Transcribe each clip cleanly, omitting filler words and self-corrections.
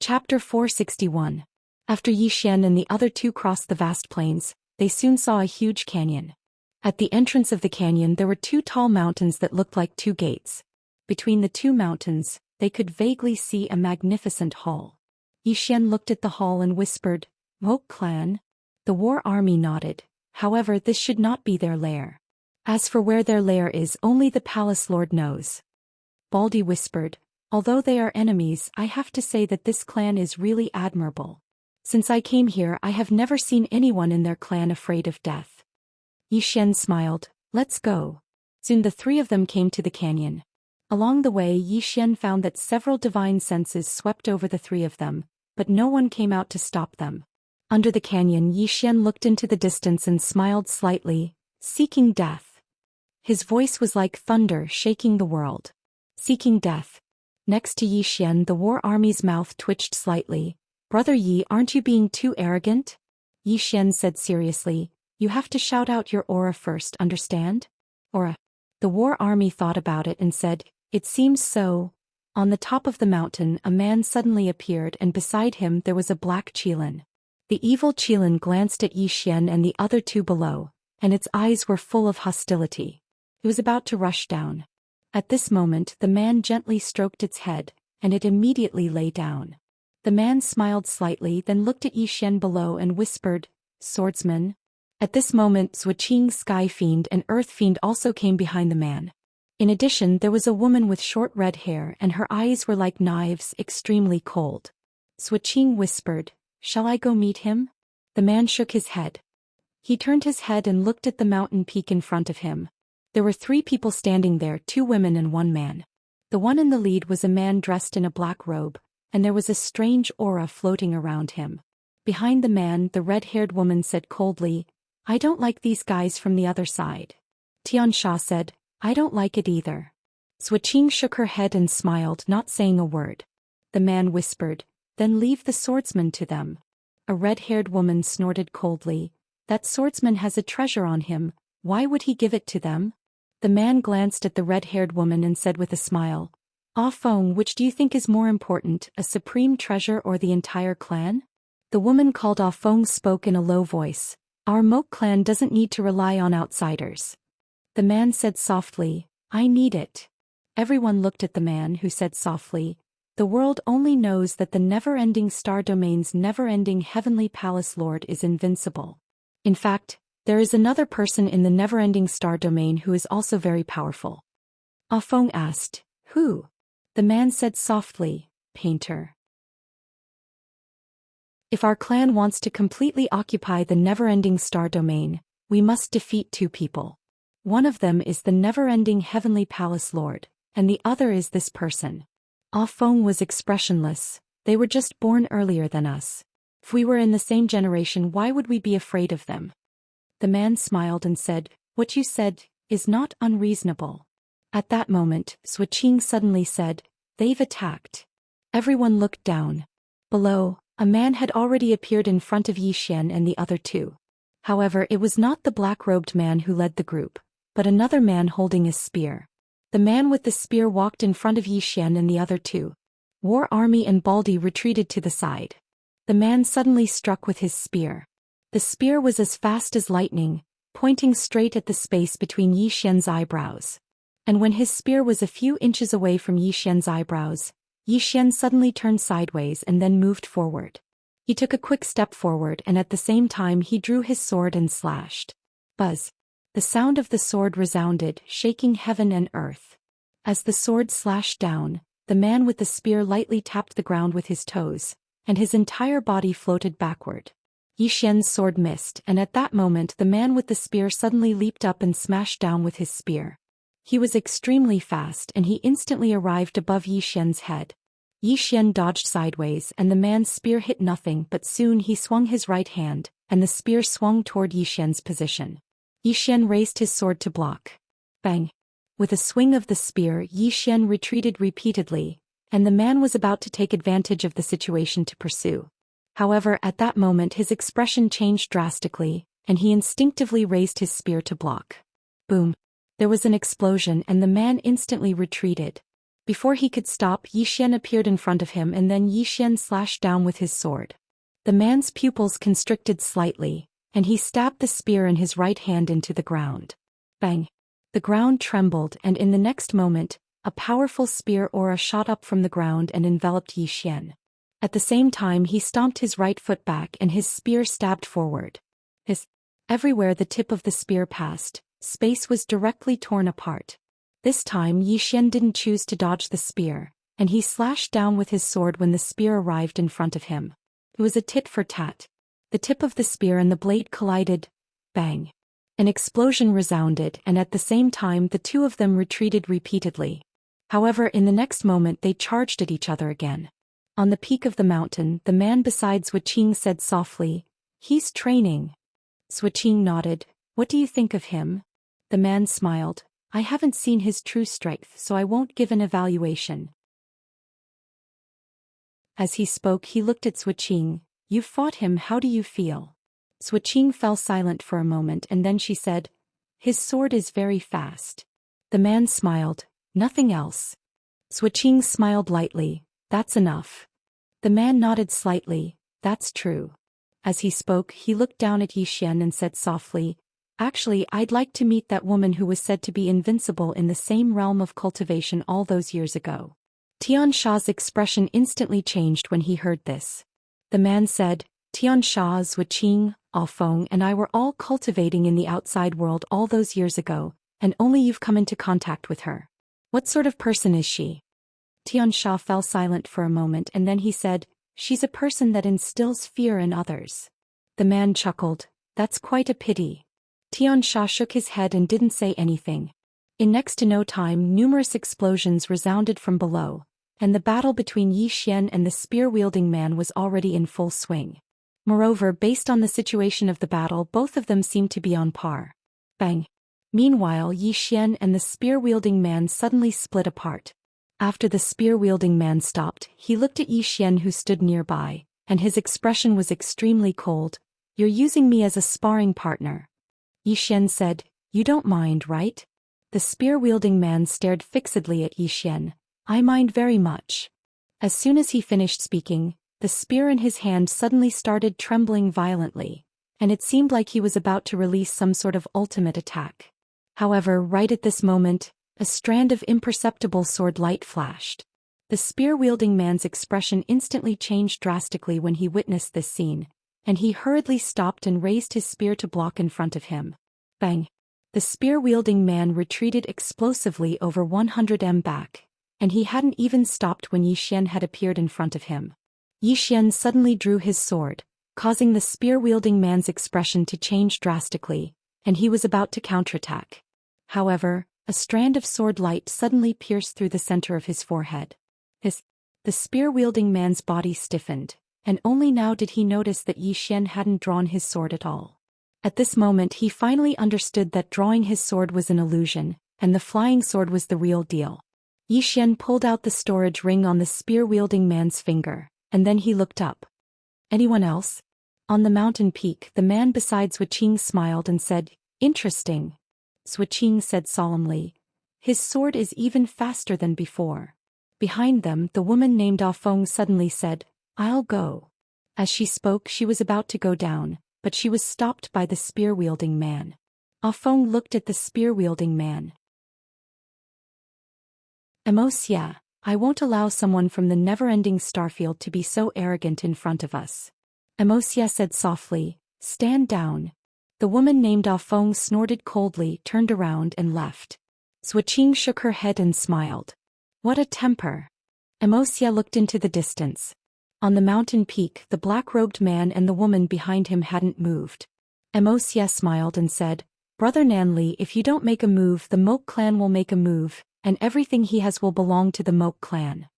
Chapter 461. After Yi Xian and the other two crossed the vast plains, they soon saw a huge canyon. At the entrance of the canyon there were two tall mountains that looked like two gates. Between the two mountains, they could vaguely see a magnificent hall. Yi Xian looked at the hall and whispered, "Wok clan?" The war army nodded. However, this should not be their lair. As for where their lair is, only the palace lord knows. Baldy whispered, "Although they are enemies, I have to say that this clan is really admirable. Since I came here, I have never seen anyone in their clan afraid of death." Yi Xian smiled, "Let's go." Soon the three of them came to the canyon. Along the way, Yi Xian found that several divine senses swept over the three of them, but no one came out to stop them. Under the canyon, Yi Xian looked into the distance and smiled slightly, "Seeking death." His voice was like thunder shaking the world. Seeking death. Next to Yi Xian, the war army's mouth twitched slightly. "Brother Yi, aren't you being too arrogant?" Yi Xian said seriously, "You have to shout out your aura first, understand?" "Aura." The war army thought about it and said, "It seems so." On the top of the mountain, a man suddenly appeared and beside him there was a black Qilin. The evil Qilin glanced at Yi Xian and the other two below, and its eyes were full of hostility. It was about to rush down. At this moment the man gently stroked its head, and it immediately lay down. The man smiled slightly, then looked at Yi Xian below and whispered, "Swordsman." At this moment Zhou Xian, Sky Fiend and Earth Fiend also came behind the man. In addition, there was a woman with short red hair and her eyes were like knives, extremely cold. Zhou Xian whispered, "Shall I go meet him?" The man shook his head. He turned his head and looked at the mountain peak in front of him. There were three people standing there, two women and one man. The one in the lead was a man dressed in a black robe, and there was a strange aura floating around him. Behind the man, the red-haired woman said coldly, "I don't like these guys from the other side." Xianxia said, "I don't like it either." Zhou Xian shook her head and smiled, not saying a word. The man whispered, "Then leave the swordsman to them." A red-haired woman snorted coldly, "That swordsman has a treasure on him, why would he give it to them?" The man glanced at the red-haired woman and said with a smile, "Ah Feng, which do you think is more important, a supreme treasure or the entire clan?" The woman called Ah Feng spoke in a low voice, "Our Mok clan doesn't need to rely on outsiders." The man said softly, "I need it." Everyone looked at the man who said softly, "The world only knows that the never-ending star domain's never-ending heavenly palace lord is invincible. In fact, there is another person in the never-ending star domain who is also very powerful." Ah Feng asked, "Who?" The man said softly, "Painter." If our clan wants to completely occupy the never-ending star domain, we must defeat two people. One of them is the never-ending heavenly palace lord, and the other is this person. Ah Feng was expressionless. They were just born earlier than us. If we were in the same generation, why would we be afraid of them? The man smiled and said, "What you said is not unreasonable." At that moment, Zhou Xian suddenly said, "They've attacked." Everyone looked down. Below, a man had already appeared in front of Yi Xian and the other two. However, it was not the black-robed man who led the group, but another man holding a spear. The man with the spear walked in front of Yi Xian and the other two. War Army and Baldy retreated to the side. The man suddenly struck with his spear. The spear was as fast as lightning, pointing straight at the space between Yi Xian's eyebrows. And when his spear was a few inches away from Yi Xian's eyebrows, Yi Xian suddenly turned sideways and then moved forward. He took a quick step forward and at the same time he drew his sword and slashed. Buzz! The sound of the sword resounded, shaking heaven and earth. As the sword slashed down, the man with the spear lightly tapped the ground with his toes, and his entire body floated backward. Yi Xian's sword missed, and at that moment the man with the spear suddenly leaped up and smashed down with his spear. He was extremely fast and he instantly arrived above Yi Xian's head. Yi Xian dodged sideways and the man's spear hit nothing, but soon he swung his right hand, and the spear swung toward Yi Xian's position. Yi Xian raised his sword to block. Bang! With a swing of the spear, Yi Xian retreated repeatedly, and the man was about to take advantage of the situation to pursue. However, at that moment his expression changed drastically, and he instinctively raised his spear to block. Boom! There was an explosion and the man instantly retreated. Before he could stop, Yi Xian appeared in front of him and then Yi Xian slashed down with his sword. The man's pupils constricted slightly, and he stabbed the spear in his right hand into the ground. Bang! The ground trembled and in the next moment, a powerful spear aura shot up from the ground and enveloped Yi Xian. At the same time he stomped his right foot back and his spear stabbed forward. Everywhere the tip of the spear passed, space was directly torn apart. This time Yi Xian didn't choose to dodge the spear, and he slashed down with his sword when the spear arrived in front of him. It was a tit for tat. The tip of the spear and the blade collided. Bang! An explosion resounded and at the same time the two of them retreated repeatedly. However, in the next moment they charged at each other again. On the peak of the mountain, the man beside Wuxia said softly, "He's training." Wuxia nodded. "What do you think of him?" The man smiled. "I haven't seen his true strength, so I won't give an evaluation." As he spoke, he looked at Wuxia. "You've fought him, how do you feel?" Wuxia fell silent for a moment and then she said, "His sword is very fast." The man smiled. "Nothing else?" Wuxia smiled lightly. "That's enough." The man nodded slightly. "That's true." As he spoke, he looked down at Yi Xian and said softly, "Actually, I'd like to meet that woman who was said to be invincible in the same realm of cultivation all those years ago." Xianxia's expression instantly changed when he heard this. The man said, "Xianxia, Wuxia, Feng and I were all cultivating in the outside world all those years ago, and only you've come into contact with her. What sort of person is she?" Xianxia fell silent for a moment and then he said, "She's a person that instills fear in others." The man chuckled. "That's quite a pity." Xianxia shook his head and didn't say anything. In next to no time, numerous explosions resounded from below, and the battle between Yi Xian and the spear-wielding man was already in full swing. Moreover, based on the situation of the battle, both of them seemed to be on par. Bang! Meanwhile, Yi Xian and the spear-wielding man suddenly split apart. After the spear-wielding man stopped, he looked at Yi Xian who stood nearby, and his expression was extremely cold. "You're using me as a sparring partner." Yi Xian said, "You don't mind, right?" The spear-wielding man stared fixedly at Yi Xian. "I mind very much." As soon as he finished speaking, the spear in his hand suddenly started trembling violently, and it seemed like he was about to release some sort of ultimate attack. However, right at this moment, a strand of imperceptible sword light flashed. The spear-wielding man's expression instantly changed drastically when he witnessed this scene, and he hurriedly stopped and raised his spear to block in front of him. Bang! The spear-wielding man retreated explosively over 100 m back, and he hadn't even stopped when Yi Xian had appeared in front of him. Yi Xian suddenly drew his sword, causing the spear-wielding man's expression to change drastically, and he was about to counterattack. However, a strand of sword light suddenly pierced through the center of his forehead. The spear-wielding man's body stiffened, and only now did he notice that Yi Xian hadn't drawn his sword at all. At this moment he finally understood that drawing his sword was an illusion, and the flying sword was the real deal. Yi Xian pulled out the storage ring on the spear-wielding man's finger, and then he looked up. "Anyone else?" On the mountain peak, the man besides Wuxia smiled and said, "Interesting." Wuxia said solemnly, "His sword is even faster than before." Behind them, the woman named Feng suddenly said, "I'll go." As she spoke, she was about to go down, but she was stopped by the spear-wielding man. Feng looked at the spear-wielding man. "Immerse, I won't allow someone from the never-ending starfield to be so arrogant in front of us." Immerse said softly, "Stand down." The woman named Feng snorted coldly, turned around and left. Wuxia shook her head and smiled. "What a temper." Immerse looked into the distance. On the mountain peak, the black-robed man and the woman behind him hadn't moved. Immerse smiled and said, "Brother Nanli, if you don't make a move, the Moke clan will make a move, and everything he has will belong to the Moke clan."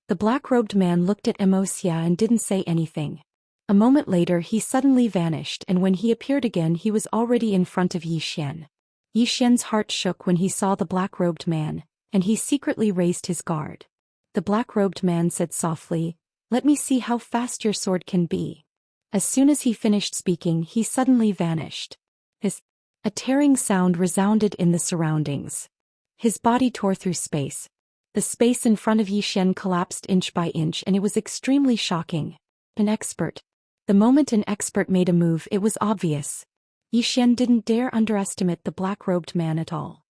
The black-robed man looked at Immerse and didn't say anything. A moment later he suddenly vanished, and when he appeared again he was already in front of Yi Xian. Yi Xian's heart shook when he saw the black-robed man, and he secretly raised his guard. The black-robed man said softly, "Let me see how fast your sword can be." As soon as he finished speaking, he suddenly vanished. A tearing sound resounded in the surroundings. His body tore through space. The space in front of Yi Xian collapsed inch by inch and it was extremely shocking. An expert. The moment an expert made a move, it was obvious. Yi Xian didn't dare underestimate the black-robed man at all.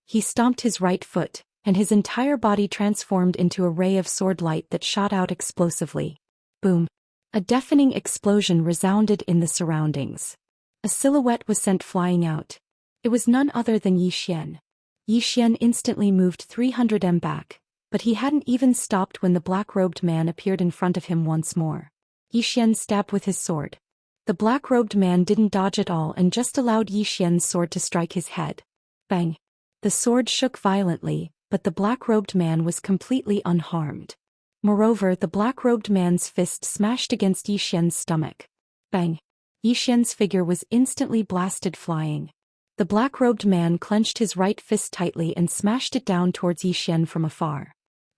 He stomped his right foot, and his entire body transformed into a ray of sword light that shot out explosively. Boom. A deafening explosion resounded in the surroundings. A silhouette was sent flying out. It was none other than Yi Xian. Yi Xian instantly moved 300 m back, but he hadn't even stopped when the black-robed man appeared in front of him once more. Yi Xian stabbed with his sword. The black-robed man didn't dodge at all and just allowed Yi Xian's sword to strike his head. Bang! The sword shook violently, but the black-robed man was completely unharmed. Moreover, the black-robed man's fist smashed against Yi Xian's stomach. Bang! Yi Xian's figure was instantly blasted flying. The black-robed man clenched his right fist tightly and smashed it down towards Yi Xian from afar.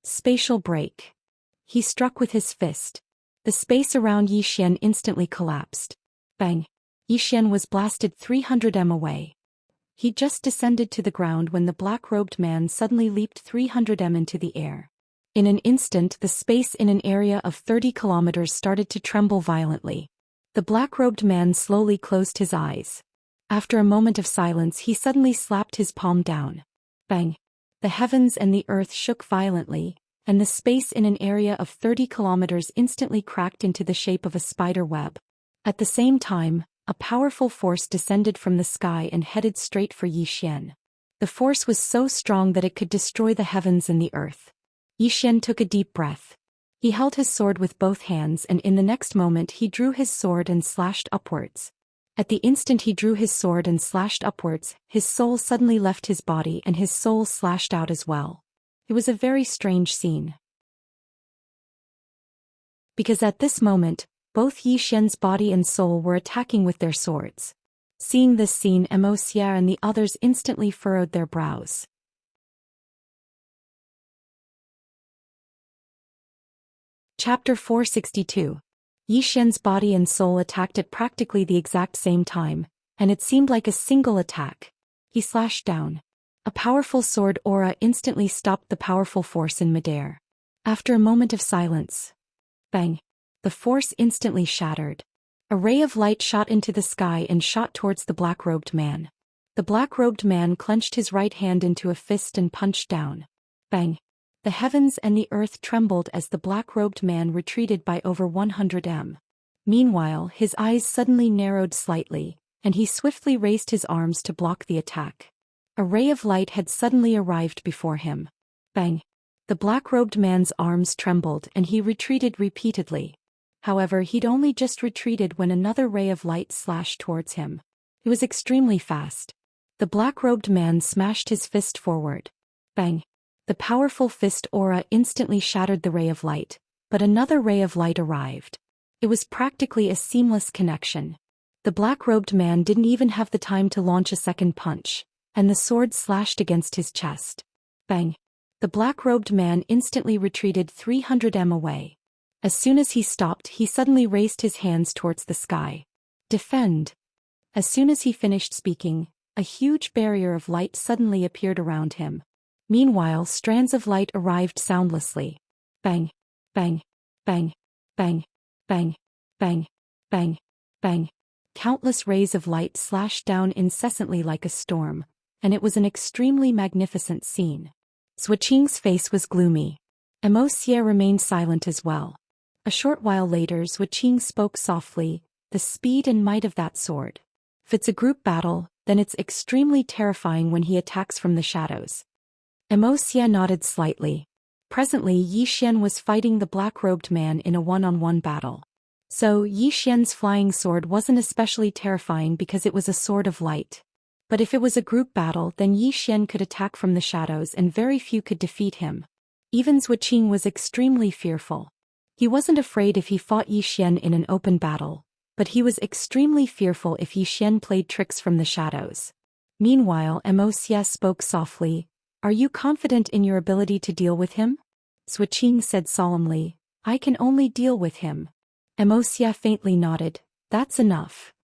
Spatial break. He struck with his fist. The space around Yi Xian instantly collapsed. Bang! Yi Xian was blasted 300 m away. He just descended to the ground when the black-robed man suddenly leaped 300 m into the air. In an instant, the space in an area of 30 kilometers started to tremble violently. The black-robed man slowly closed his eyes. After a moment of silence, he suddenly slapped his palm down. Bang! The heavens and the earth shook violently, and the space in an area of 30 kilometers instantly cracked into the shape of a spider web. At the same time, a powerful force descended from the sky and headed straight for Yi Xian. The force was so strong that it could destroy the heavens and the earth. Yi Xian took a deep breath. He held his sword with both hands and in the next moment he drew his sword and slashed upwards. At the instant he drew his sword and slashed upwards, his soul suddenly left his body and his soul slashed out as well. It was a very strange scene. Because at this moment, both Yi Xian's body and soul were attacking with their swords. Seeing this scene, Immerse and the others instantly furrowed their brows. Chapter 462. Yi Xian's body and soul attacked at practically the exact same time, and it seemed like a single attack. He slashed down. A powerful sword aura instantly stopped the powerful force in midair. After a moment of silence, bang! The force instantly shattered. A ray of light shot into the sky and shot towards the black-robed man. The black-robed man clenched his right hand into a fist and punched down. Bang! The heavens and the earth trembled as the black-robed man retreated by over 100 m. Meanwhile, his eyes suddenly narrowed slightly, and he swiftly raised his arms to block the attack. A ray of light had suddenly arrived before him. Bang! The black-robed man's arms trembled and he retreated repeatedly. However, he'd only just retreated when another ray of light slashed towards him. It was extremely fast. The black-robed man smashed his fist forward. Bang! The powerful fist aura instantly shattered the ray of light, but another ray of light arrived. It was practically a seamless connection. The black-robed man didn't even have the time to launch a second punch, and the sword slashed against his chest. Bang! The black-robed man instantly retreated 300 m away. As soon as he stopped, he suddenly raised his hands towards the sky. Defend! As soon as he finished speaking, a huge barrier of light suddenly appeared around him. Meanwhile, strands of light arrived soundlessly. Bang! Bang! Bang! Bang! Bang! Bang! Bang! Bang! Countless rays of light slashed down incessantly like a storm, and it was an extremely magnificent scene. Zhou Xian's face was gloomy. Immerse remained silent as well. A short while later, Zhou Xian spoke softly, "The speed and might of that sword. If it's a group battle, then it's extremely terrifying when he attacks from the shadows." Immerse nodded slightly. Presently, Yi Xian was fighting the black-robed man in a one-on-one battle. So, Yi Xian's flying sword wasn't especially terrifying because it was a sword of light. But if it was a group battle, then Yi Xian could attack from the shadows and very few could defeat him. Even Zhou Xian was extremely fearful. He wasn't afraid if he fought Yi Xian in an open battle, but he was extremely fearful if Yi Xian played tricks from the shadows. Meanwhile, Immerse spoke softly, "Are you confident in your ability to deal with him?" Zhou Xian said solemnly, "I can only deal with him." Immerse faintly nodded, "That's enough."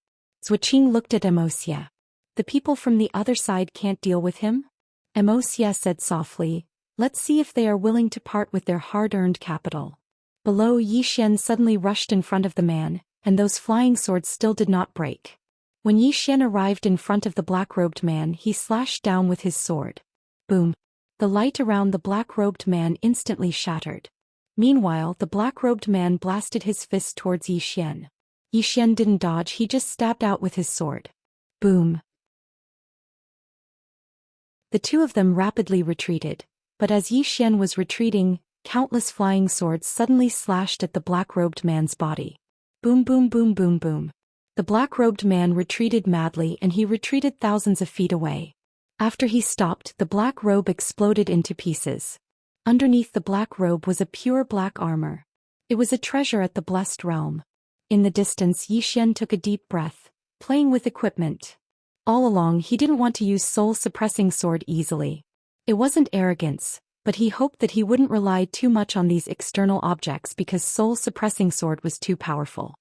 Zhou Xian looked at Immerse. "The people from the other side can't deal with him?" Immerse said softly, Let's see if they are willing to part with their hard-earned capital. Below, Yi Xian suddenly rushed in front of the man, and those flying swords still did not break. When Yi Xian arrived in front of the black-robed man, he slashed down with his sword. Boom! The light around the black-robed man instantly shattered. Meanwhile, the black-robed man blasted his fist towards Yi Xian. Yi Xian didn't dodge, he just stabbed out with his sword. Boom! The two of them rapidly retreated, but as Yi Xian was retreating, countless flying swords suddenly slashed at the black-robed man's body. Boom boom boom boom boom. The black-robed man retreated madly, and he retreated thousands of feet away. After he stopped, the black robe exploded into pieces. Underneath the black robe was a pure black armor. It was a treasure at the blessed realm. In the distance, Yi Xian took a deep breath, playing with equipment. All along, he didn't want to use soul-suppressing sword easily. It wasn't arrogance, but he hoped that he wouldn't rely too much on these external objects because soul-suppressing sword was too powerful.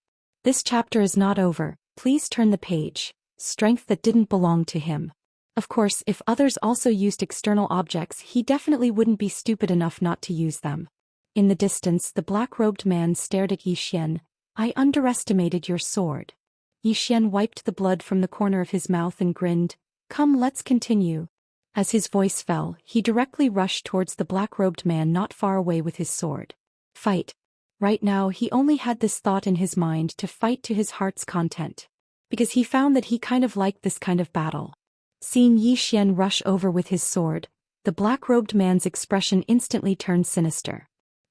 This chapter is not over, please turn the page. Strength that didn't belong to him. Of course, if others also used external objects, he definitely wouldn't be stupid enough not to use them. In the distance, the black-robed man stared at Yi Xian. I underestimated your sword. Yi Xian wiped the blood from the corner of his mouth and grinned. Come, let's continue. As his voice fell, he directly rushed towards the black-robed man not far away with his sword. Fight. Right now, he only had this thought in his mind to fight to his heart's content. Because he found that he kind of liked this kind of battle. Seeing Yi Xian rush over with his sword, the black-robed man's expression instantly turned sinister.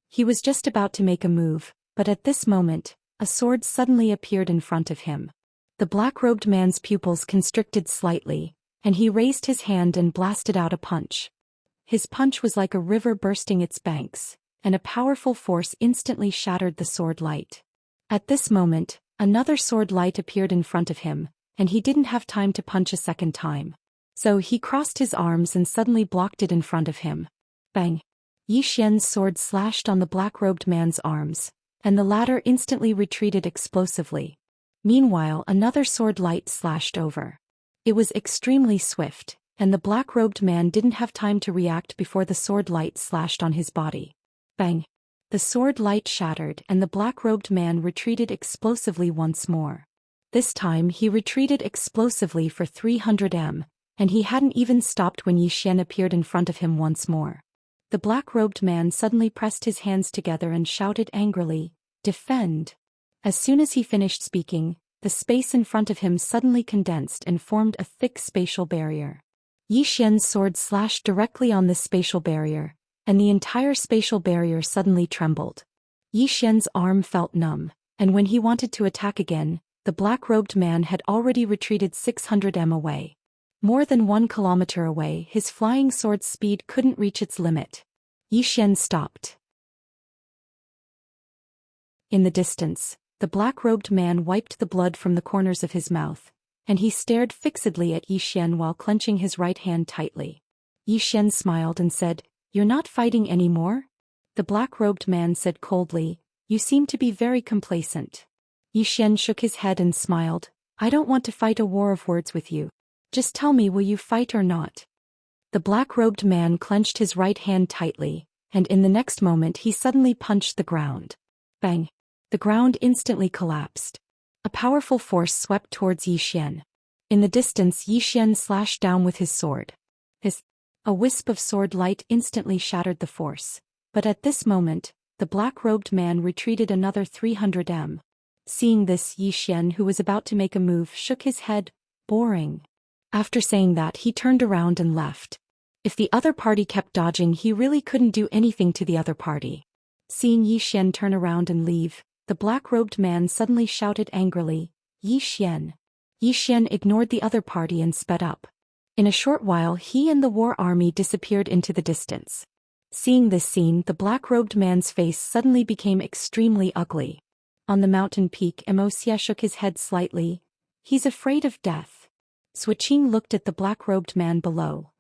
He was just about to make a move, but at this moment, a sword suddenly appeared in front of him. The black-robed man's pupils constricted slightly, and he raised his hand and blasted out a punch. His punch was like a river bursting its banks, and a powerful force instantly shattered the sword light. At this moment, another sword light appeared in front of him, and he didn't have time to punch a second time. So he crossed his arms and suddenly blocked it in front of him. Bang! Yi Xian's sword slashed on the black-robed man's arms, and the latter instantly retreated explosively. Meanwhile, another sword light slashed over. It was extremely swift, and the black-robed man didn't have time to react before the sword light slashed on his body. Bang! The sword light shattered and the black-robed man retreated explosively once more. This time he retreated explosively for 300 m, and he hadn't even stopped when Yi Xian appeared in front of him once more. The black-robed man suddenly pressed his hands together and shouted angrily, "Defend!" As soon as he finished speaking, the space in front of him suddenly condensed and formed a thick spatial barrier. Yi Xian's sword slashed directly on this spatial barrier, and the entire spatial barrier suddenly trembled. Yi Xian's arm felt numb, and when he wanted to attack again, the black-robed man had already retreated 600 m away. More than 1 kilometer away, his flying sword's speed couldn't reach its limit. Yi Xian stopped. In the distance, the black-robed man wiped the blood from the corners of his mouth, and he stared fixedly at Yi Xian while clenching his right hand tightly. Yi Xian smiled and said, "You're not fighting anymore?" The black-robed man said coldly, "You seem to be very complacent." Yi Xian shook his head and smiled, "I don't want to fight a war of words with you. Just tell me, will you fight or not?" The black-robed man clenched his right hand tightly, and in the next moment he suddenly punched the ground. Bang! The ground instantly collapsed. A powerful force swept towards Yi Xian. In the distance, Yi Xian slashed down with his sword. A wisp of sword light instantly shattered the force, but at this moment, the black-robed man retreated another 300 m. Seeing this, Yi Xian, who was about to make a move, shook his head, boring. After saying that, he turned around and left. If the other party kept dodging, he really couldn't do anything to the other party. Seeing Yi Xian turn around and leave, the black-robed man suddenly shouted angrily, "Yi Xian!" Yi Xian ignored the other party and sped up. In a short while, he and the war army disappeared into the distance. Seeing this scene, the black-robed man's face suddenly became extremely ugly. On the mountain peak, Wuxia shook his head slightly. He's afraid of death. Zhou looked at the black-robed man below.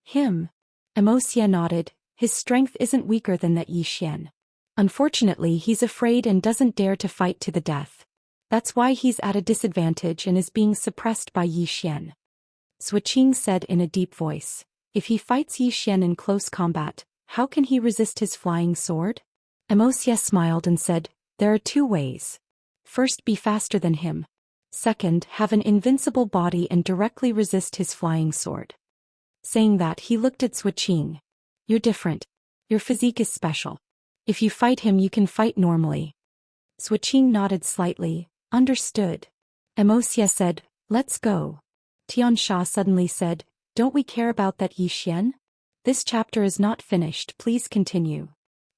Him. Wuxia nodded. His strength isn't weaker than that Yi Xian. Unfortunately, he's afraid and doesn't dare to fight to the death. That's why he's at a disadvantage and is being suppressed by Yi Xian. Zhou said in a deep voice. If he fights Yi Xian in close combat, How can he resist his flying sword? Wuxia smiled and said, there are two ways. First, be faster than him. Second, have an invincible body and directly resist his flying sword. Saying that, he looked at Zhou Xian. You're different. Your physique is special. If you fight him, you can fight normally. Zhou Xian nodded slightly. Understood. Wuxia said, let's go. Xianxia suddenly said, don't we care about that Xian? This chapter is not finished, please continue.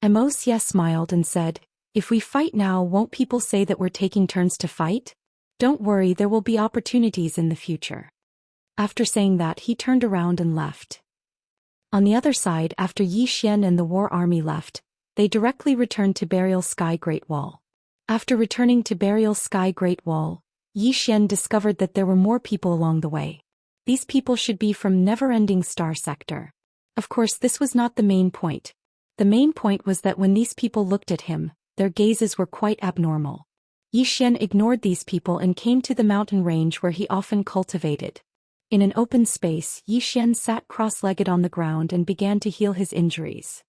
Wuxia smiled and said, if we fight now, won't people say that we're taking turns to fight? Don't worry, there will be opportunities in the future. After saying that, he turned around and left. On the other side, after Xian and the war army left, they directly returned to Burial Sky Great Wall. After returning to Burial Sky Great Wall, Xian discovered that there were more people along the way. These people should be from Never-Ending Star Sector. Of course, this was not the main point. The main point was that when these people looked at him, their gazes were quite abnormal. Xian ignored these people and came to the mountain range where he often cultivated. In an open space, Xian sat cross-legged on the ground and began to heal his injuries.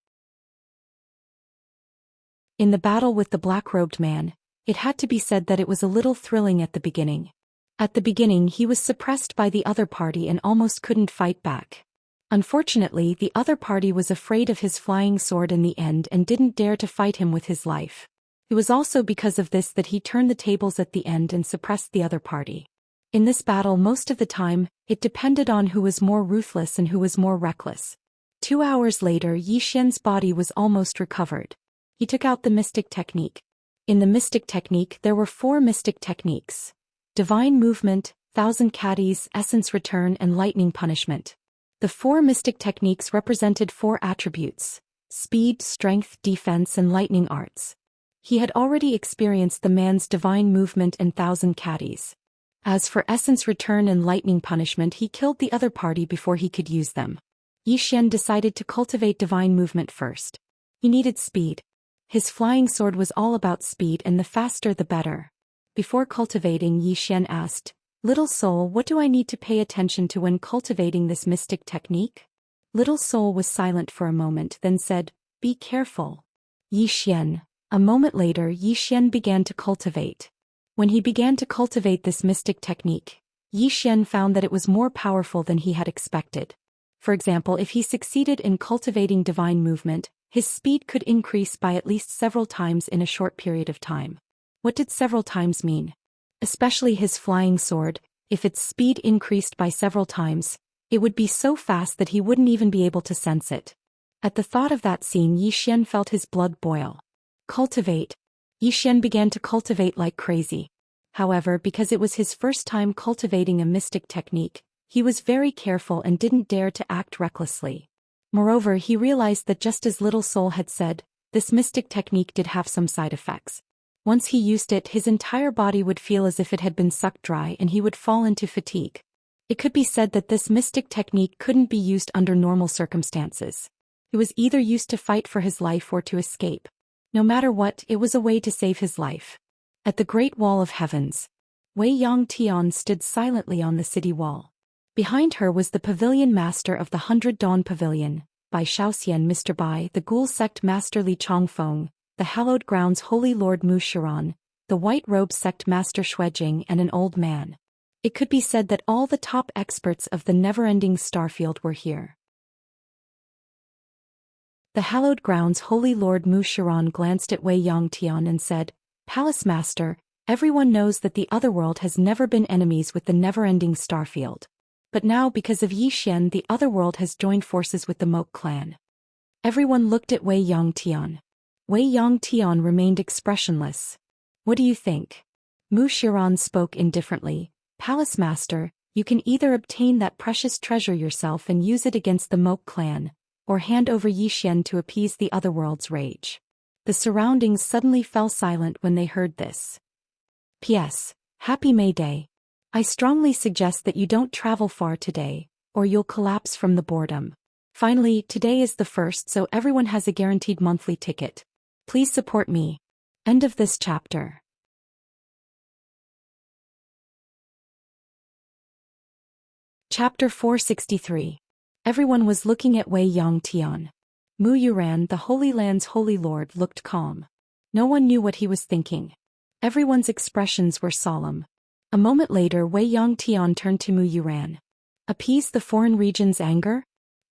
In the battle with the black-robed man, it had to be said that it was a little thrilling at the beginning. At the beginning, he was suppressed by the other party and almost couldn't fight back. Unfortunately, the other party was afraid of his flying sword in the end and didn't dare to fight him with his life. It was also because of this that he turned the tables at the end and suppressed the other party. In this battle, most of the time, it depended on who was more ruthless and who was more reckless. 2 hours later, Xian's body was almost recovered. He took out the mystic technique. In the mystic technique, there were 4 mystic techniques: divine movement, thousand caddies, essence return, and lightning punishment. The 4 mystic techniques represented 4 attributes: speed, strength, defense, and lightning arts. He had already experienced the man's divine movement and thousand caddies. As for essence return and lightning punishment, he killed the other party before he could use them. Xian decided to cultivate divine movement first. He needed speed. His flying sword was all about speed, and the faster the better. Before cultivating, Xian asked, Little Soul, what do I need to pay attention to when cultivating this mystic technique? Little Soul was silent for a moment, then said, be careful. Xian. A moment later, Xian began to cultivate. When he began to cultivate this mystic technique, Xian found that it was more powerful than he had expected. For example, if he succeeded in cultivating divine movement, his speed could increase by at least several times in a short period of time. What did several times mean? Especially his flying sword, if its speed increased by several times, it would be so fast that he wouldn't even be able to sense it. At the thought of that scene, Xian felt his blood boil. Cultivate. Xian began to cultivate like crazy. However, because it was his first time cultivating a mystic technique, he was very careful and didn't dare to act recklessly. Moreover, he realized that just as Little Soul had said, this mystic technique did have some side effects. Once he used it, his entire body would feel as if it had been sucked dry and he would fall into fatigue. It could be said that this mystic technique couldn't be used under normal circumstances. It was either used to fight for his life or to escape. No matter what, it was a way to save his life. At the Great Wall of Heavens, Wei Yangtian stood silently on the city wall. Behind her was the Pavilion Master of the 100 Dawn Pavilion, Bai Xiaoxian Mr. Bai, the Ghoul Sect Master Li Chongfeng, the Hallowed Grounds Holy Lord Mu Shiran, the White Robe Sect Master Xuejing, and an old man. It could be said that all the top experts of the never-ending starfield were here. The Hallowed Grounds Holy Lord Mu Shiran glanced at Wei Yangtian and said, Palace Master, everyone knows that the Otherworld has never been enemies with the never-ending starfield. But now, because of Xian, the Otherworld has joined forces with the Moke clan. Everyone looked at Wei Yangtian. Wei Yangtian remained expressionless. What do you think? Mu Shiran spoke indifferently. Palace Master, you can either obtain that precious treasure yourself and use it against the Moke clan, or hand over Xian to appease the Otherworld's rage. The surroundings suddenly fell silent when they heard this. P.S. Happy May Day. I strongly suggest that you don't travel far today, or you'll collapse from the boredom. Finally, today is the 1st, so everyone has a guaranteed monthly ticket. Please support me. End of this chapter. Chapter 463. Everyone was looking at Wei Yangtian. Mu Yuran, the Holy Land's Holy Lord, looked calm. No one knew what he was thinking. Everyone's expressions were solemn. A moment later, Wei Yongtian turned to Mu Yuran. Appease the foreign region's anger?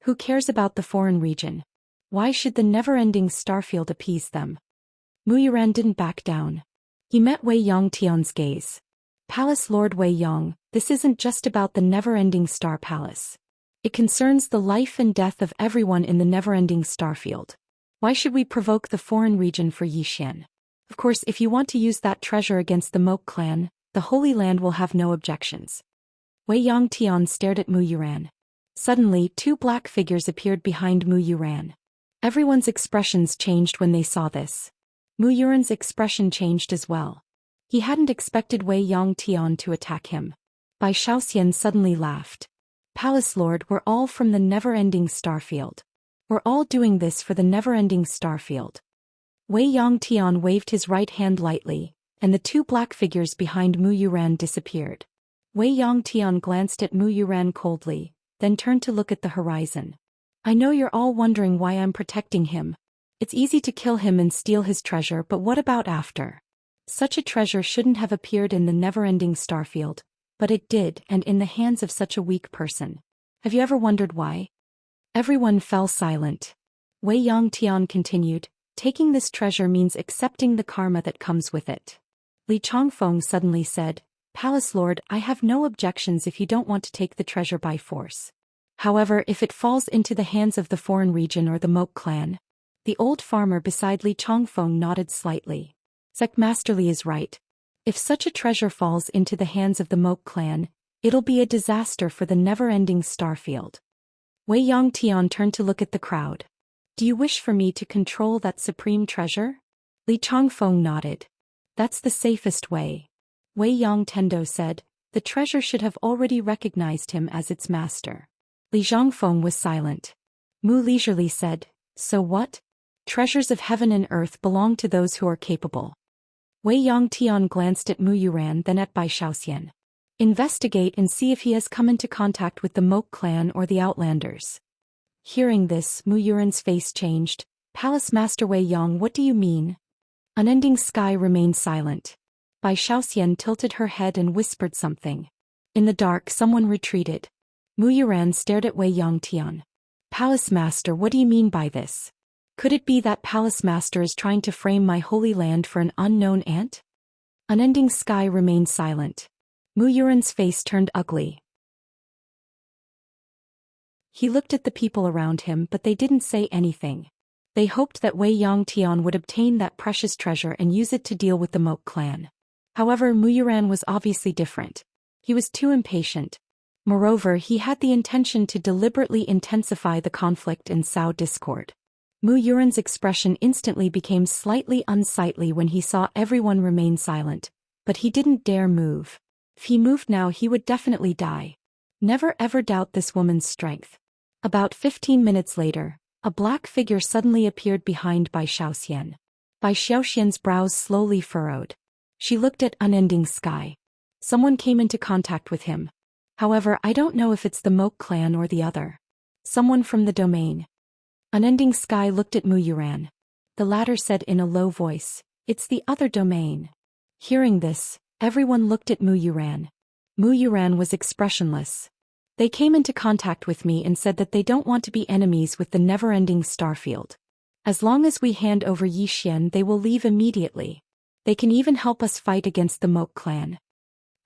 Who cares about the foreign region? Why should the never-ending starfield appease them? Mu Yuran didn't back down. He met Wei Yongtian's gaze. Palace Lord Wei Yong, this isn't just about the never-ending star palace. It concerns the life and death of everyone in the never-ending starfield. Why should we provoke the foreign region for Zhou Xian? Of course, if you want to use that treasure against the Moke clan, the Holy Land will have no objections. Wei Yongtian stared at Mu Yuran. Suddenly, two black figures appeared behind Mu Yuran. Everyone's expressions changed when they saw this. Mu Yuran's expression changed as well. He hadn't expected Wei Yongtian to attack him. Bai Xiaoxian suddenly laughed. Palace Lord, we're all from the never-ending starfield. We're all doing this for the never-ending starfield. Wei Yongtian waved his right hand lightly, and the two black figures behind Mu Yuran disappeared. Wei Yongtian glanced at Mu Yuran coldly, then turned to look at the horizon. I know you're all wondering why I'm protecting him. It's easy to kill him and steal his treasure, but what about after? Such a treasure shouldn't have appeared in the never-ending starfield, but it did, and in the hands of such a weak person. Have you ever wondered why? Everyone fell silent. Wei Yongtian continued, taking this treasure means accepting the karma that comes with it. Li Chongfeng suddenly said, Palace Lord, I have no objections if you don't want to take the treasure by force. However, if it falls into the hands of the foreign region or the Moke clan. The old farmer beside Li Chongfeng nodded slightly. Zek Masterly is right. If such a treasure falls into the hands of the Moke clan, it'll be a disaster for the never-ending starfield. Wei Yongtian turned to look at the crowd. Do you wish for me to control that supreme treasure? Li Chongfeng nodded. That's the safest way. Wei Yongtendo said, the treasure should have already recognized him as its master. Li Zhongfeng was silent. Mu leisurely said, so what? Treasures of heaven and earth belong to those who are capable. Wei Yongtian glanced at Mu Yuran, then at Bai Xiaoxian. Investigate and see if he has come into contact with the Moke clan or the Outlanders. Hearing this, Mu Yuran's face changed. Palace Master Wei Yong, what do you mean? Unending Sky remained silent. Bai Xiaoxian tilted her head and whispered something. In the dark, someone retreated. Mu Yuran stared at Wei Yongtian. Palace Master, what do you mean by this? Could it be that Palace Master is trying to frame my holy land for an unknown ant? Unending Sky remained silent. Mu Yuran's face turned ugly. He looked at the people around him, but they didn't say anything. They hoped that Wei Yongtian would obtain that precious treasure and use it to deal with the Moke clan. However, Mu Yuran was obviously different. He was too impatient. Moreover, he had the intention to deliberately intensify the conflict and sow discord. Mu Yuran's expression instantly became slightly unsightly when he saw everyone remain silent, but he didn't dare move. If he moved now, he would definitely die. Never ever doubt this woman's strength. About 15 minutes later, a black figure suddenly appeared behind Bai Xiaoxian. Bai Xiaoxian's brows slowly furrowed. She looked at Unending Sky. Someone came into contact with him. However, I don't know if it's the Moke clan or the other. Someone from the domain. Unending Sky looked at Mu Yuran. The latter said in a low voice, it's the other domain. Hearing this, everyone looked at Mu Yuran. Mu Yuran was expressionless. They came into contact with me and said that they don't want to be enemies with the never-ending starfield. As long as we hand over Zhou Xian, they will leave immediately. They can even help us fight against the Moke clan.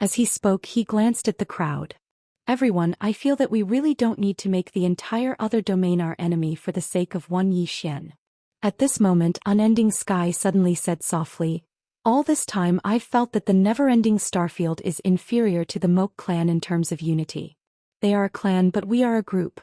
As he spoke, he glanced at the crowd. Everyone, I feel that we really don't need to make the entire other domain our enemy for the sake of one Zhou Xian. At this moment, Unending Sky suddenly said softly, all this time I've felt that the never-ending starfield is inferior to the Moke clan in terms of unity. They are a clan, but we are a group.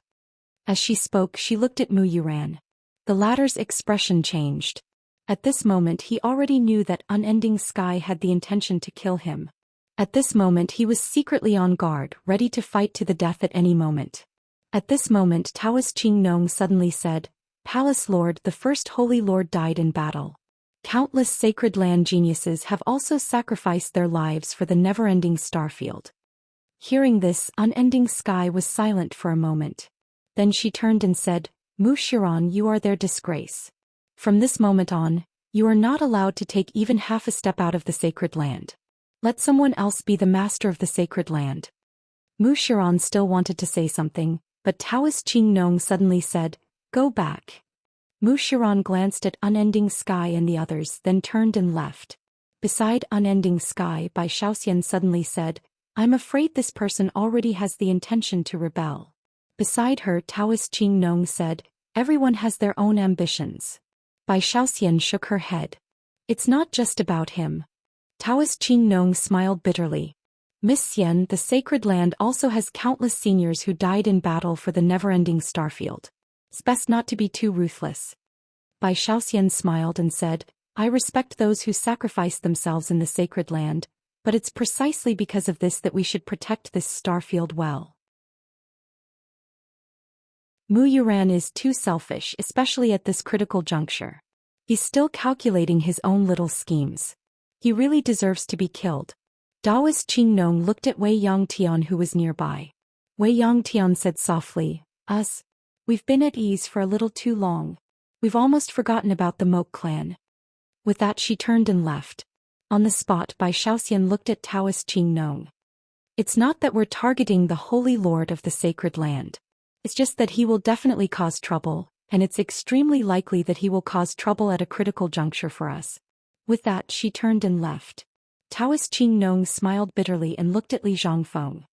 As she spoke, she looked at Mu Yuran. The latter's expression changed. At this moment, he already knew that Unending Sky had the intention to kill him. At this moment, he was secretly on guard, ready to fight to the death at any moment. At this moment, Taoist Qingnong suddenly said, Palace Lord, the first Holy Lord died in battle. Countless sacred land geniuses have also sacrificed their lives for the never-ending starfield. Hearing this, Unending Sky was silent for a moment. Then she turned and said, Mu Shiran, you are their disgrace. From this moment on, you are not allowed to take even half a step out of the sacred land. Let someone else be the master of the sacred land. Mu Shiran still wanted to say something, but Taoist Qing Nong suddenly said, go back. Mu Shiran glanced at Unending Sky and the others, then turned and left. Beside Unending Sky, Bai Xiaoxian suddenly said, I'm afraid this person already has the intention to rebel. Beside her, Taoist Qing Nong said, everyone has their own ambitions. Bai Xiaoxian shook her head. It's not just about him. Taoist Qing Nong smiled bitterly. Miss Xian, the sacred land also has countless seniors who died in battle for the never-ending starfield. It's best not to be too ruthless. Bai Xiaoxian smiled and said, I respect those who sacrifice themselves in the sacred land, but it's precisely because of this that we should protect this starfield well. Mu Yuran is too selfish, especially at this critical juncture. He's still calculating his own little schemes. He really deserves to be killed. Daoist Qing Nong looked at Wei Yangtian, who was nearby. Wei Yangtian said softly, we've been at ease for a little too long. We've almost forgotten about the Moke clan. With that she turned and left. On the spot, Bai Xiaoxian looked at Taoist Qing Nong. It's not that we're targeting the Holy Lord of the sacred land. It's just that he will definitely cause trouble, and it's extremely likely that he will cause trouble at a critical juncture for us. With that she turned and left. Taoist Qing Nong smiled bitterly and looked at Li Zhangfeng.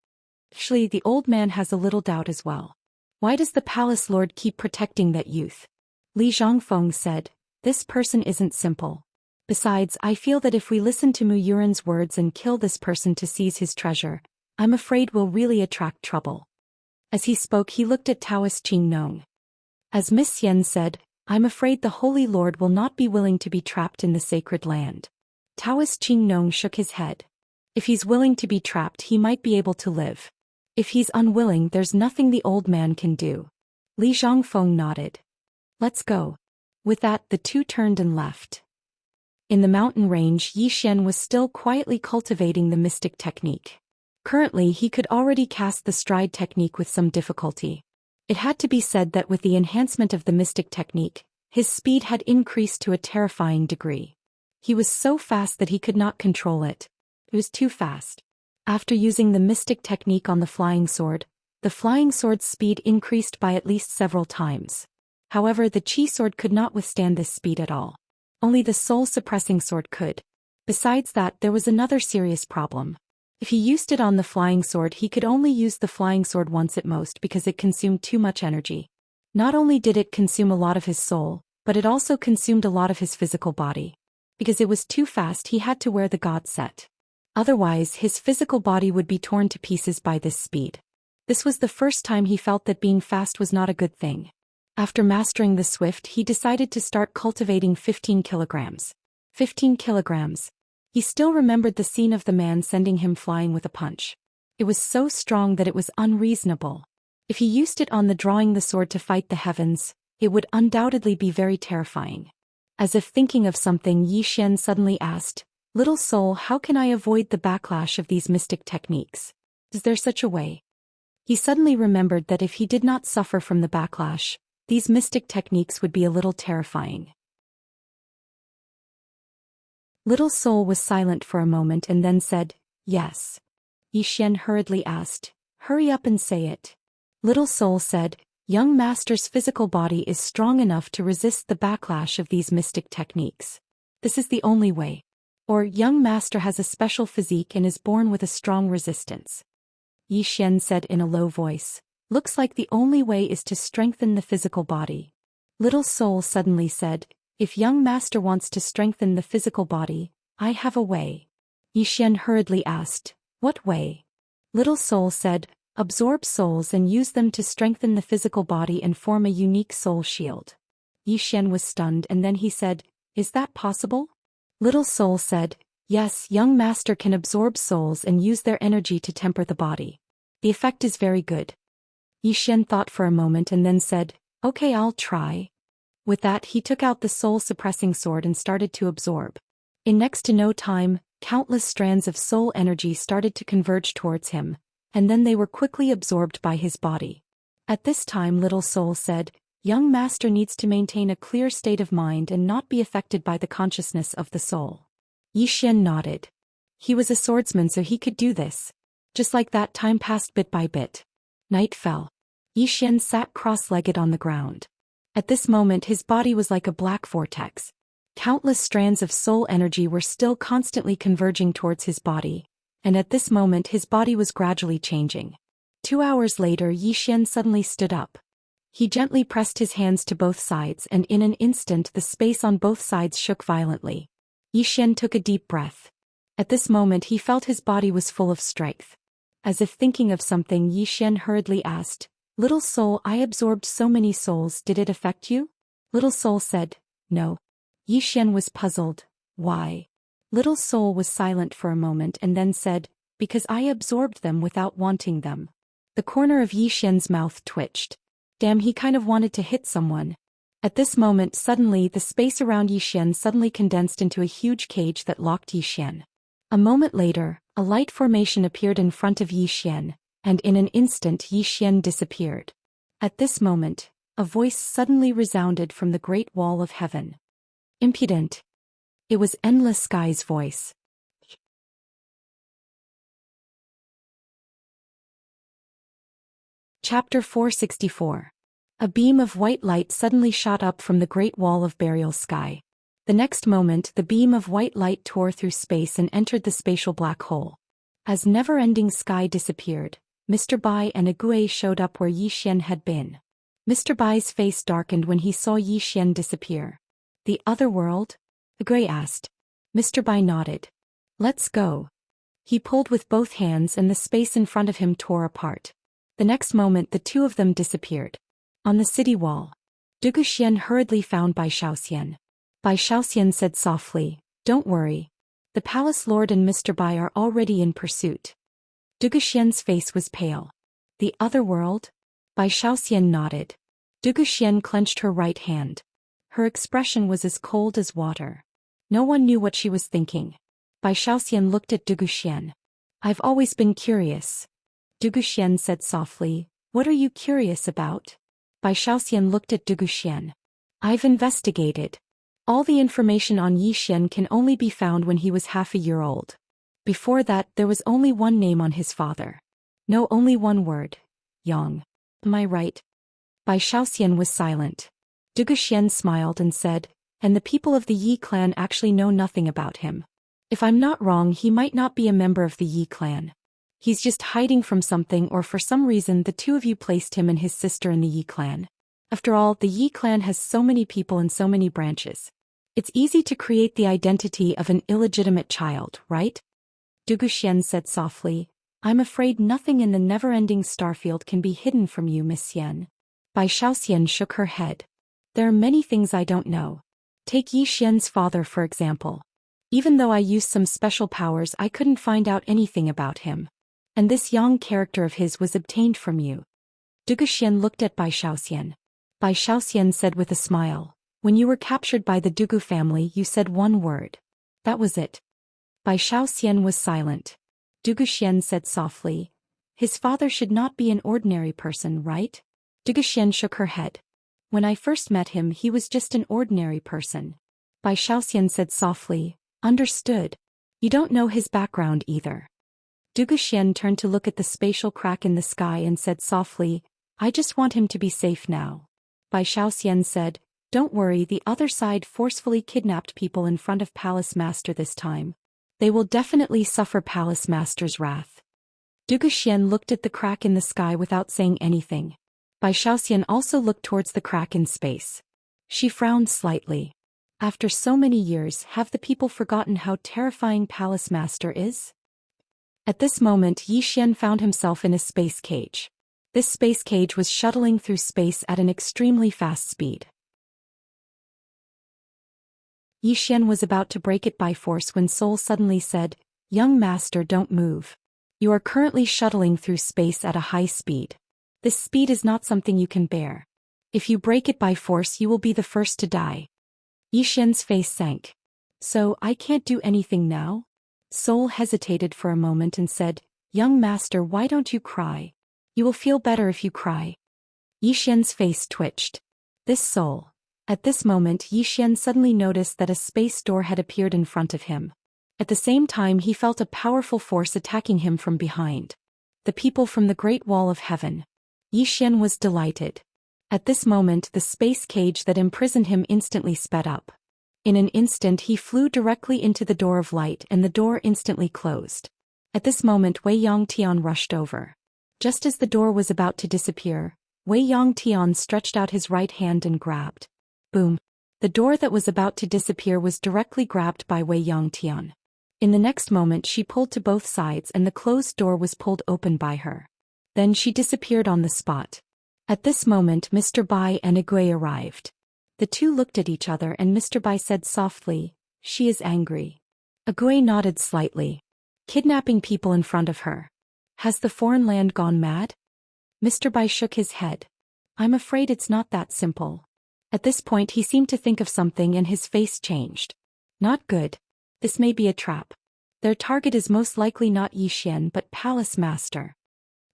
Actually, the old man has a little doubt as well. Why does the palace lord keep protecting that youth? Li Zhangfeng said, this person isn't simple. Besides, I feel that if we listen to Mu Yuran's words and kill this person to seize his treasure, I'm afraid we'll really attract trouble. As he spoke, he looked at Taoist Qing Nong. As Miss Xian said, I'm afraid the Holy Lord will not be willing to be trapped in the sacred land. Taoist Qing Nong shook his head. If he's willing to be trapped, he might be able to live. If he's unwilling, there's nothing the old man can do. Li Zhangfeng nodded. Let's go. With that, the two turned and left. In the mountain range, Yi Xian was still quietly cultivating the mystic technique. Currently, he could already cast the stride technique with some difficulty. It had to be said that with the enhancement of the mystic technique, his speed had increased to a terrifying degree. He was so fast that he could not control it. It was too fast. After using the mystic technique on the flying sword's speed increased by at least several times. However, the chi sword could not withstand this speed at all. Only the soul-suppressing sword could. Besides that, there was another serious problem. If he used it on the flying sword, he could only use the flying sword once at most because it consumed too much energy. Not only did it consume a lot of his soul, but it also consumed a lot of his physical body. Because it was too fast, he had to wear the god set. Otherwise, his physical body would be torn to pieces by this speed. This was the first time he felt that being fast was not a good thing. After mastering the swift, he decided to start cultivating 15 kilograms. 15 kilograms. He still remembered the scene of the man sending him flying with a punch. It was so strong that it was unreasonable. If he used it on the drawing the sword to fight the heavens, it would undoubtedly be very terrifying. As if thinking of something, Yi Xian suddenly asked, Little soul, how can I avoid the backlash of these mystic techniques? Is there such a way? He suddenly remembered that if he did not suffer from the backlash, these mystic techniques would be a little terrifying. Little soul was silent for a moment and then said, yes. Yi Xian hurriedly asked, hurry up and say it. Little soul said, young master's physical body is strong enough to resist the backlash of these mystic techniques. This is the only way. Or, young master has a special physique and is born with a strong resistance. Yi Xian said in a low voice, looks like the only way is to strengthen the physical body. Little soul suddenly said, if young master wants to strengthen the physical body, I have a way. Yi Xian hurriedly asked, what way? Little soul said, absorb souls and use them to strengthen the physical body and form a unique soul shield. Yi Xian was stunned and then he said, is that possible? Little soul said, yes, young master can absorb souls and use their energy to temper the body. The effect is very good. Yi Xian thought for a moment and then said, okay, I'll try. With that, he took out the soul-suppressing sword and started to absorb. In next to no time, countless strands of soul energy started to converge towards him, and then they were quickly absorbed by his body. At this time, Little Soul said, Young master needs to maintain a clear state of mind and not be affected by the consciousness of the soul. Yi Xian nodded. He was a swordsman, so he could do this. Just like that, time passed bit by bit. Night fell. Yi Xian sat cross-legged on the ground. At this moment his body was like a black vortex. Countless strands of soul energy were still constantly converging towards his body, and at this moment his body was gradually changing. 2 hours later Yi Xian suddenly stood up. He gently pressed his hands to both sides, and in an instant the space on both sides shook violently. Yi Xian took a deep breath. At this moment he felt his body was full of strength. As if thinking of something, Yi Xian hurriedly asked, "Little soul, I absorbed so many souls, did it affect you?" Little soul said, "No." Yi Xian was puzzled. Why? Little soul was silent for a moment and then said, "Because I absorbed them without wanting them." The corner of Yi Xian's mouth twitched. Damn, he kind of wanted to hit someone. At this moment suddenly the space around Yi Xian suddenly condensed into a huge cage that locked Yi Xian. A moment later, a light formation appeared in front of Yi Xian, and in an instant Yi Xian disappeared. At this moment, a voice suddenly resounded from the great wall of heaven. "Impudent." It was Endless Sky's voice. Chapter 464. A beam of white light suddenly shot up from the great wall of burial sky. The next moment the beam of white light tore through space and entered the spatial black hole. As never-ending sky disappeared, Mr. Bai and Agui showed up where Yi Xian had been. Mr. Bai's face darkened when he saw Yi Xian disappear. "The other world?" Agui asked. Mr. Bai nodded. "Let's go." He pulled with both hands and the space in front of him tore apart. The next moment the two of them disappeared. On the city wall, Zhou Xian hurriedly found Bai Xian. Bai Xian said softly, "Don't worry. The palace lord and Mr. Bai are already in pursuit." Zhou Xian's face was pale. "The other world?" Bai Xian nodded. Zhou Xian clenched her right hand. Her expression was as cold as water. No one knew what she was thinking. Bai Xian looked at Zhou Xian. "I've always been curious." Zhou Xian said softly, "What are you curious about?" Bai Xian looked at Zhou Xian. "I've investigated. All the information on Yi Xian can only be found when he was half a year old. Before that there was only one name on his father. No, only one word. Yang. Am I right?" Bai Xian was silent. Zhou Xian smiled and said, "And the people of the Yi clan actually know nothing about him. If I'm not wrong, he might not be a member of the Yi clan. He's just hiding from something, or for some reason the two of you placed him and his sister in the Yi clan. After all, the Yi clan has so many people and so many branches. It's easy to create the identity of an illegitimate child, right?" Zhou Xian said softly, "I'm afraid nothing in the never-ending starfield can be hidden from you, Miss Xian." Bai Xian shook her head. "There are many things I don't know. Take Yi Xian's father for example. Even though I used some special powers, I couldn't find out anything about him. And this Yang character of his was obtained from you." Zhou Xian looked at Bai Xian. Bai Xian said with a smile, "When you were captured by the Dugu family, you said one word. That was it." Bai Xian was silent. Zhou Xian said softly, "His father should not be an ordinary person, right?" Zhou Xian shook her head. "When I first met him, he was just an ordinary person." Bai Xian said softly, "Understood. You don't know his background either." Zhou Xian turned to look at the spatial crack in the sky and said softly, "I just want him to be safe now." Bai Xian said, "Don't worry, the other side forcefully kidnapped people in front of Palace Master this time. They will definitely suffer Palace Master's wrath." Zhou Xian looked at the crack in the sky without saying anything. Bai Xian also looked towards the crack in space. She frowned slightly. After so many years, have the people forgotten how terrifying Palace Master is? At this moment Yi Xian found himself in a space cage. This space cage was shuttling through space at an extremely fast speed. Yi Xian was about to break it by force when Soul suddenly said, "Young master, don't move. You are currently shuttling through space at a high speed. This speed is not something you can bear. If you break it by force, you will be the first to die." Yi Xian's face sank. "So, I can't do anything now?" Soul hesitated for a moment and said, "Young master, why don't you cry? You will feel better if you cry." Yi Xian's face twitched. This soul. At this moment Yi Xian suddenly noticed that a space door had appeared in front of him. At the same time he felt a powerful force attacking him from behind. The people from the Great Wall of Heaven. Yi Xian was delighted. At this moment the space cage that imprisoned him instantly sped up. In an instant he flew directly into the door of light and the door instantly closed. At this moment Wei Yongtian rushed over. Just as the door was about to disappear, Wei Yongtian stretched out his right hand and grabbed. Boom. The door that was about to disappear was directly grabbed by Wei Yongtian. In the next moment she pulled to both sides and the closed door was pulled open by her. Then she disappeared on the spot. At this moment Mr. Bai and Agui arrived. The two looked at each other and Mr. Bai said softly, "She is angry." Agui nodded slightly. Kidnapping people in front of her. Has the foreign land gone mad? Mr. Bai shook his head. I'm afraid it's not that simple. At this point he seemed to think of something and his face changed. Not good. This may be a trap. Their target is most likely not Yi Xian but Palace Master.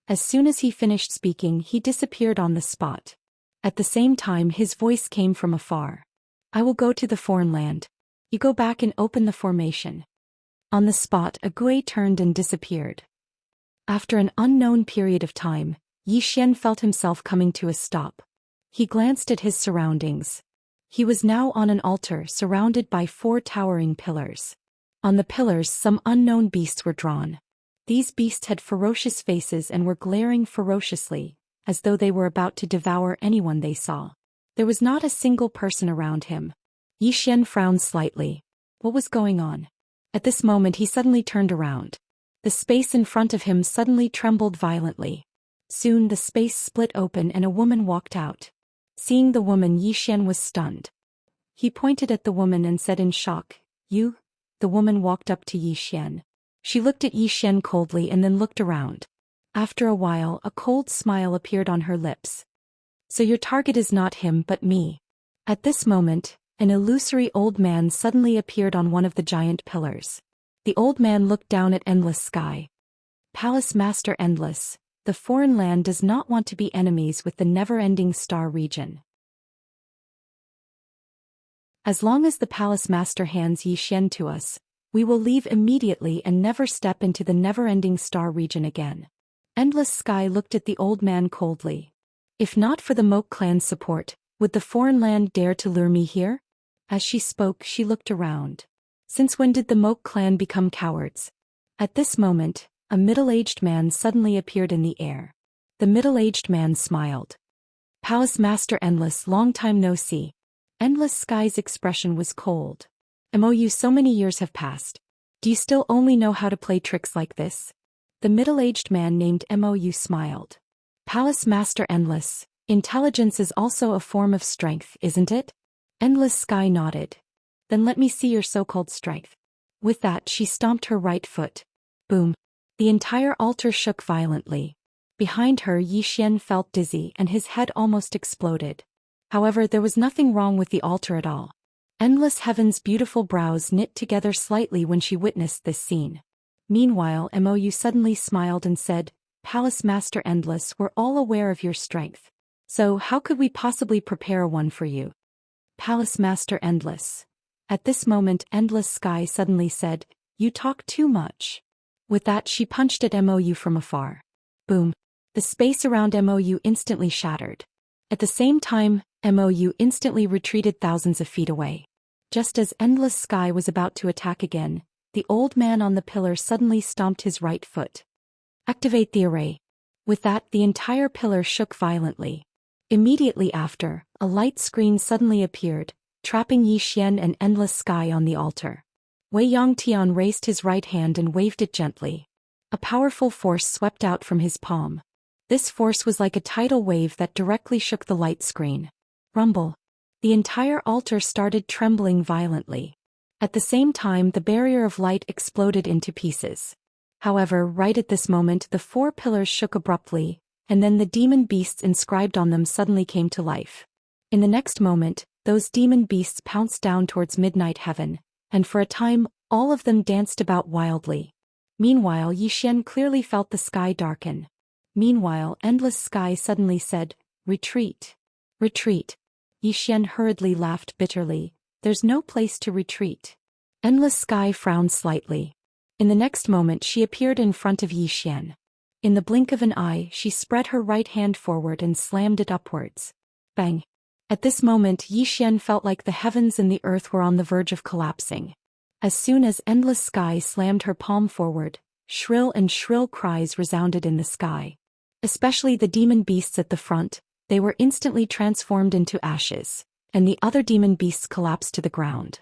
As soon as he finished speaking he disappeared on the spot. At the same time his voice came from afar. I will go to the foreign land. You go back and open the formation. On the spot Agui turned and disappeared. After an unknown period of time, Yi Xian felt himself coming to a stop. He glanced at his surroundings. He was now on an altar surrounded by 4 towering pillars. On the pillars some unknown beasts were drawn. These beasts had ferocious faces and were glaring ferociously, as though they were about to devour anyone they saw. There was not a single person around him. Yi Xian frowned slightly. What was going on? At this moment he suddenly turned around. The space in front of him suddenly trembled violently. Soon the space split open and a woman walked out. Seeing the woman Yi Xian was stunned. He pointed at the woman and said in shock, "You?" The woman walked up to Yi Xian. She looked at Yi Xian coldly and then looked around. After a while a cold smile appeared on her lips. So your target is not him but me. At this moment, an illusory old man suddenly appeared on one of the giant pillars. The old man looked down at Endless Sky. Palace Master Endless, the foreign land does not want to be enemies with the never-ending star region. As long as the Palace Master hands Yi Xian to us, we will leave immediately and never step into the never-ending star region again. Endless Sky looked at the old man coldly. If not for the Moke clan's support, would the foreign land dare to lure me here? As she spoke she looked around. Since when did the Moke clan become cowards? At this moment, a middle-aged man suddenly appeared in the air. The middle-aged man smiled. Palace Master Endless, long time no see. Endless Sky's expression was cold. MOU, so many years have passed. Do you still only know how to play tricks like this? The middle-aged man named MOU smiled. Palace Master Endless, intelligence is also a form of strength, isn't it? Endless Sky nodded. Then let me see your so-called strength. With that she stomped her right foot. Boom. The entire altar shook violently. Behind her Yi Xian felt dizzy and his head almost exploded. However, there was nothing wrong with the altar at all. Endless Heaven's beautiful brows knit together slightly when she witnessed this scene. Meanwhile MOU suddenly smiled and said, Palace Master Endless, we're all aware of your strength. So how could we possibly prepare one for you? Palace Master Endless. At this moment Endless Sky suddenly said, you talk too much. With that she punched at MOU from afar. Boom. The space around MOU instantly shattered. At the same time, MOU instantly retreated thousands of feet away. Just as Endless Sky was about to attack again, the old man on the pillar suddenly stomped his right foot. Activate the array. With that the entire pillar shook violently. Immediately after, a light screen suddenly appeared, trapping Yi Xian and Endless Sky on the altar. Wei Yongtian raised his right hand and waved it gently. A powerful force swept out from his palm. This force was like a tidal wave that directly shook the light screen. Rumble. The entire altar started trembling violently. At the same time the barrier of light exploded into pieces. However, right at this moment the 4 pillars shook abruptly, and then the demon beasts inscribed on them suddenly came to life. In the next moment, those demon beasts pounced down towards Midnight Heaven, and for a time, all of them danced about wildly. Meanwhile Yi Xian clearly felt the sky darken. Meanwhile Endless Sky suddenly said, retreat. Retreat. Yi Xian hurriedly laughed bitterly. There's no place to retreat. Endless Sky frowned slightly. In the next moment she appeared in front of Yi Xian. In the blink of an eye she spread her right hand forward and slammed it upwards. Bang! At this moment Yi Xian felt like the heavens and the earth were on the verge of collapsing. As soon as Endless Sky slammed her palm forward, shrill cries resounded in the sky. Especially the demon beasts at the front, they were instantly transformed into ashes, and the other demon beasts collapsed to the ground.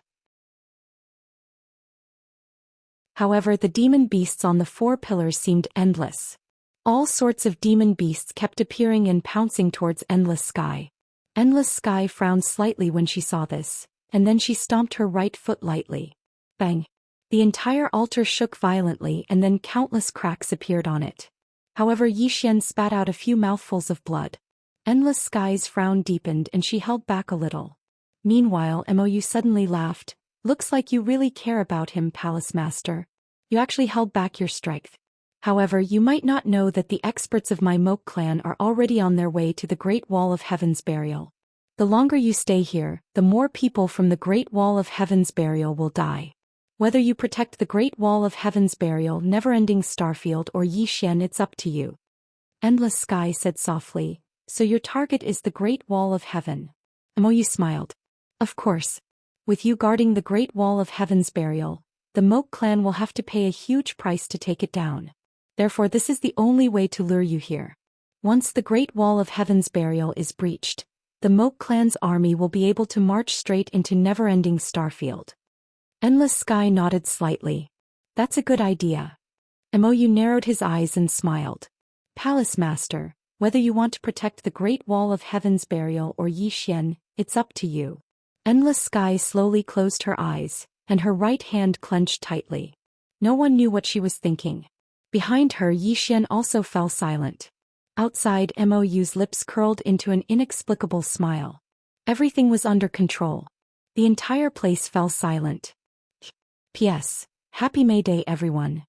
However, the demon beasts on the 4 pillars seemed endless. All sorts of demon beasts kept appearing and pouncing towards Endless Sky. Endless Sky frowned slightly when she saw this, and then she stomped her right foot lightly. Bang! The entire altar shook violently and then countless cracks appeared on it. However, Yi Xian spat out a few mouthfuls of blood. Endless Sky's frown deepened and she held back a little. Meanwhile, Mou suddenly laughed. Looks like you really care about him, Palace Master. You actually held back your strength. However, you might not know that the experts of my Moke clan are already on their way to the Great Wall of Heaven's burial. The longer you stay here, the more people from the Great Wall of Heaven's burial will die. Whether you protect the Great Wall of Heaven's burial, never-ending Starfield, or Yi Xian, it's up to you. Endless Sky said softly, so your target is the Great Wall of Heaven. Mou smiled. Of course. With you guarding the Great Wall of Heaven's burial, the Moke clan will have to pay a huge price to take it down. Therefore this is the only way to lure you here. Once the Great Wall of Heaven's burial is breached, the Moke clan's army will be able to march straight into never-ending Starfield. Endless Sky nodded slightly. That's a good idea. Mou narrowed his eyes and smiled. Palace Master, whether you want to protect the Great Wall of Heaven's burial or Yi Xian, it's up to you. Endless Sky slowly closed her eyes, and her right hand clenched tightly. No one knew what she was thinking. Behind her, Yi Xian also fell silent. Outside, Mou's lips curled into an inexplicable smile. Everything was under control. The entire place fell silent. P.S. Happy May Day, everyone.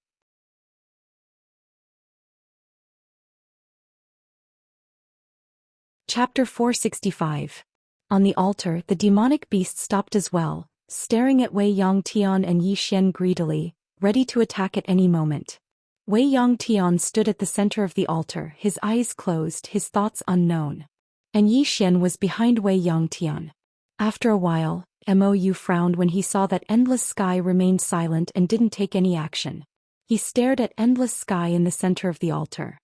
Chapter 465. On the altar, the demonic beast stopped as well, staring at Wei Yangtian and Yi Xian greedily, ready to attack at any moment. Wei Yangtian stood at the center of the altar, his eyes closed, his thoughts unknown. And Yi Xian was behind Wei Yangtian. After a while, Mou frowned when he saw that Endless Sky remained silent and didn't take any action. He stared at Endless Sky in the center of the altar.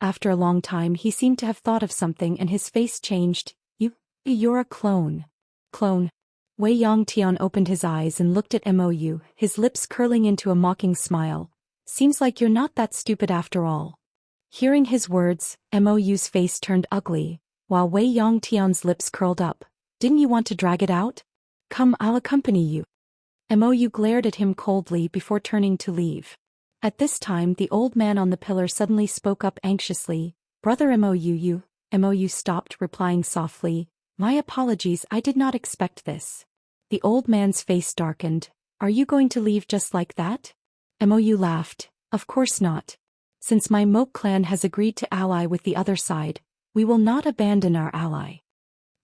After a long time he seemed to have thought of something and his face changed. You're a clone. Clone. Wei Yangtian opened his eyes and looked at Mou, his lips curling into a mocking smile. Seems like you're not that stupid after all. Hearing his words, Mou's face turned ugly, while Wei Yangtian's lips curled up. Didn't you want to drag it out? Come, I'll accompany you. Mou glared at him coldly before turning to leave. At this time the old man on the pillar suddenly spoke up anxiously. Brother Mou. Mou stopped, replying softly, My apologies, I did not expect this. The old man's face darkened. Are you going to leave just like that? Mou laughed. Of course not. Since my Moke clan has agreed to ally with the other side, we will not abandon our ally.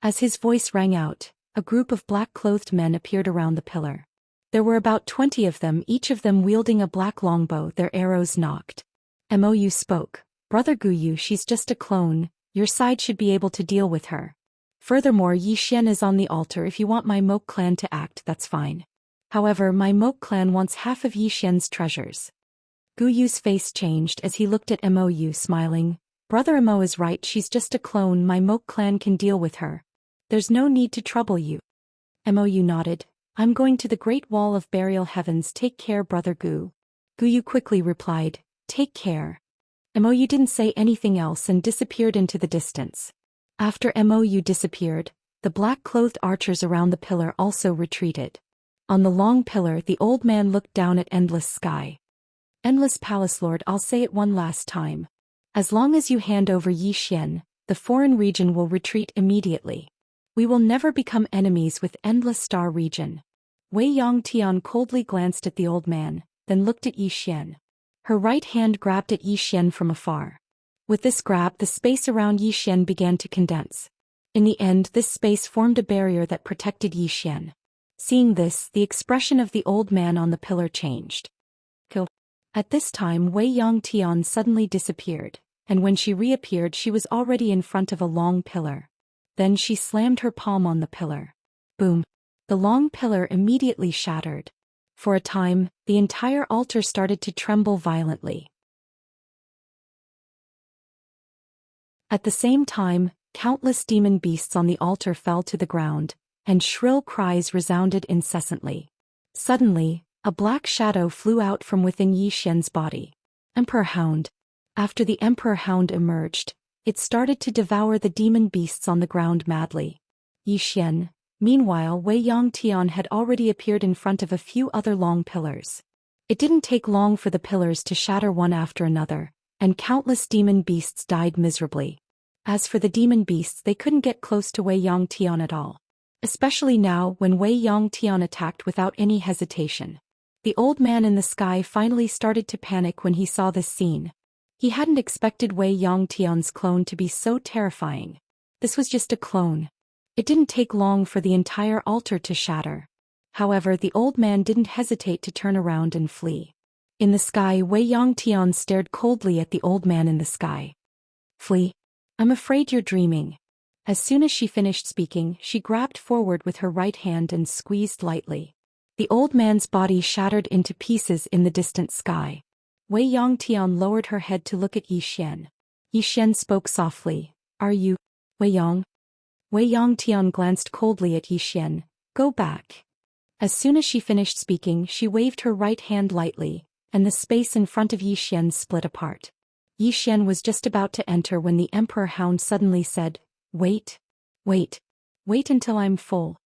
As his voice rang out, a group of black-clothed men appeared around the pillar. There were about 20 of them, each of them wielding a black longbow, their arrows knocked. Mou spoke. Brother Guyu, she's just a clone, your side should be able to deal with her. Furthermore, Yi Xian is on the altar. If you want my Moke clan to act, that's fine. However, my Moke clan wants half of Yi Xian's treasures. Guyu's face changed as he looked at Mou, smiling. Brother Mo is right, she's just a clone, my Moke clan can deal with her. There's no need to trouble you. Mou nodded. I'm going to the Great Wall of Burial Heavens, take care, Brother Gu. Guyu quickly replied, Take care. Mou didn't say anything else and disappeared into the distance. After Mou disappeared, the black-clothed archers around the pillar also retreated. On the long pillar the old man looked down at Endless Sky. Endless Palace Lord, I'll say it one last time. As long as you hand over Yi Xian, the foreign region will retreat immediately. We will never become enemies with Endless Star region. Wei Yangtian coldly glanced at the old man, then looked at Yi Xian. Her right hand grabbed at Yi Xian from afar. With this grab, the space around Yi Xian began to condense. In the end, this space formed a barrier that protected Yi Xian. Seeing this, the expression of the old man on the pillar changed. Kill. At this time, Wei Yangtian suddenly disappeared, and when she reappeared she was already in front of a long pillar. Then she slammed her palm on the pillar. Boom! The long pillar immediately shattered. For a time, the entire altar started to tremble violently. At the same time, countless demon beasts on the altar fell to the ground, and shrill cries resounded incessantly. Suddenly, a black shadow flew out from within Yi Xian's body. Emperor Hound. After the Emperor Hound emerged, it started to devour the demon beasts on the ground madly. Yi Xian. Meanwhile, Wei Yangtian had already appeared in front of a few other long pillars. It didn't take long for the pillars to shatter one after another, and countless demon beasts died miserably. As for the demon beasts, they couldn't get close to Wei Yangtian at all. Especially now when Wei Yangtian attacked without any hesitation. The old man in the sky finally started to panic when he saw this scene. He hadn't expected Wei Yangtian's clone to be so terrifying. This was just a clone. It didn't take long for the entire altar to shatter. However, the old man didn't hesitate to turn around and flee. In the sky, Wei Yangtian stared coldly at the old man in the sky. Flee? I'm afraid you're dreaming. As soon as she finished speaking, she grabbed forward with her right hand and squeezed lightly. The old man's body shattered into pieces in the distant sky. Wei Yangtian lowered her head to look at Yi Xian. Yi Xian spoke softly. Are you, Wei Yang? Wei Yangtian glanced coldly at Yi Xian. Go back. As soon as she finished speaking, she waved her right hand lightly, and the space in front of Yi Xian split apart. Yi Xian was just about to enter when the Emperor Hound suddenly said, Wait. Wait. Wait until I'm full.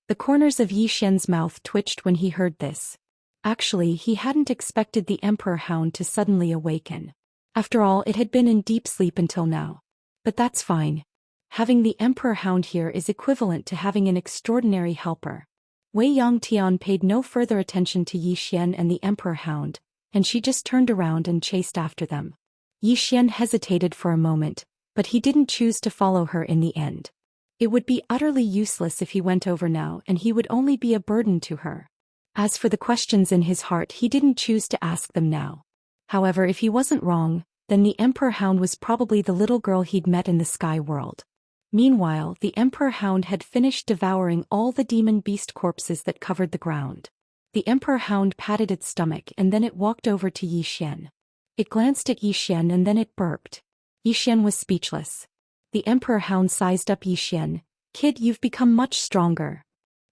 The corners of Yi Xian's mouth twitched when he heard this. Actually, he hadn't expected the Emperor Hound to suddenly awaken. After all, it had been in deep sleep until now. But that's fine. Having the Emperor Hound here is equivalent to having an extraordinary helper. Wei Yangtian paid no further attention to Yi Xian and the Emperor Hound, and she just turned around and chased after them. Yi Xian hesitated for a moment, but he didn't choose to follow her in the end. It would be utterly useless if he went over now, and he would only be a burden to her. As for the questions in his heart, he didn't choose to ask them now. However, if he wasn't wrong, then the Emperor Hound was probably the little girl he'd met in the sky world. Meanwhile, the Emperor Hound had finished devouring all the demon beast corpses that covered the ground. The Emperor Hound patted its stomach and then it walked over to Yi Xian. It glanced at Yi Xian and then it burped. Yi Xian was speechless. The Emperor Hound sized up Yi Xian. Kid, you've become much stronger.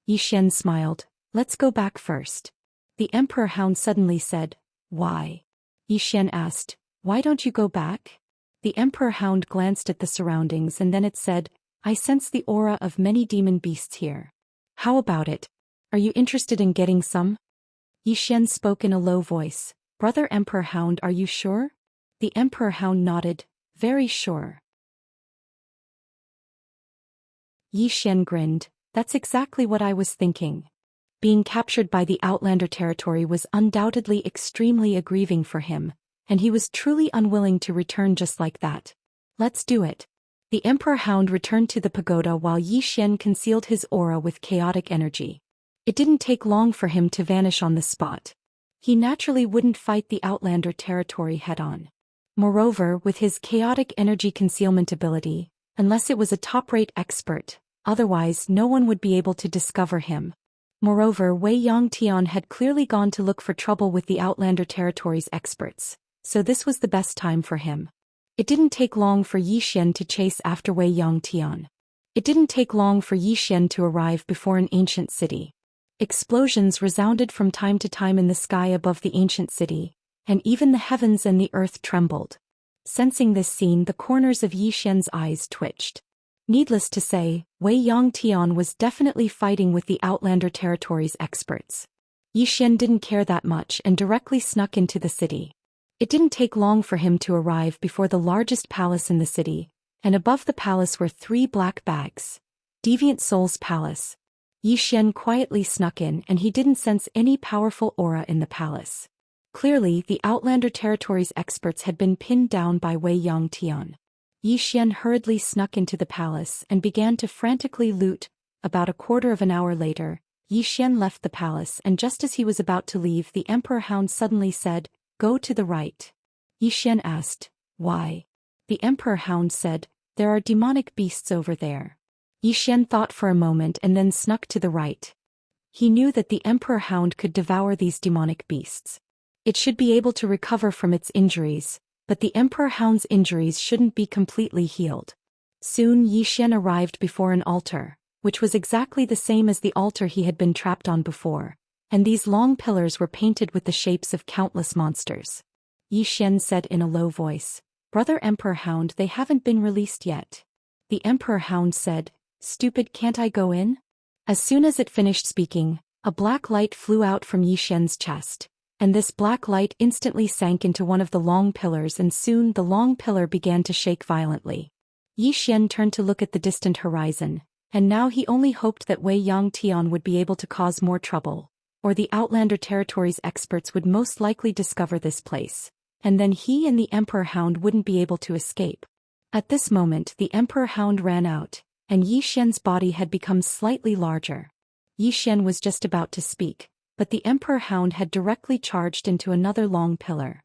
Yi Xian smiled. Let's go back first. The Emperor Hound suddenly said, Why? Yi Xian asked, Why don't you go back? The Emperor Hound glanced at the surroundings and then it said, I sense the aura of many demon beasts here. How about it? Are you interested in getting some? Yi Xian spoke in a low voice. Brother Emperor Hound, are you sure? The Emperor Hound nodded. Very sure. Yi Xian grinned. That's exactly what I was thinking. Being captured by the Outlander territory was undoubtedly extremely grieving for him, and he was truly unwilling to return just like that. Let's do it. The Emperor Hound returned to the pagoda while Yi Xian concealed his aura with chaotic energy. It didn't take long for him to vanish on the spot. He naturally wouldn't fight the Outlander territory head-on. Moreover, with his chaotic energy concealment ability, unless it was a top-rate expert, otherwise no one would be able to discover him. Moreover, Wei Yangtian had clearly gone to look for trouble with the Outlander territory's experts, so this was the best time for him. It didn't take long for Yi Xian to chase after Wei Yangtian. It didn't take long for Yi Xian to arrive before an ancient city. Explosions resounded from time to time in the sky above the ancient city, and even the heavens and the earth trembled. Sensing this scene, the corners of Yi Xian's eyes twitched. Needless to say, Wei Yangtian was definitely fighting with the Outlander territory's experts. Yi Xian didn't care that much and directly snuck into the city. It didn't take long for him to arrive before the largest palace in the city, and above the palace were 3 black bags. Deviant Soul's Palace. Yi Xian quietly snuck in and he didn't sense any powerful aura in the palace. Clearly, the Outlander territory's experts had been pinned down by Wei Yangtian. Yi Xian hurriedly snuck into the palace and began to frantically loot. About a quarter of an hour later, Yi Xian left the palace, and just as he was about to leave, the Emperor Hound suddenly said, "Go to the right." Yi Xian asked, "Why?" The Emperor Hound said, "There are demonic beasts over there." Yi Xian thought for a moment and then snuck to the right. He knew that the Emperor Hound could devour these demonic beasts. It should be able to recover from its injuries, but the Emperor Hound's injuries shouldn't be completely healed. Soon Yi Xian arrived before an altar, which was exactly the same as the altar he had been trapped on before, and these long pillars were painted with the shapes of countless monsters. Yi Xian said in a low voice, "Brother Emperor Hound, they haven't been released yet." The Emperor Hound said, "Stupid, can't I go in?" As soon as it finished speaking, a black light flew out from Yi Xian's chest, and this black light instantly sank into one of the long pillars, and soon the long pillar began to shake violently. Yi Xian turned to look at the distant horizon, and now he only hoped that Wei Yangtian would be able to cause more trouble, or the Outlander Territories experts would most likely discover this place, and then he and the Emperor Hound wouldn't be able to escape. At this moment the Emperor Hound ran out, and Yi Xian's body had become slightly larger. Yi Xian was just about to speak, but the Emperor Hound had directly charged into another long pillar.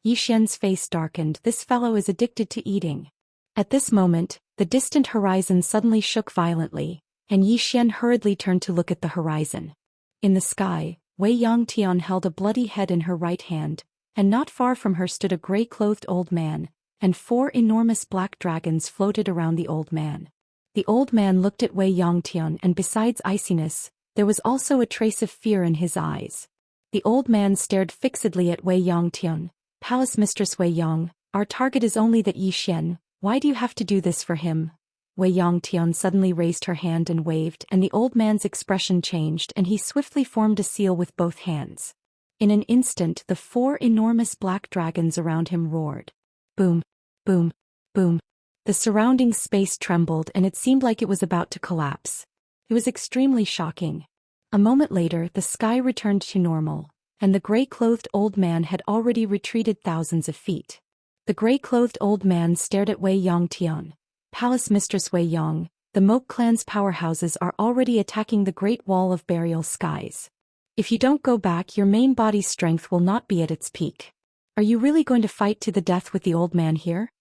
Yi Xian's face darkened. This fellow is addicted to eating. At this moment, the distant horizon suddenly shook violently, and Yi Xian hurriedly turned to look at the horizon. In the sky, Wei Yangtian held a bloody head in her right hand, and not far from her stood a gray-clothed old man, and 4 enormous black dragons floated around the old man. The old man looked at Wei Yangtian, and besides iciness, there was also a trace of fear in his eyes. The old man stared fixedly at Wei Yangtian. "Palace Mistress Wei Yang, our target is only that Yi Xian. Why do you have to do this for him?" Wei Yangtian suddenly raised her hand and waved, and the old man's expression changed, and he swiftly formed a seal with both hands. In an instant the 4 enormous black dragons around him roared. Boom, boom, boom. The surrounding space trembled, and it seemed like it was about to collapse. It was extremely shocking. A moment later the sky returned to normal, and the gray-clothed old man had already retreated thousands of feet. The gray-clothed old man stared at Wei Yangtian. "Palace Mistress Wei Yang, the Moke clan's powerhouses are already attacking the Great Wall of Burial Skies. If you don't go back, your main body's strength will not be at its peak. Are you really going to fight to the death with the old man here?"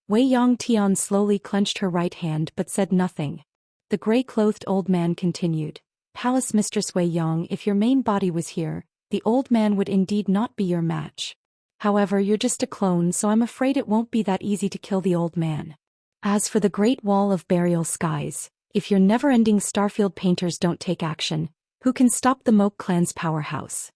Wei Yangtian slowly clenched her right hand but said nothing. The gray-clothed old man continued, "Palace Mistress Wei Yang, if your main body was here, the old man would indeed not be your match. However, you're just a clone, so I'm afraid it won't be that easy to kill the old man. As for the Great Wall of Burial Skies, if your never-ending Starfield painters don't take action, who can stop the Moke clan's powerhouse?"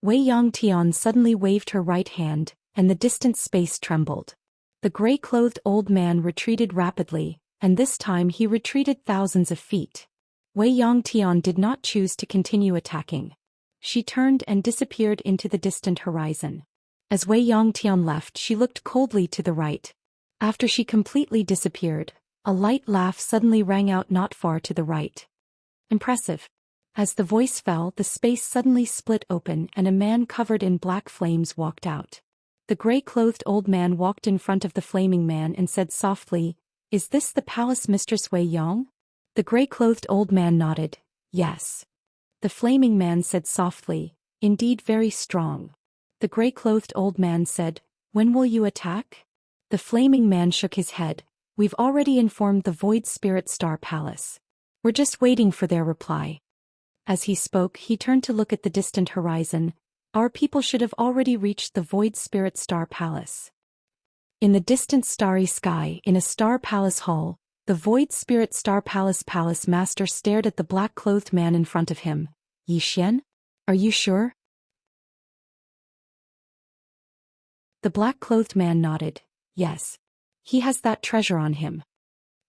Wei Yangtian suddenly waved her right hand, and the distant space trembled. The gray-clothed old man retreated rapidly, and this time he retreated thousands of feet. Wei Yangtian did not choose to continue attacking. She turned and disappeared into the distant horizon. As Wei Yangtian left, she looked coldly to the right. After she completely disappeared, a light laugh suddenly rang out not far to the right. "Impressive." As the voice fell, the space suddenly split open, and a man covered in black flames walked out. The gray-clothed old man walked in front of the flaming man and said softly, "Is this the Palace Mistress Wei Yang?" The gray-clothed old man nodded, "Yes." The flaming man said softly, "Indeed, very strong." The gray-clothed old man said, "When will you attack?" The flaming man shook his head. "We've already informed the Void Spirit Star Palace. We're just waiting for their reply." As he spoke, he turned to look at the distant horizon. "Our people should have already reached the Void Spirit Star Palace." In the distant starry sky, in a Star Palace hall, the Void Spirit Star Palace master stared at the black-clothed man in front of him. "Yi Xian? Are you sure?" The black-clothed man nodded. "Yes. He has that treasure on him."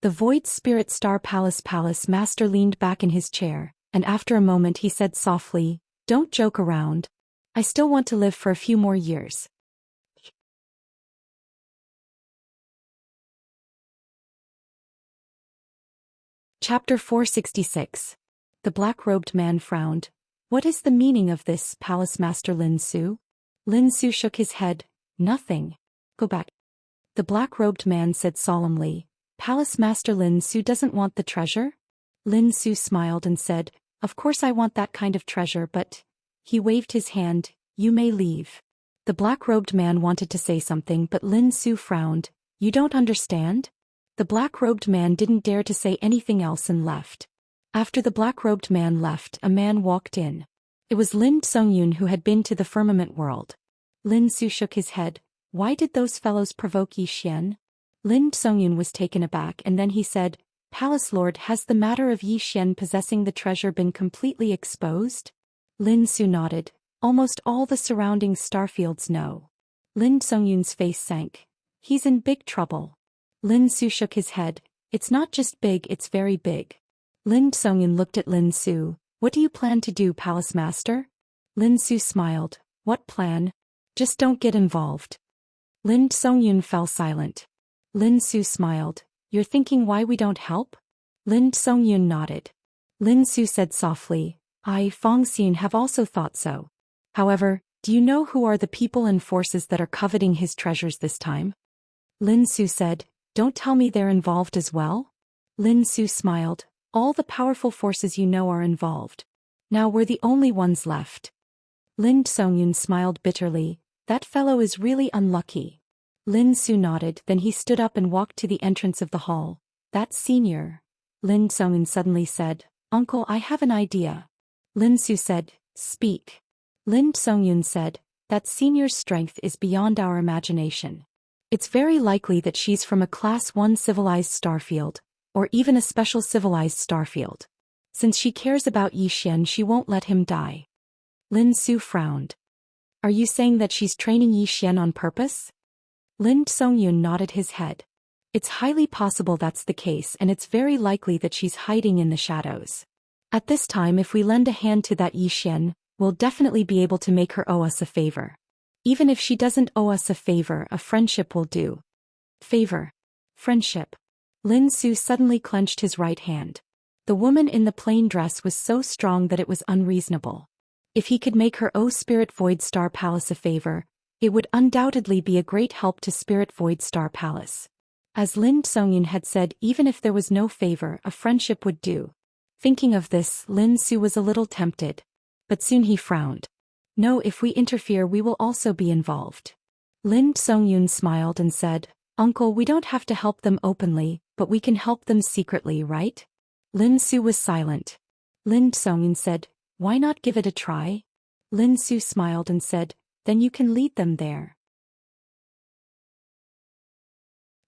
The Void Spirit Star Palace master leaned back in his chair, and after a moment he said softly, "Don't joke around. I still want to live for a few more years." Chapter 466. The black-robed man frowned. "What is the meaning of this, Palace Master Lin Su?" Lin Su shook his head. "Nothing." Go back. The black-robed man said solemnly. Palace Master Lin Su doesn't want the treasure? Lin Su smiled and said, of course I want that kind of treasure, but... He waved his hand. You may leave. The black-robed man wanted to say something, but Lin Su frowned. You don't understand? The black-robed man didn't dare to say anything else and left. After the black-robed man left, a man walked in. It was Lin Songyun, who had been to the firmament world. Lin Su shook his head. Why did those fellows provoke Yi Xian? Lin Songyun was taken aback, and then he said, Palace Lord, has the matter of Yi Xian possessing the treasure been completely exposed? Lin Su nodded. Almost all the surrounding starfields know. Lin Songyun's face sank. He's in big trouble. Lin Su shook his head. It's not just big, it's very big. Lin Songyun looked at Lin Su. What do you plan to do, Palace Master? Lin Su smiled. What plan? Just don't get involved. Lin Songyun fell silent. Lin Su smiled. You're thinking why we don't help? Lin Songyun nodded. Lin Su said softly, I, Fong Xian, have also thought so. However, do you know who are the people and forces that are coveting his treasures this time? Lin Su said, don't tell me they're involved as well? Lin Su smiled. All the powerful forces you know are involved. Now we're the only ones left. Lin Songyun smiled bitterly. That fellow is really unlucky. Lin Su nodded, then he stood up and walked to the entrance of the hall. That's senior. Lin Songyun suddenly said, Uncle, I have an idea. Lin Su said, speak. Lin Songyun said, that senior's strength is beyond our imagination. It's very likely that she's from a Class 1 civilized starfield, or even a special civilized starfield. Since she cares about Yi Xian, she won't let him die. Lin Su frowned. Are you saying that she's training Yi Xian on purpose? Lin Songyun nodded his head. It's highly possible that's the case, and it's very likely that she's hiding in the shadows. At this time, if we lend a hand to that Yi Xian, we'll definitely be able to make her owe us a favor. Even if she doesn't owe us a favor, a friendship will do. Favor. Friendship. Lin Su suddenly clenched his right hand. The woman in the plain dress was so strong that it was unreasonable. If he could make her owe Spirit Void Star Palace a favor, it would undoubtedly be a great help to Spirit Void Star Palace. As Lin Songyun had said, even if there was no favor, a friendship would do. Thinking of this, Lin Su was a little tempted. But soon he frowned. No, if we interfere we will also be involved. Lin Songyun smiled and said, Uncle, we don't have to help them openly, but we can help them secretly, right? Lin Su was silent. Lin Songyun said, why not give it a try? Lin Su smiled and said, then you can lead them there.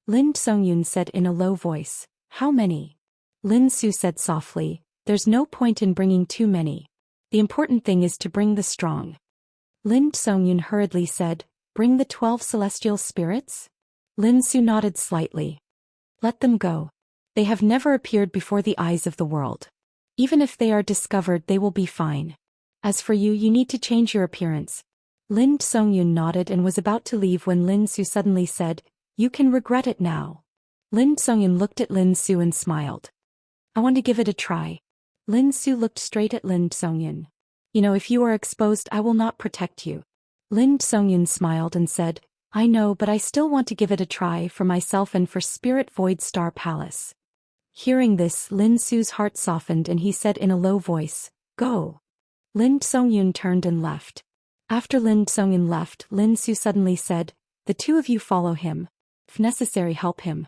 Lin Songyun said in a low voice, how many? Lin Su said softly, there's no point in bringing too many. The important thing is to bring the strong. Lin Songyun hurriedly said, bring the 12 celestial spirits? Lin Su nodded slightly. Let them go. They have never appeared before the eyes of the world. Even if they are discovered, they will be fine. As for you, you need to change your appearance. Lin Songyun nodded and was about to leave when Lin Su suddenly said, you can regret it now. Lin Songyun looked at Lin Su and smiled. I want to give it a try. Lin Su looked straight at Lin Songyun. You know, if you are exposed, I will not protect you. Lin Songyun smiled and said, I know, but I still want to give it a try for myself and for Spirit Void Star Palace. Hearing this, Lin Su's heart softened and he said in a low voice, go. Lin Songyun turned and left. After Lin Songyun left, Lin Su suddenly said, the two of you follow him. If necessary, help him.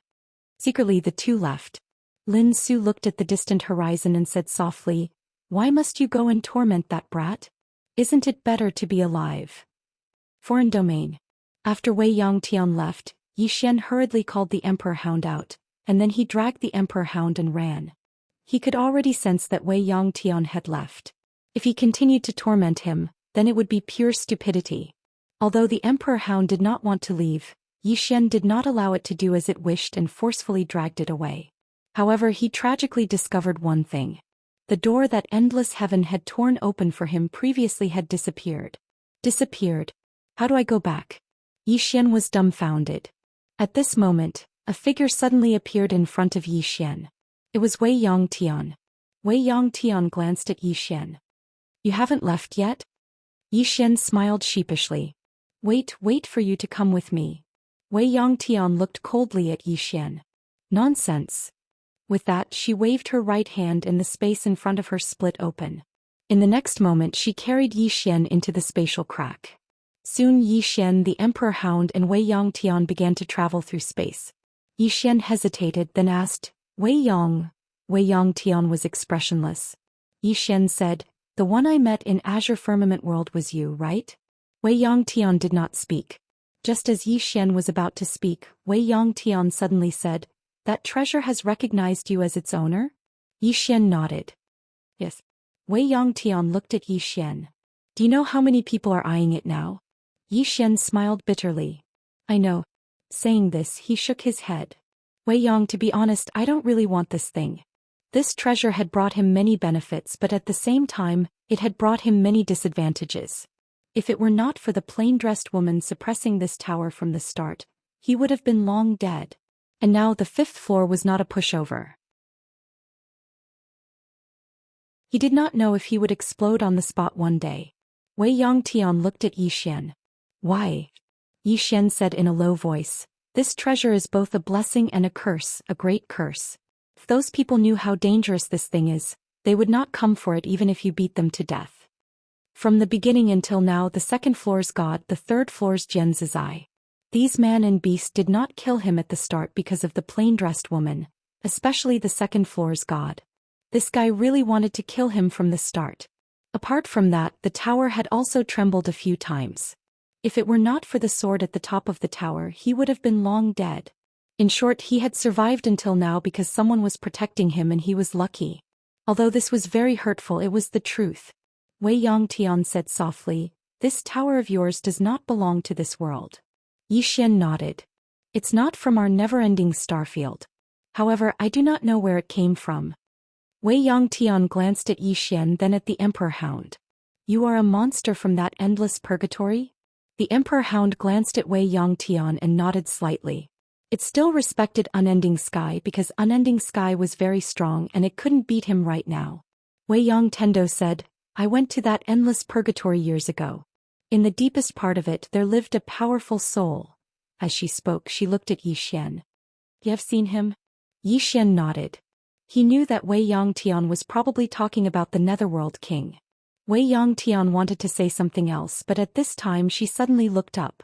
Secretly, the two left. Lin Su looked at the distant horizon and said softly, why must you go and torment that brat? Isn't it better to be alive? Foreign domain. After Wei Yongtian left, Yi Xian hurriedly called the Emperor Hound out, and then he dragged the Emperor Hound and ran. He could already sense that Wei Yongtian had left. If he continued to torment him, then it would be pure stupidity. Although the Emperor Hound did not want to leave, Yi Xian did not allow it to do as it wished and forcefully dragged it away. However, he tragically discovered one thing. The door that endless heaven had torn open for him previously had disappeared. Disappeared. How do I go back? Yi Xian was dumbfounded. At this moment, a figure suddenly appeared in front of Yi Xian. It was Wei Yongtian. Wei Yongtian glanced at Yi Xian. You haven't left yet? Yi Xian smiled sheepishly. Wait for you to come with me. Wei Yongtian looked coldly at Yi Xian. Nonsense. With that, she waved her right hand and the space in front of her split open. In the next moment she carried Yi Xian into the spatial crack. Soon Yi Xian, the Emperor Hound, and Wei Yongtian began to travel through space. Yi Xian hesitated, then asked, Wei Yong. Wei Yongtian was expressionless. Yi Xian said, the one I met in Azure Firmament World was you, right? Wei Yongtian did not speak. Just as Yi Xian was about to speak, Wei Yongtian suddenly said, that treasure has recognized you as its owner? Yi Xian nodded. Yes. Wei Yongtian looked at Yi Xian. Do you know how many people are eyeing it now? Yi Xian smiled bitterly. I know. Saying this, he shook his head. Wei Yong, to be honest, I don't really want this thing. This treasure had brought him many benefits, but at the same time, it had brought him many disadvantages. If it were not for the plain-dressed woman suppressing this tower from the start, he would have been long dead. And now the 5th floor was not a pushover. He did not know if he would explode on the spot one day. Wei Yongtian looked at Yi Xian. Why? Yi Xian said in a low voice, this treasure is both a blessing and a curse, a great curse. If those people knew how dangerous this thing is, they would not come for it even if you beat them to death. From the beginning until now, the 2nd floor's god, the 3rd floor's Jian Zizai. These man and beast did not kill him at the start because of the plain-dressed woman, especially the 2nd floor's god. This guy really wanted to kill him from the start. Apart from that, the tower had also trembled a few times. If it were not for the sword at the top of the tower, he would have been long dead. In short, he had survived until now because someone was protecting him and he was lucky. Although this was very hurtful, it was the truth. Wei Yongtian said softly, this tower of yours does not belong to this world. Yi Xian nodded. It's not from our never-ending starfield. However, I do not know where it came from. Wei Yongtian glanced at Yi Xian, then at the Emperor Hound. You are a monster from that endless purgatory? The Emperor Hound glanced at Wei Yongtian and nodded slightly. It still respected Unending Sky because Unending Sky was very strong and it couldn't beat him right now. Wei Yongtendo said, I went to that endless purgatory years ago. In the deepest part of it there lived a powerful soul. As she spoke, she looked at Yi Xian. You have seen him? Yi Xian nodded. He knew that Wei Yongtian was probably talking about the Netherworld King. Wei Yongtian wanted to say something else, but at this time she suddenly looked up.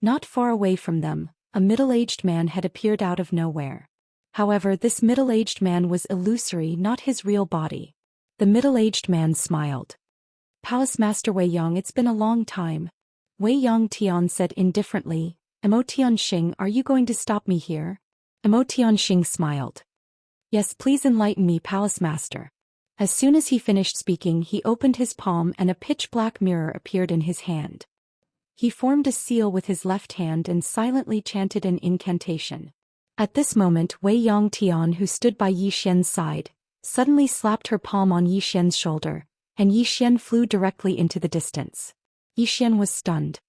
Not far away from them, a middle-aged man had appeared out of nowhere. However, this middle-aged man was illusory, not his real body. The middle-aged man smiled. Palace Master Wei Yong, it's been a long time. Wei Yongtian said indifferently, Emotian Xing, are you going to stop me here? Emotian Xing smiled. Yes, please enlighten me, Palace Master. As soon as he finished speaking, he opened his palm and a pitch-black mirror appeared in his hand. He formed a seal with his left hand and silently chanted an incantation. At this moment, Wei Yongtian, who stood by Yi Xian's side, suddenly slapped her palm on Yi Xian's shoulder, and Yi Xian flew directly into the distance. Yi Xian was stunned.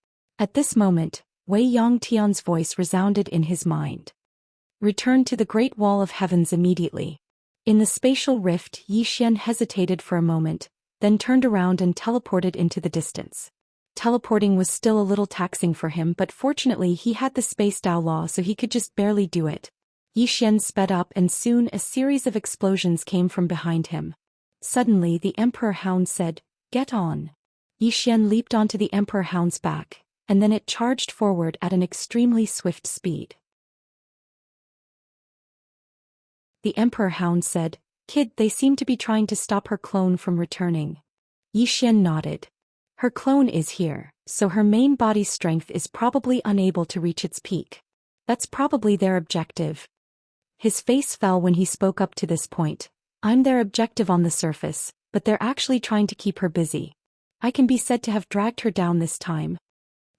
At this moment, Wei Yongtian's voice resounded in his mind. Return to the Great Wall of Heavens immediately. In the spatial rift, Yi Xian hesitated for a moment, then turned around and teleported into the distance. Teleporting was still a little taxing for him, but fortunately he had the Space Dao Law, so he could just barely do it. Yi Xian sped up and soon a series of explosions came from behind him. Suddenly the Emperor Hound said, Get on. Yi Xian leaped onto the Emperor Hound's back, and then it charged forward at an extremely swift speed. The Emperor Hound said, Kid, they seem to be trying to stop her clone from returning. Yi Xian nodded. Her clone is here, so her main body strength is probably unable to reach its peak. That's probably their objective. His face fell when he spoke up to this point. I'm their objective on the surface, but they're actually trying to keep her busy. I can be said to have dragged her down this time.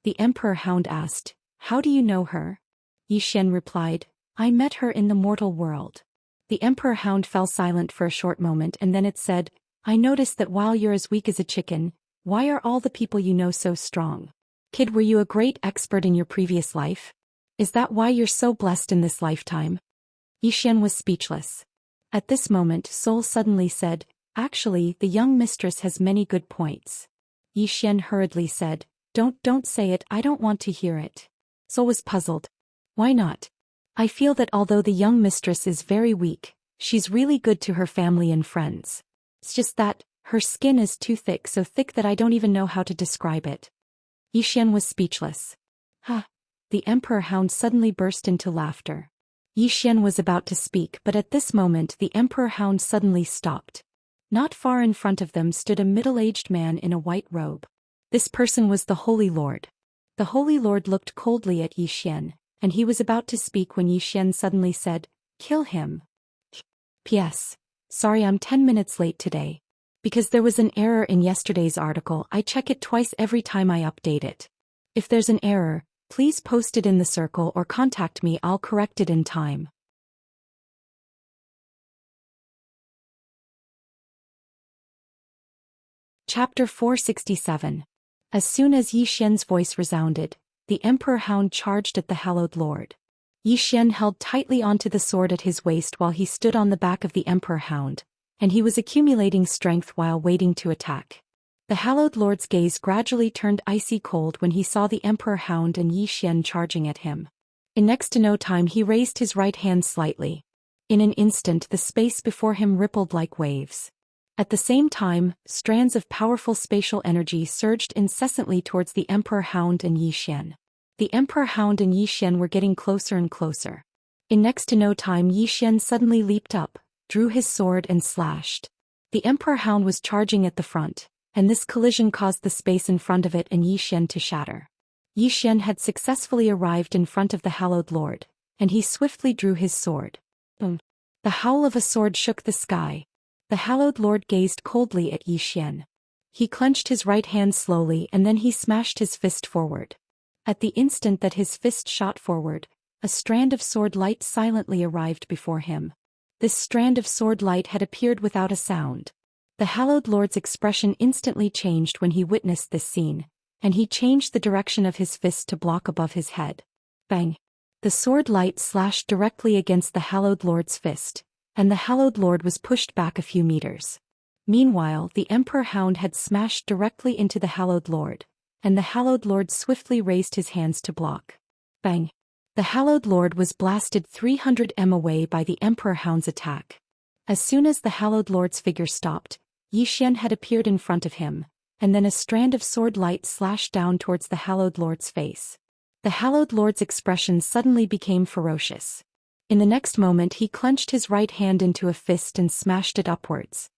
The Emperor Hound asked, How do you know her? Yi Xian replied, I met her in the mortal world. The Emperor Hound fell silent for a short moment and then it said, I noticed that while you're as weak as a chicken, why are all the people you know so strong? Kid, were you a great expert in your previous life? Is that why you're so blessed in this lifetime? Yi Xian was speechless. At this moment, Soul suddenly said, Actually, the young mistress has many good points. Yi Xian hurriedly said, Don't say it, I don't want to hear it. Soul was puzzled. Why not? I feel that although the young mistress is very weak, she's really good to her family and friends. It's just that, her skin is too thick, so thick that I don't even know how to describe it. Xian was speechless. Ha! The emperor hound suddenly burst into laughter. Xian was about to speak, but at this moment the emperor hound suddenly stopped. Not far in front of them stood a middle-aged man in a white robe. This person was the Holy Lord. The Holy Lord looked coldly at Xian, and he was about to speak when Xian suddenly said, "Kill him." P.S. Sorry I'm 10 minutes late today. Because there was an error in yesterday's article, I check it twice every time I update it. If there's an error, please post it in the circle or contact me, I'll correct it in time. Chapter 467. As soon as Xian's voice resounded, the Emperor Hound charged at the Hallowed Lord. Xian held tightly onto the sword at his waist while he stood on the back of the Emperor Hound, and he was accumulating strength while waiting to attack. The Hallowed Lord's gaze gradually turned icy cold when he saw the Emperor Hound and Xian charging at him. In next to no time he raised his right hand slightly. In an instant the space before him rippled like waves. At the same time, strands of powerful spatial energy surged incessantly towards the Emperor Hound and Xian. The Emperor Hound and Xian were getting closer and closer. In next to no time Xian suddenly leaped up, drew his sword and slashed. The Emperor Hound was charging at the front, and this collision caused the space in front of it and Xian to shatter. Xian had successfully arrived in front of the Hallowed Lord, and he swiftly drew his sword. Boom! The howl of a sword shook the sky. The Hallowed Lord gazed coldly at Xian. He clenched his right hand slowly and then he smashed his fist forward. At the instant that his fist shot forward, a strand of sword light silently arrived before him. This strand of sword light had appeared without a sound. The Hallowed Lord's expression instantly changed when he witnessed this scene, and he changed the direction of his fist to block above his head. Bang! The sword light slashed directly against the Hallowed Lord's fist, and the Hallowed Lord was pushed back a few meters. Meanwhile, the Emperor Hound had smashed directly into the Hallowed Lord, and the Hallowed Lord swiftly raised his hands to block. Bang! The Hallowed Lord was blasted 300 m away by the Emperor Hound's attack. As soon as the Hallowed Lord's figure stopped, Xian had appeared in front of him, and then a strand of sword light slashed down towards the Hallowed Lord's face. The Hallowed Lord's expression suddenly became ferocious. In the next moment he clenched his right hand into a fist and smashed it upwards.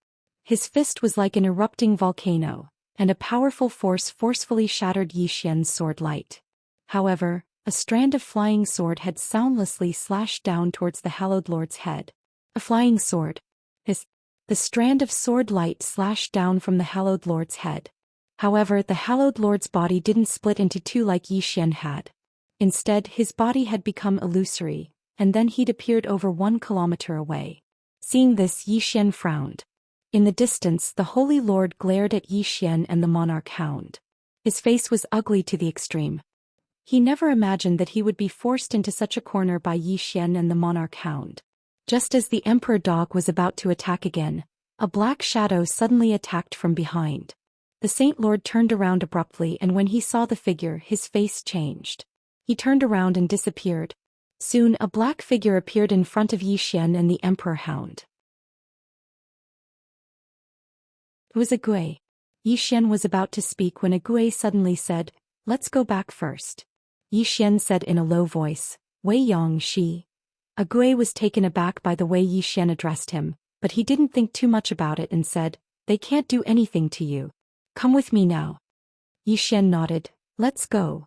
His fist was like an erupting volcano, and a powerful force forcefully shattered Xian's sword light. However, a strand of flying sword had soundlessly slashed down towards the Hallowed Lord's head. A flying sword. The strand of sword light slashed down from the Hallowed Lord's head. However, the Hallowed Lord's body didn't split into two like Xian had. Instead, his body had become illusory, and then he'd appeared over 1 kilometer away. Seeing this, Xian frowned. In the distance, the Holy Lord glared at Xian and the Monarch Hound. His face was ugly to the extreme. He never imagined that he would be forced into such a corner by Xian and the Monarch Hound. Just as the Emperor Dog was about to attack again, a black shadow suddenly attacked from behind. The Saint Lord turned around abruptly, and when he saw the figure, his face changed. He turned around and disappeared. Soon a black figure appeared in front of Xian and the Emperor Hound. It was a Gui. Xian was about to speak when a Gui suddenly said, "Let's go back first." Xian said in a low voice, "Wei Yang Shi." A Gui was taken aback by the way Xian addressed him, but he didn't think too much about it and said, "They can't do anything to you. Come with me now." Xian nodded, "Let's go."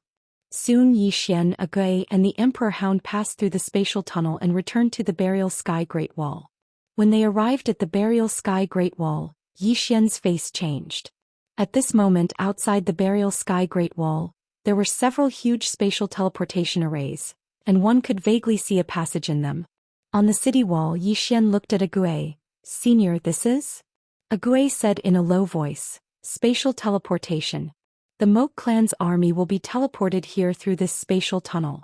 Soon Xian, a Gui, and the Emperor Hound passed through the spatial tunnel and returned to the Burial Sky Great Wall. When they arrived at the Burial Sky Great Wall, Xian's face changed. At this moment outside the Burial Sky Great Wall, there were several huge spatial teleportation arrays, and one could vaguely see a passage in them. On the city wall, Xian looked at a Gui. "Senior, this is?" A Gui said in a low voice, "Spatial teleportation. The Moke clan's army will be teleported here through this spatial tunnel."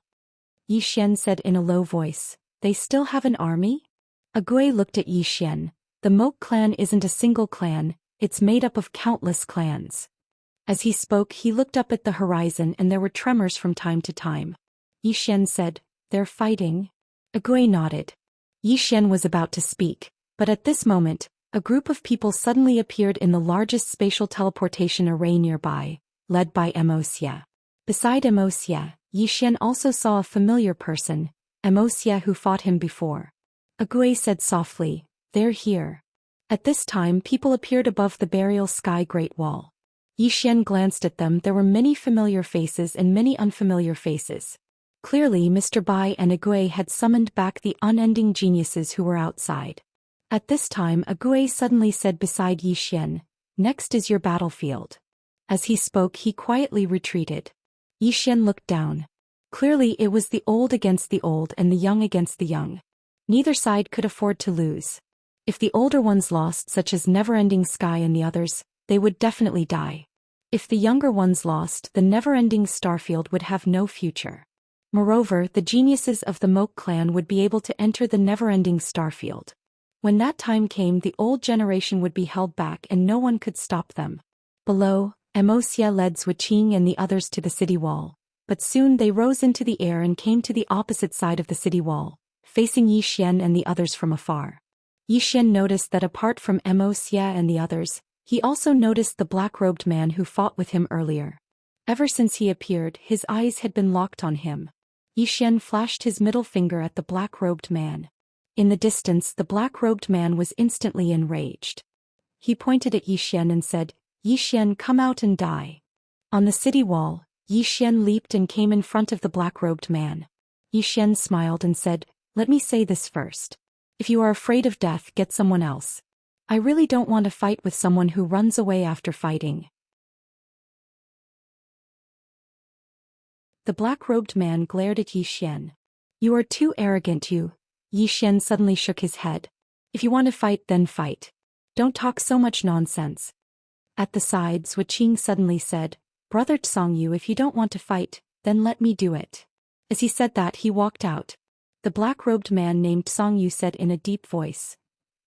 Xian said in a low voice, "They still have an army?" A Gui looked at Xian. "The Moke clan isn't a single clan, it's made up of countless clans." As he spoke, he looked up at the horizon and there were tremors from time to time. Xian said, They're fighting? Agui nodded. Yi Xian was about to speak, but at this moment, a group of people suddenly appeared in the largest spatial teleportation array nearby, led by Wuxia. Beside Wuxia, Yi Xian also saw a familiar person, Wuxia who fought him before. Agui said softly, "They're here." At this time people appeared above the burial sky Great Wall. Yi Xian glanced at them. There were many familiar faces and many unfamiliar faces. Clearly Mr. Bai and Agui had summoned back the unending geniuses who were outside. At this time Agui suddenly said beside Yi Xian, "Next is your battlefield." As he spoke he quietly retreated. Yi Xian looked down. Clearly it was the old against the old and the young against the young. Neither side could afford to lose. If the older ones lost, such as Never-Ending Sky and the others, they would definitely die. If the younger ones lost, the Never-Ending Starfield would have no future. Moreover, the geniuses of the Moke clan would be able to enter the Never-Ending Starfield. When that time came, the old generation would be held back and no one could stop them. Below, Wuxia led Zhou Xian and the others to the city wall, but soon they rose into the air and came to the opposite side of the city wall, facing Yi Xian and the others from afar. Yi Xian noticed that apart from Wuxia and the others, he also noticed the black-robed man who fought with him earlier. Ever since he appeared, his eyes had been locked on him. Yi Xian flashed his middle finger at the black-robed man. In the distance, the black-robed man was instantly enraged. He pointed at Yi Xian and said, "Yi Xian, come out and die." On the city wall, Yi Xian leaped and came in front of the black-robed man. Yi Xian smiled and said, "Let me say this first. If you are afraid of death, get someone else. I really don't want to fight with someone who runs away after fighting." The black-robed man glared at Yi Xian. "You are too arrogant, you." Yi Xian suddenly shook his head. "If you want to fight, then fight. Don't talk so much nonsense." At the side, Zhou Xian suddenly said, "Brother Tsongyu, if you don't want to fight, then let me do it." As he said that, he walked out. The black-robed man named Tsongyu said in a deep voice,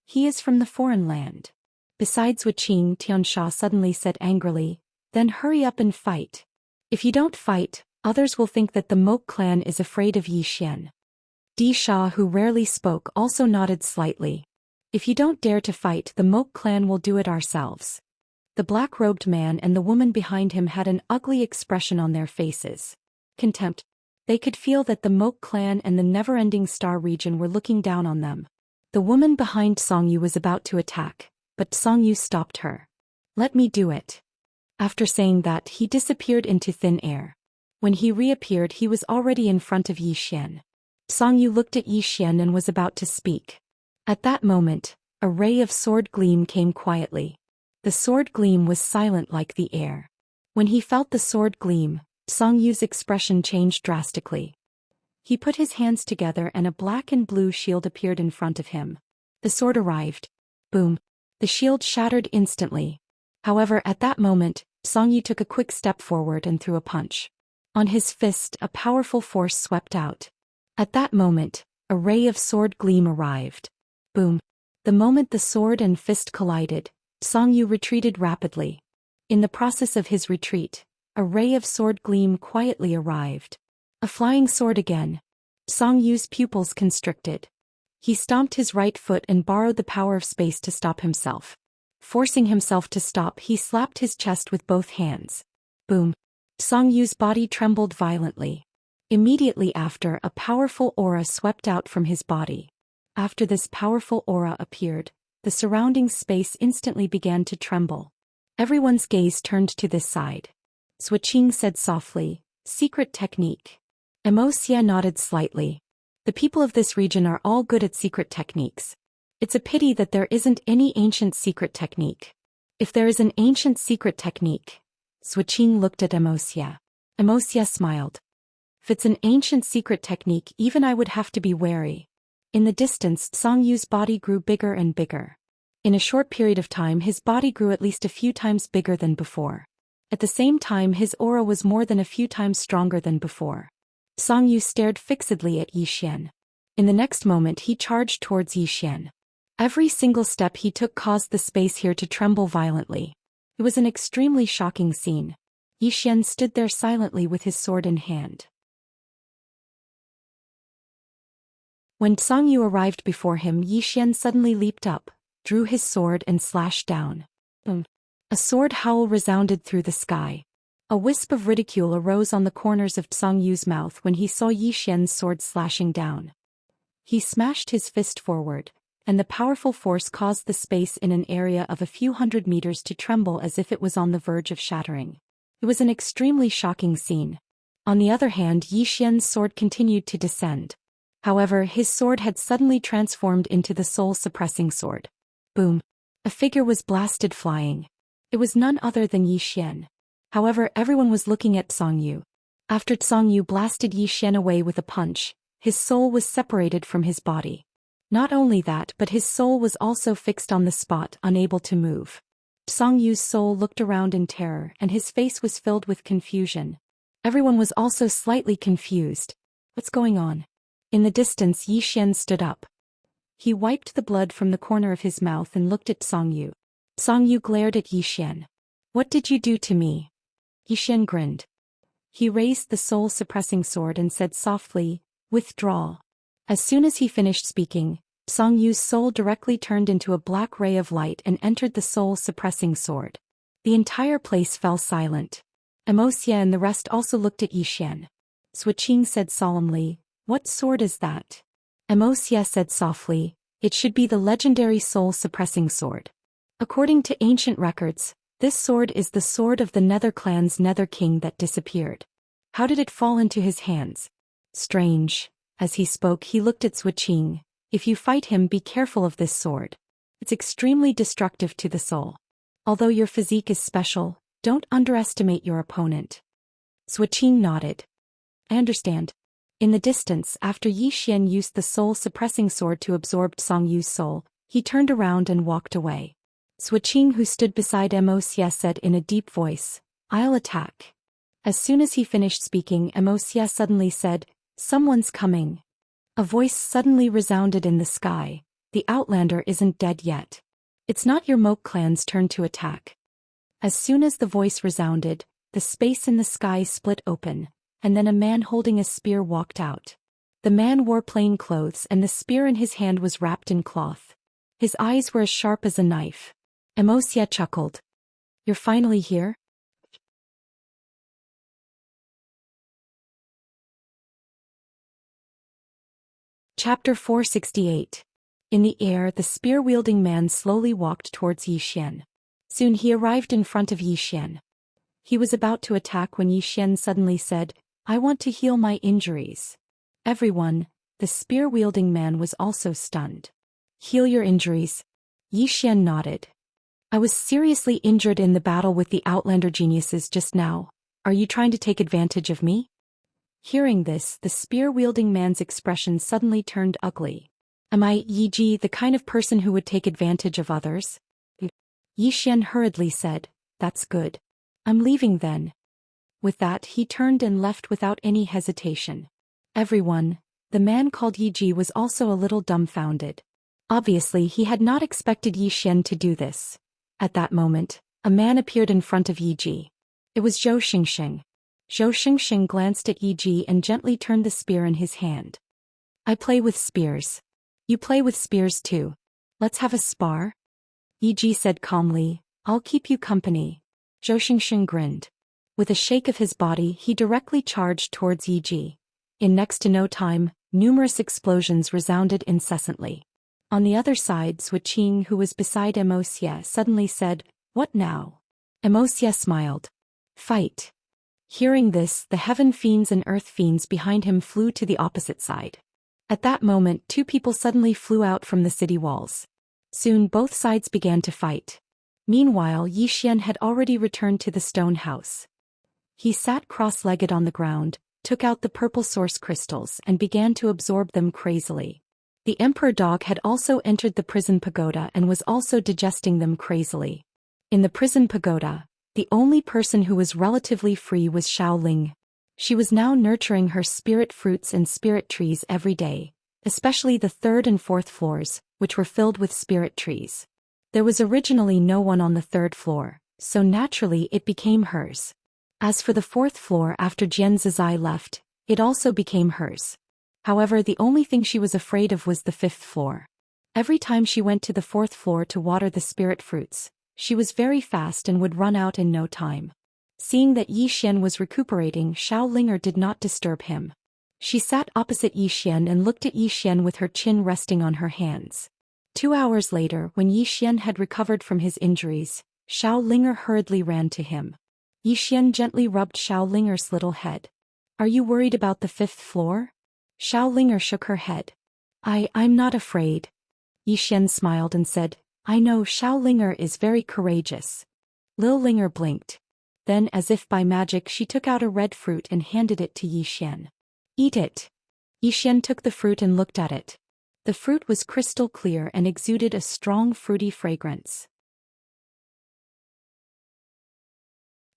"He is from the foreign land." Besides Zhou Xian, Xianxia suddenly said angrily, "Then hurry up and fight. If you don't fight, others will think that the Moke clan is afraid of Yi Xian." Di Sha, who rarely spoke, also nodded slightly. "If you don't dare to fight, the Moke clan will do it ourselves." The black-robed man and the woman behind him had an ugly expression on their faces. Contempt. They could feel that the Moke clan and the Never-Ending Star region were looking down on them. The woman behind Tsongyu was about to attack, but Tsongyu stopped her. "Let me do it." After saying that, he disappeared into thin air. When he reappeared, he was already in front of Yi Xian. Tsongyu looked at Yi Xian and was about to speak. At that moment, a ray of sword gleam came quietly. The sword gleam was silent like the air. When he felt the sword gleam, Tsongyu's expression changed drastically. He put his hands together and a black and blue shield appeared in front of him. The sword arrived. Boom. The shield shattered instantly. However, at that moment, Tsongyu took a quick step forward and threw a punch. On his fist, a powerful force swept out. At that moment, a ray of sword gleam arrived. Boom. The moment the sword and fist collided, Tsongyu retreated rapidly. In the process of his retreat, a ray of sword gleam quietly arrived. A flying sword again. Tsongyu's pupils constricted. He stomped his right foot and borrowed the power of space to stop himself. Forcing himself to stop, he slapped his chest with both hands. Boom. Tsongyu's body trembled violently. Immediately after, a powerful aura swept out from his body. After this powerful aura appeared, the surrounding space instantly began to tremble. Everyone's gaze turned to this side. Zhou Xian said softly, "Secret technique." Wuxia nodded slightly. The people of this region are all good at secret techniques. It's a pity that there isn't any ancient secret technique. If there is an ancient secret technique. Zhou Xian looked at Wuxia. Wuxia smiled. If it's an ancient secret technique, even I would have to be wary. In the distance, Tsongyu's body grew bigger and bigger. In a short period of time, his body grew at least a few times bigger than before. At the same time, his aura was more than a few times stronger than before. Tsongyu stared fixedly at Yi Xian. In the next moment, he charged towards Yi Xian. Every single step he took caused the space here to tremble violently. It was an extremely shocking scene. Yi Xian stood there silently with his sword in hand. When Yu arrived before him, Xian suddenly leaped up, drew his sword and slashed down. Boom! A sword howl resounded through the sky. A wisp of ridicule arose on the corners of Yu's mouth when he saw Xian's sword slashing down. He smashed his fist forward, and the powerful force caused the space in an area of a few hundred meters to tremble as if it was on the verge of shattering. It was an extremely shocking scene. On the other hand, Xian's sword continued to descend. However, his sword had suddenly transformed into the soul-suppressing sword. Boom! A figure was blasted flying. It was none other than Xian. However, everyone was looking at Yu. After Yu blasted Xian away with a punch, his soul was separated from his body. Not only that, but his soul was also fixed on the spot, unable to move. Yu's soul looked around in terror and his face was filled with confusion. Everyone was also slightly confused. What's going on? In the distance, Xian stood up. He wiped the blood from the corner of his mouth and looked at Yu. Yu glared at Xian. What did you do to me? Xian grinned. He raised the soul-suppressing sword and said softly, "Withdraw." As soon as he finished speaking, Yu's soul directly turned into a black ray of light and entered the soul-suppressing sword. The entire place fell silent. Immerse and the rest also looked at Xian. Zhou said solemnly, "What sword is that?" Immerse said softly, "It should be the legendary soul-suppressing sword. According to ancient records, this sword is the sword of the Nether clan's Nether King that disappeared. How did it fall into his hands? Strange." As he spoke, he looked at Zhou. "If you fight him, be careful of this sword. It's extremely destructive to the soul. Although your physique is special, don't underestimate your opponent." Zhou nodded. "I understand." In the distance, after Xian used the soul-suppressing sword to absorb Yu's soul, he turned around and walked away. Zhou, who stood beside Immerse, said in a deep voice, "I'll attack." As soon as he finished speaking, Immerse suddenly said, "Someone's coming." A voice suddenly resounded in the sky, "The Outlander isn't dead yet. It's not your Moke clan's turn to attack." As soon as the voice resounded, the space in the sky split open, and then a man holding a spear walked out. The man wore plain clothes and the spear in his hand was wrapped in cloth. His eyes were as sharp as a knife. Immerse chuckled. "You're finally here?" Chapter 468. In the air, the spear-wielding man slowly walked towards Xian. Soon he arrived in front of Xian. He was about to attack when Xian suddenly said, "I want to heal my injuries." Everyone, the spear-wielding man was also stunned. "Heal your injuries?" Xian nodded. "I was seriously injured in the battle with the Outlander geniuses just now. Are you trying to take advantage of me?" Hearing this, the spear-wielding man's expression suddenly turned ugly. "Am I, the kind of person who would take advantage of others?" Xian hurriedly said, "That's good. I'm leaving then." With that, he turned and left without any hesitation. Everyone, the man called Yi was also a little dumbfounded. Obviously, he had not expected Xian to do this. At that moment, a man appeared in front of Yi. It was Zhou Xian. Zhou Xian glanced at Yi and gently turned the spear in his hand. "I play with spears. You play with spears too. Let's have a spar?" Yi said calmly, "I'll keep you company." Zhou Xian grinned. With a shake of his body, he directly charged towards Yi. In next to no time, numerous explosions resounded incessantly. On the other side, Zhou, who was beside Immerse, suddenly said, "What now?" Immerse smiled. "Fight." Hearing this, the heaven fiends and earth fiends behind him flew to the opposite side. At that moment, two people suddenly flew out from the city walls. Soon both sides began to fight. Meanwhile, Xian had already returned to the stone house. He sat cross-legged on the ground, took out the purple source crystals and began to absorb them crazily. The emperor dog had also entered the prison pagoda and was also digesting them crazily. In the prison pagoda, the only person who was relatively free was Xiaoling. She was now nurturing her spirit fruits and spirit trees every day, especially the third and fourth floors, which were filled with spirit trees. There was originally no one on the third floor, so naturally it became hers. As for the fourth floor after Jian Zizai left, it also became hers. However, the only thing she was afraid of was the 5th floor. Every time she went to the 4th floor to water the spirit fruits, she was very fast and would run out in no time. Seeing that Yi Xian was recuperating, Xiao Linger did not disturb him. She sat opposite Yi Xian and looked at Yi Xian with her chin resting on her hands. 2 hours later, when Yi Xian had recovered from his injuries, Xiao Linger hurriedly ran to him. Yi Xian gently rubbed Xiao Linger's little head. "Are you worried about the 5th floor?" Xiao Linger shook her head. I'm not afraid." Yi Xian smiled and said, "I know Xiao Linger is very courageous." Lil Linger blinked. Then, as if by magic, she took out a red fruit and handed it to Yi Xian. "Eat it." Yi Xian took the fruit and looked at it. The fruit was crystal clear and exuded a strong fruity fragrance.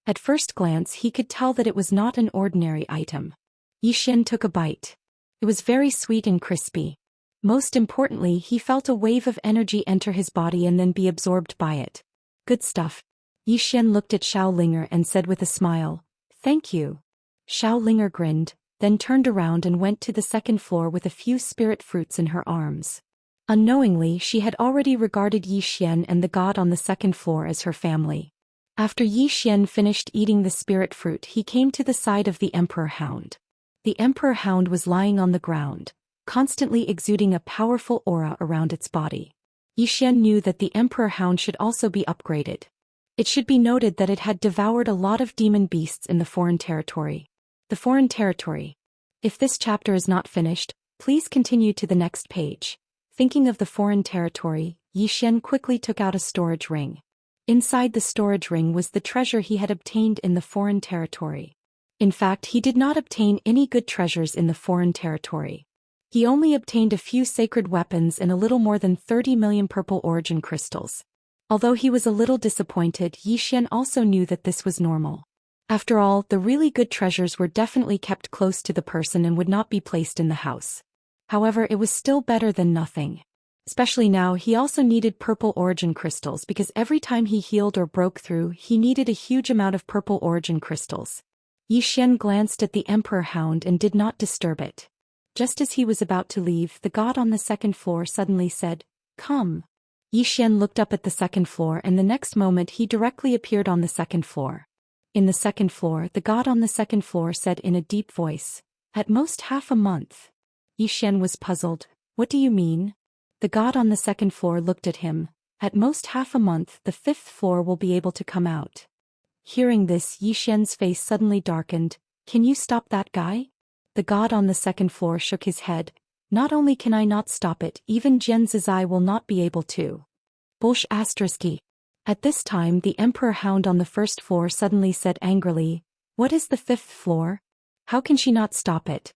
At first glance he could tell that it was not an ordinary item. Yi Xian took a bite. It was very sweet and crispy. Most importantly, he felt a wave of energy enter his body and then be absorbed by it. "Good stuff." Yi Xian looked at Xiao Linger and said with a smile, "Thank you." Xiao Linger grinned, then turned around and went to the 2nd floor with a few spirit fruits in her arms. Unknowingly, she had already regarded Yi Xian and the god on the 2nd floor as her family. After Yi Xian finished eating the spirit fruit, he came to the side of the Emperor Hound. The Emperor Hound was lying on the ground, constantly exuding a powerful aura around its body. Yi Xian knew that the Emperor Hound should also be upgraded. It should be noted that it had devoured a lot of demon beasts in the foreign territory. The foreign territory. If this chapter is not finished, please continue to the next page. Thinking of the foreign territory, Yi Xian quickly took out a storage ring. Inside the storage ring was the treasure he had obtained in the foreign territory. In fact, he did not obtain any good treasures in the foreign territory. He only obtained a few sacred weapons and a little more than 30 million purple origin crystals. Although he was a little disappointed, Yi Xian also knew that this was normal. After all, the really good treasures were definitely kept close to the person and would not be placed in the house. However, it was still better than nothing. Especially now, he also needed purple origin crystals because every time he healed or broke through, he needed a huge amount of purple origin crystals. Yi Xian glanced at the Emperor Hound and did not disturb it. Just as he was about to leave, the god on the 2nd floor suddenly said, "Come." Yi Xian looked up at the 2nd floor and the next moment he directly appeared on the 2nd floor. In the 2nd floor, the god on the 2nd floor said in a deep voice, "At most half a month." Yi Xian was puzzled. "What do you mean?" The god on the 2nd floor looked at him. "At most half a month, the 5th floor will be able to come out." Hearing this, Yi Xian's face suddenly darkened. "Can you stop that guy?" The god on the 2nd floor shook his head. "Not only can I not stop it, even Jian Zizai will not be able to." Bolsh *. At this time, the Emperor Hound on the 1st floor suddenly said angrily, "What is the 5th floor? How can she not stop it?"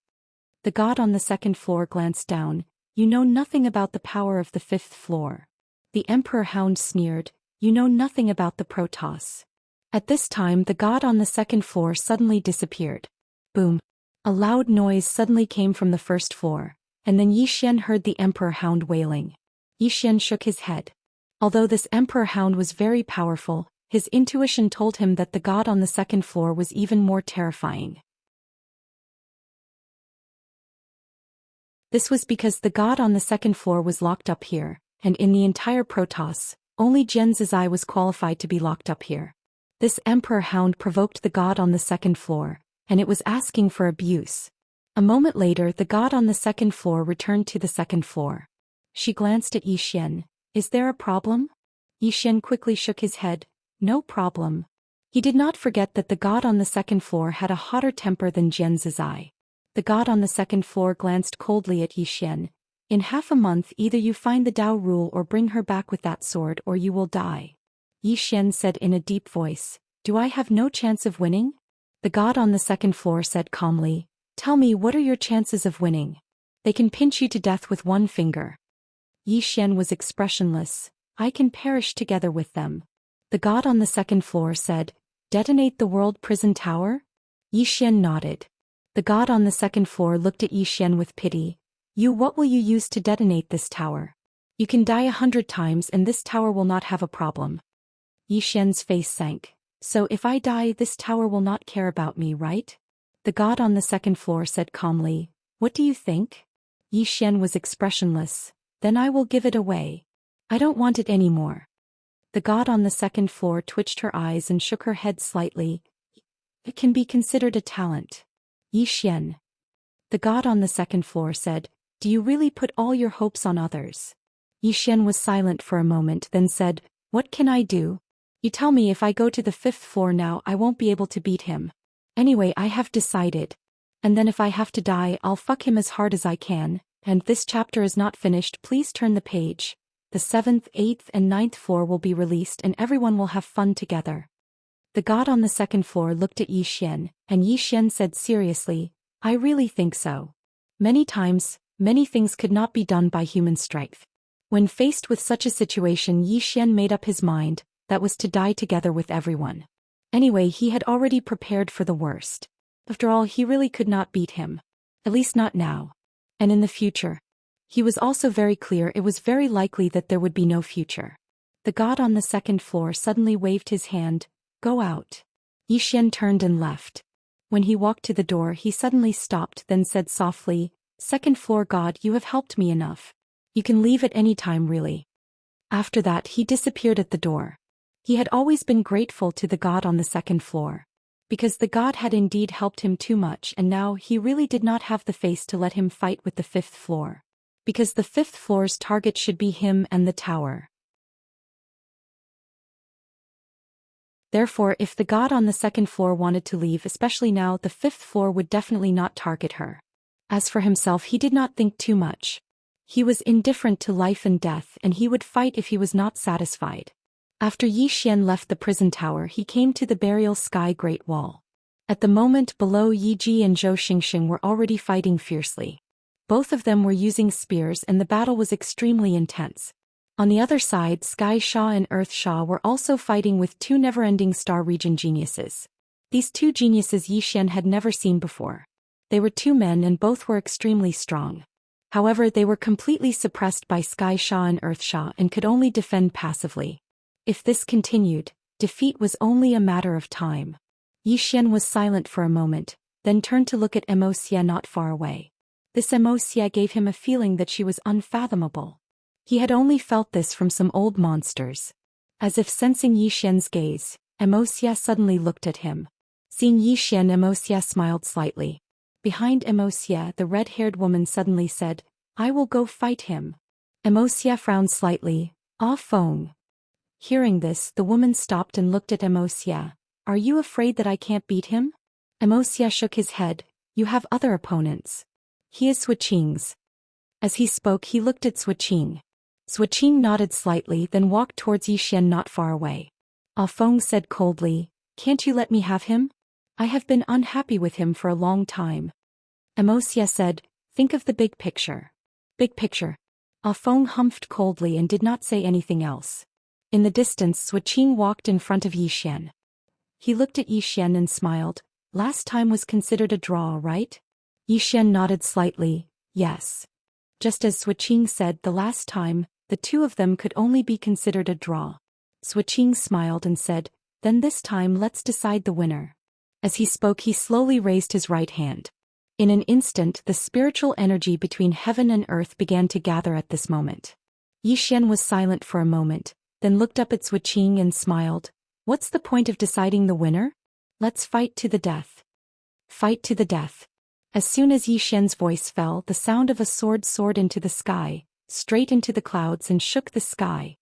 The god on the 2nd floor glanced down. "You know nothing about the power of the 5th floor." The Emperor Hound sneered, "You know nothing about the Protoss." At this time, the god on the 2nd floor suddenly disappeared. Boom! A loud noise suddenly came from the 1st floor, and then Yi Xian heard the Emperor Hound wailing. Yi Xian shook his head. Although this Emperor Hound was very powerful, his intuition told him that the god on the 2nd floor was even more terrifying. This was because the god on the 2nd floor was locked up here, and in the entire Protoss, only Jian Zizai was qualified to be locked up here. This Emperor Hound provoked the god on the 2nd floor, and it was asking for abuse. A moment later, the god on the 2nd floor returned to the 2nd floor. She glanced at Yi Xian. "Is there a problem?" Yi Xian quickly shook his head. "No problem." He did not forget that the god on the 2nd floor had a hotter temper than Jian Zizai. The god on the 2nd floor glanced coldly at Yi Xian. "In half a month, either you find the Dao rule or bring her back with that sword or you will die." Yi Xian said in a deep voice, "Do I have no chance of winning?" The god on the 2nd floor said calmly, "Tell me, what are your chances of winning? They can pinch you to death with one finger." Yi Xian was expressionless. "I can perish together with them." The god on the 2nd floor said, "Detonate the world prison tower?" Yi Xian nodded. The god on the 2nd floor looked at Yi Xian with pity. What will you use to detonate this tower? You can die 100 times and this tower will not have a problem." Yi Xian's face sank. "So if I die, this tower will not care about me, right?" The god on the 2nd floor said calmly, What do you think? Yi Xian was expressionless. Then I will give it away. I don't want it anymore. The god on the second floor twitched her eyes and shook her head slightly. It can be considered a talent. Yi Xian. The god on the second floor said, do you really put all your hopes on others? Yi Xian was silent for a moment, then said, what can I do? You tell me if I go to the 5th floor now I won't be able to beat him. Anyway, I have decided. And then if I have to die, I'll fuck him as hard as I can. And this chapter is not finished, please turn the page. The 7th, 8th and 9th floor will be released and everyone will have fun together. The god on the second floor looked at Yi Xian, and Yi Xian said seriously, I really think so. Many times, many things could not be done by human strength. When faced with such a situation, Yi Xian made up his mind, that was to die together with everyone. Anyway, he had already prepared for the worst. After all, he really could not beat him. At least not now. And in the future. He was also very clear it was very likely that there would be no future. The god on the second floor suddenly waved his hand, go out. Yi Xian turned and left. When he walked to the door he suddenly stopped, then said softly, second floor god, you have helped me enough. You can leave at any time really. After that he disappeared at the door. He had always been grateful to the god on the second floor. Because the god had indeed helped him too much, and now he really did not have the face to let him fight with the 5th floor. Because the 5th floor's target should be him and the tower. Therefore, if the god on the second floor wanted to leave, especially now, the 5th floor would definitely not target her. As for himself, he did not think too much. He was indifferent to life and death, and he would fight if he was not satisfied. After Yi Xian left the prison tower, he came to the burial sky Great Wall. At the moment below, Yi Ji and Zhou Xian were already fighting fiercely. Both of them were using spears and the battle was extremely intense. On the other side, Sky Xia and Earth Xia were also fighting with two never-ending star region geniuses. These two geniuses Yi Xian had never seen before. They were two men and both were extremely strong. However, they were completely suppressed by Sky Xia and Earth Xia and could only defend passively. If this continued, defeat was only a matter of time. Yi Xian was silent for a moment, then turned to look at Immerse not far away. This Immerse gave him a feeling that she was unfathomable. He had only felt this from some old monsters. As if sensing Yi Xian's gaze, Immerse suddenly looked at him. Seeing Yi Xian, Immerse smiled slightly. Behind Immerse, the red-haired woman suddenly said, I will go fight him. Immerse frowned slightly. Ah Feng. Hearing this, the woman stopped and looked at Immerse. Are you afraid that I can't beat him? Immerse shook his head. You have other opponents. He is Suiqing's. As he spoke, he looked at Suiqing. Suiqing nodded slightly, then walked towards Yi Xian not far away. Ah Feng said coldly, can't you let me have him? I have been unhappy with him for a long time. Immerse said, think of the big picture. Big picture. Ah Feng humphed coldly and did not say anything else. In the distance, Suiqing walked in front of Yi Xian. He looked at Yi Xian and smiled. Last time was considered a draw, right? Yi Xian nodded slightly, yes. Just as Suiqing said the last time, the two of them could only be considered a draw. Suiqing smiled and said, then this time let's decide the winner. As he spoke, he slowly raised his right hand. In an instant, the spiritual energy between heaven and earth began to gather at this moment. Yi Xian was silent for a moment, then looked up at Suiqing and smiled. What's the point of deciding the winner? Let's fight to the death. Fight to the death. As soon as Yi Xian's voice fell, the sound of a sword soared into the sky, straight into the clouds and shook the sky.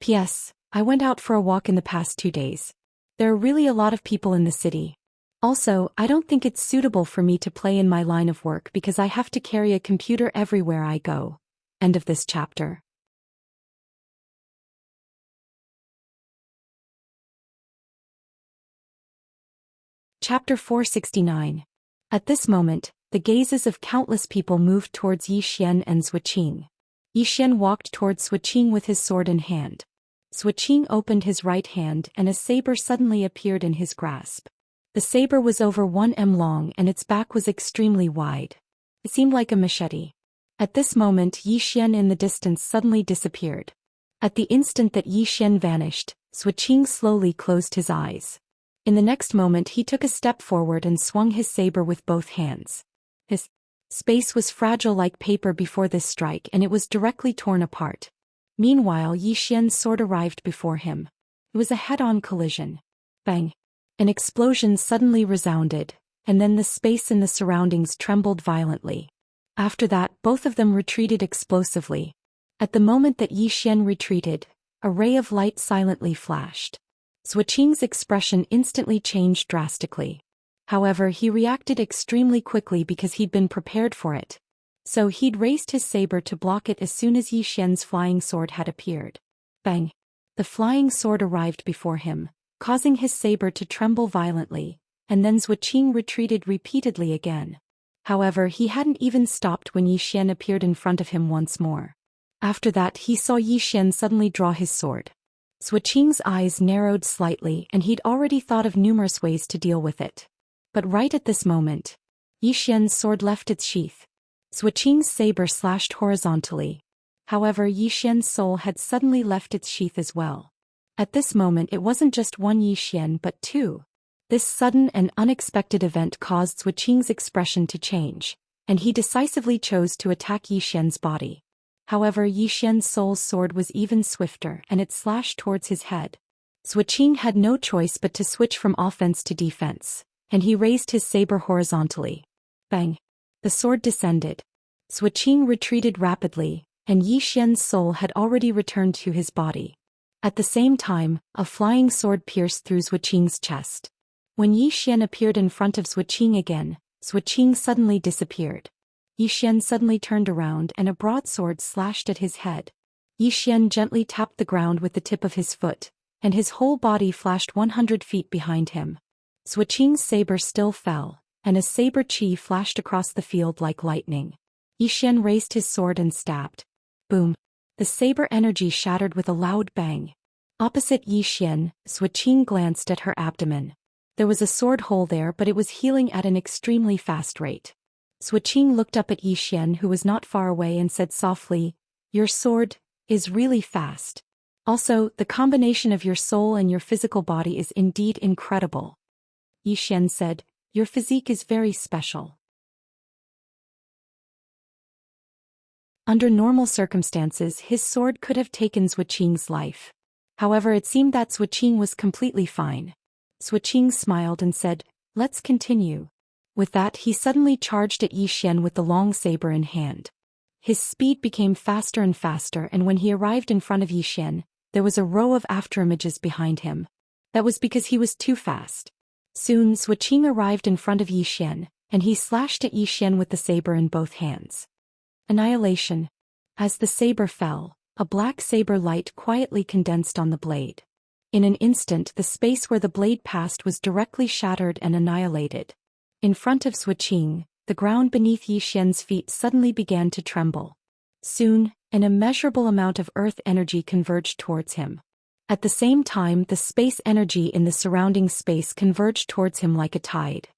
P.S. I went out for a walk in the past 2 days. There are really a lot of people in the city. Also, I don't think it's suitable for me to play in my line of work because I have to carry a computer everywhere I go. End of this chapter. Chapter 469. At this moment, the gazes of countless people moved towards Yi Xian and Suiqing. Yi Xian walked towards Suiqing with his sword in hand. Suiqing opened his right hand and a saber suddenly appeared in his grasp. The saber was over 1 m long and its back was extremely wide. It seemed like a machete. At this moment, Yi Xian in the distance suddenly disappeared. At the instant that Yi Xian vanished, Suiqing slowly closed his eyes. In the next moment he took a step forward and swung his saber with both hands. His Space was fragile like paper before this strike and it was directly torn apart. Meanwhile, Yi Xian's sword arrived before him. It was a head-on collision. Bang! An explosion suddenly resounded, and then the space in the surroundings trembled violently. After that, both of them retreated explosively. At the moment that Yi Xian retreated, a ray of light silently flashed. Zhou Xian's expression instantly changed drastically. However, he reacted extremely quickly because he'd been prepared for it. So he'd raised his saber to block it as soon as Yi Xian's flying sword had appeared. Bang! The flying sword arrived before him, causing his saber to tremble violently, and then Zhou Xian retreated repeatedly again. However, he hadn't even stopped when Yi Xian appeared in front of him once more. After that, he saw Yi Xian suddenly draw his sword. Zhou Xian's eyes narrowed slightly and he'd already thought of numerous ways to deal with it. But right at this moment, Yi Xian's sword left its sheath. Zhou Xian's saber slashed horizontally. However, Yi Xian's soul had suddenly left its sheath as well. At this moment it wasn't just one Yi Xian but two. This sudden and unexpected event caused Zhou Xian's expression to change, and he decisively chose to attack Yi Xian's body. However, Yi Xian's soul's sword was even swifter and it slashed towards his head. Zhou Xian had no choice but to switch from offense to defense, and he raised his saber horizontally. Bang! The sword descended. Zhou Xian retreated rapidly, and Yi Xian's soul had already returned to his body. At the same time, a flying sword pierced through Zhou Xian's chest. When Yi Xian appeared in front of Zhou Xian again, Zhou Xian suddenly disappeared. Yi Xian suddenly turned around and a broadsword slashed at his head. Yi Xian gently tapped the ground with the tip of his foot, and his whole body flashed 100 feet behind him. Zhou Xian's saber still fell, and a saber chi flashed across the field like lightning. Yi Xian raised his sword and stabbed. Boom! The saber energy shattered with a loud bang. Opposite Yi Xian, Zhou Xian glanced at her abdomen. There was a sword hole there, but it was healing at an extremely fast rate. Zhou Xian looked up at Yi Xian, who was not far away, and said softly, "Your sword is really fast. Also, the combination of your soul and your physical body is indeed incredible." Yi Xian said, "Your physique is very special." Under normal circumstances, his sword could have taken Zhou Xian's life. However, it seemed that Zhou Xian was completely fine. Zhou Xian smiled and said, "Let's continue." With that, he suddenly charged at Yi Xian with the long saber in hand. His speed became faster and faster, and when he arrived in front of Yi Xian, there was a row of afterimages behind him. That was because he was too fast. Soon, Zhou Xian arrived in front of Yi Xian, and he slashed at Yi Xian with the saber in both hands. Annihilation. As the saber fell, a black saber light quietly condensed on the blade. In an instant, the space where the blade passed was directly shattered and annihilated. In front of Zhou Xian, the ground beneath Yi Xian's feet suddenly began to tremble. Soon, an immeasurable amount of earth energy converged towards him. At the same time, the space energy in the surrounding space converged towards him like a tide.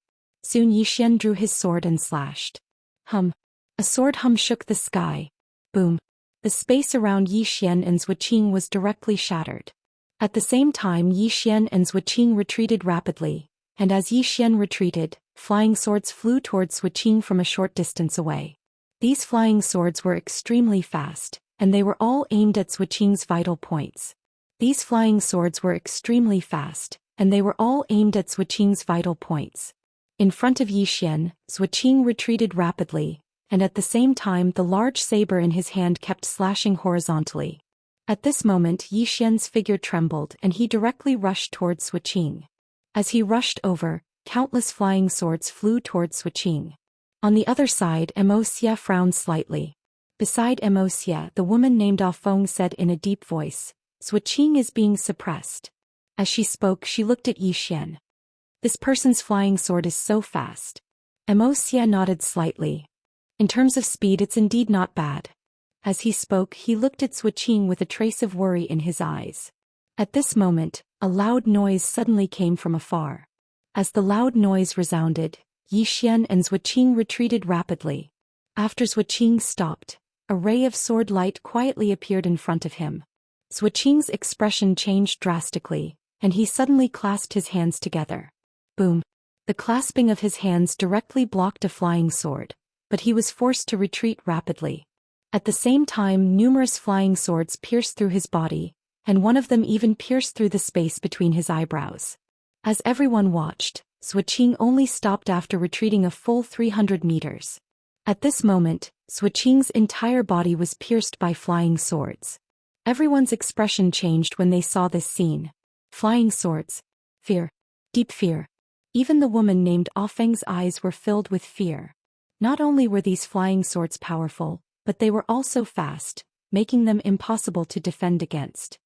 Soon Yi Xian drew his sword and slashed. Hum! A sword hum shook the sky. Boom! The space around Yi Xian and Zhou Xian was directly shattered. At the same time, Yi Xian and Zhou Xian retreated rapidly, and as Yi Xian retreated, flying swords flew towards Zhou Xian from a short distance away. These flying swords were extremely fast, and they were all aimed at Zhou Xian's vital points. These flying swords were extremely fast, and they were all aimed at Zhou Xian's vital points. In front of Yi Xian, Zhou Xian retreated rapidly, and at the same time the large saber in his hand kept slashing horizontally. At this moment, Yi Xian's figure trembled and he directly rushed towards Zhou Xian. As he rushed over, countless flying swords flew towards Zhou Xian. On the other side, Immerse frowned slightly. Beside Immerse, the woman named Ah Feng said in a deep voice, "Zhou Xian is being suppressed." As she spoke, she looked at Yi Xian. "This person's flying sword is so fast." Immerse nodded slightly. "In terms of speed, it's indeed not bad." As he spoke, he looked at Zhou Xian with a trace of worry in his eyes. At this moment, a loud noise suddenly came from afar. As the loud noise resounded, Yi Xian and Zhou Xian retreated rapidly. After Zhou Xian stopped, a ray of sword light quietly appeared in front of him. Zhou Xian's expression changed drastically, and he suddenly clasped his hands together. Boom! The clasping of his hands directly blocked a flying sword, but he was forced to retreat rapidly. At the same time, numerous flying swords pierced through his body, and one of them even pierced through the space between his eyebrows. As everyone watched, Zhou Xian only stopped after retreating a full 300 meters. At this moment, Zhou Xian's entire body was pierced by flying swords. Everyone's expression changed when they saw this scene. Flying swords. Fear. Deep fear. Even the woman named Ah Feng's eyes were filled with fear. Not only were these flying swords powerful, but they were also fast, making them impossible to defend against.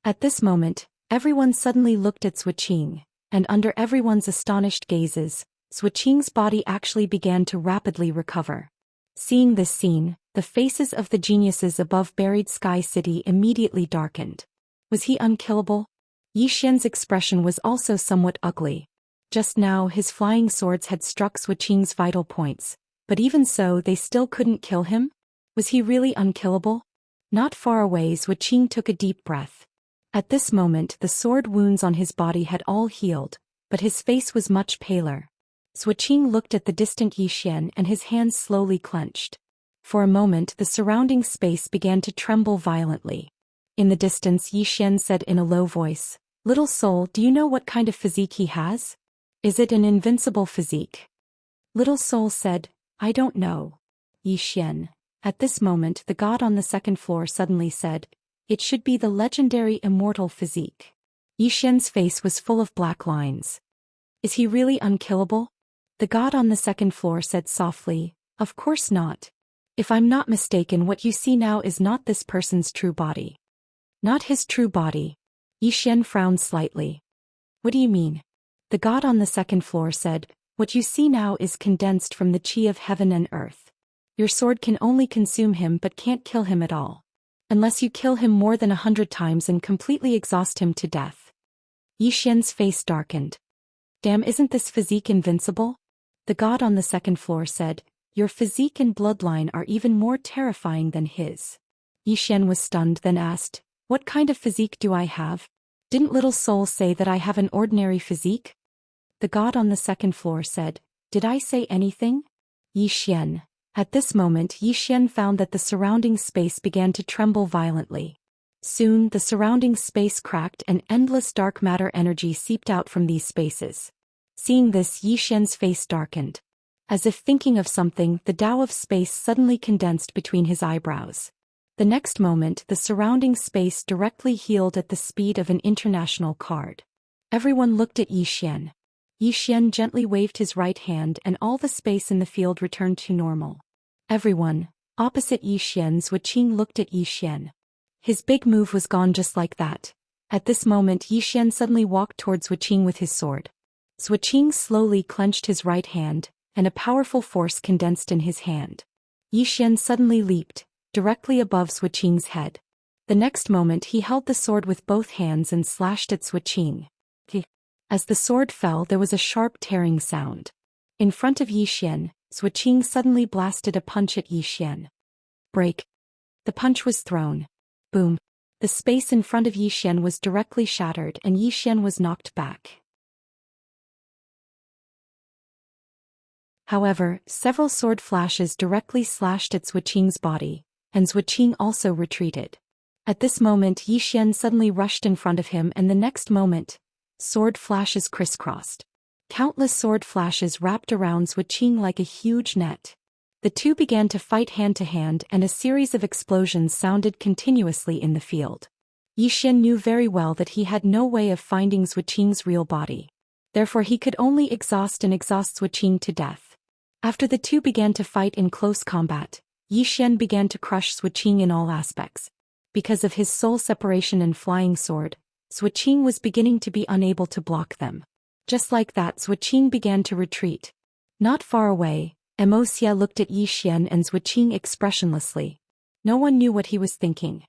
At this moment, everyone suddenly looked at Zhou Xian, and under everyone's astonished gazes, Zhou Xian's body actually began to rapidly recover. Seeing this scene, the faces of the geniuses above Buried Sky City immediately darkened. Was he unkillable? Yi Xian's expression was also somewhat ugly. Just now his flying swords had struck Zhou Xian's vital points, but even so they still couldn't kill him? Was he really unkillable? Not far away, Zhou Xian took a deep breath. At this moment the sword wounds on his body had all healed, but his face was much paler. Zhou Xian looked at the distant Yi Xian and his hands slowly clenched. For a moment the surrounding space began to tremble violently. In the distance Yi Xian said in a low voice, "Little soul, do you know what kind of physique he has? Is it an invincible physique?" Little soul said, "I don't know." Yi Xian. At this moment the god on the second floor suddenly said, "It should be the legendary Immortal physique." Yi Xian's face was full of black lines. "Is he really unkillable?" The god on the second floor said softly, "Of course not. If I'm not mistaken, what you see now is not this person's true body." "Not his true body?" Yi Xian frowned slightly. "What do you mean?" The god on the second floor said, "What you see now is condensed from the chi of heaven and earth. Your sword can only consume him but can't kill him at all. Unless you kill him more than 100 times and completely exhaust him to death." Yi Xian's face darkened. "Damn, isn't this physique invincible?" The god on the second floor said, "Your physique and bloodline are even more terrifying than his." Yi Xian was stunned, then asked, "What kind of physique do I have? Didn't Little Soul say that I have an ordinary physique?" The god on the second floor said, "Did I say anything?" Yi Xian. At this moment Yi Xian found that the surrounding space began to tremble violently. Soon the surrounding space cracked and endless dark matter energy seeped out from these spaces. Seeing this, Yi Xian's face darkened. As if thinking of something, the Tao of space suddenly condensed between his eyebrows. The next moment the surrounding space directly healed at the speed of an international card. Everyone looked at Yi Xian. Yi Xian gently waved his right hand and all the space in the field returned to normal. Everyone, opposite Yi Xian, Zhou Xian looked at Yi Xian. His big move was gone just like that. At this moment Yi Xian suddenly walked towards Zhou Xian with his sword. Zhou Xian slowly clenched his right hand, and a powerful force condensed in his hand. Yi Xian suddenly leaped, directly above Zhou Xian's head. The next moment he held the sword with both hands and slashed at Zhou Xian. As the sword fell, there was a sharp tearing sound. In front of Yi Xian, Zhou Xian suddenly blasted a punch at Yi Xian. Break. The punch was thrown. Boom. The space in front of Yi Xian was directly shattered and Yi Xian was knocked back. However, several sword flashes directly slashed at Zhou Xian's body, and Zhou Xian also retreated. At this moment Yi Xian suddenly rushed in front of him and the next moment, sword flashes crisscrossed. Countless sword flashes wrapped around Zhou Xian like a huge net. The two began to fight hand to hand and a series of explosions sounded continuously in the field. Yi Xian knew very well that he had no way of finding Zhou Xian's real body. Therefore he could only exhaust Zhou Xian to death. After the two began to fight in close combat, Yi Xian began to crush Zhou Xian in all aspects. Because of his soul separation and flying sword, Zhou Xian was beginning to be unable to block them. Just like that, Zhou Xian began to retreat. Not far away, Immerse looked at Yi Xian and Zhou Xian expressionlessly. No one knew what he was thinking.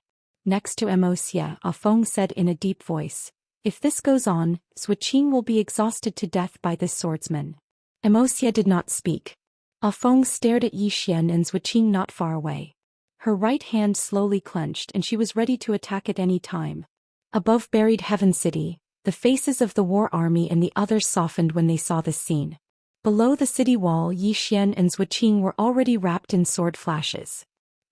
Next to Immerse, Ah Feng said in a deep voice, "If this goes on, Zhou Xian will be exhausted to death by this swordsman." Immerse did not speak. Ah Feng stared at Yi Xian and Zhou Xian not far away. Her right hand slowly clenched and she was ready to attack at any time. Above Buried Heaven City, The faces of the war army and the others softened when they saw this scene. Below the city wall, Yi Xian and Zhou Xian were already wrapped in sword flashes.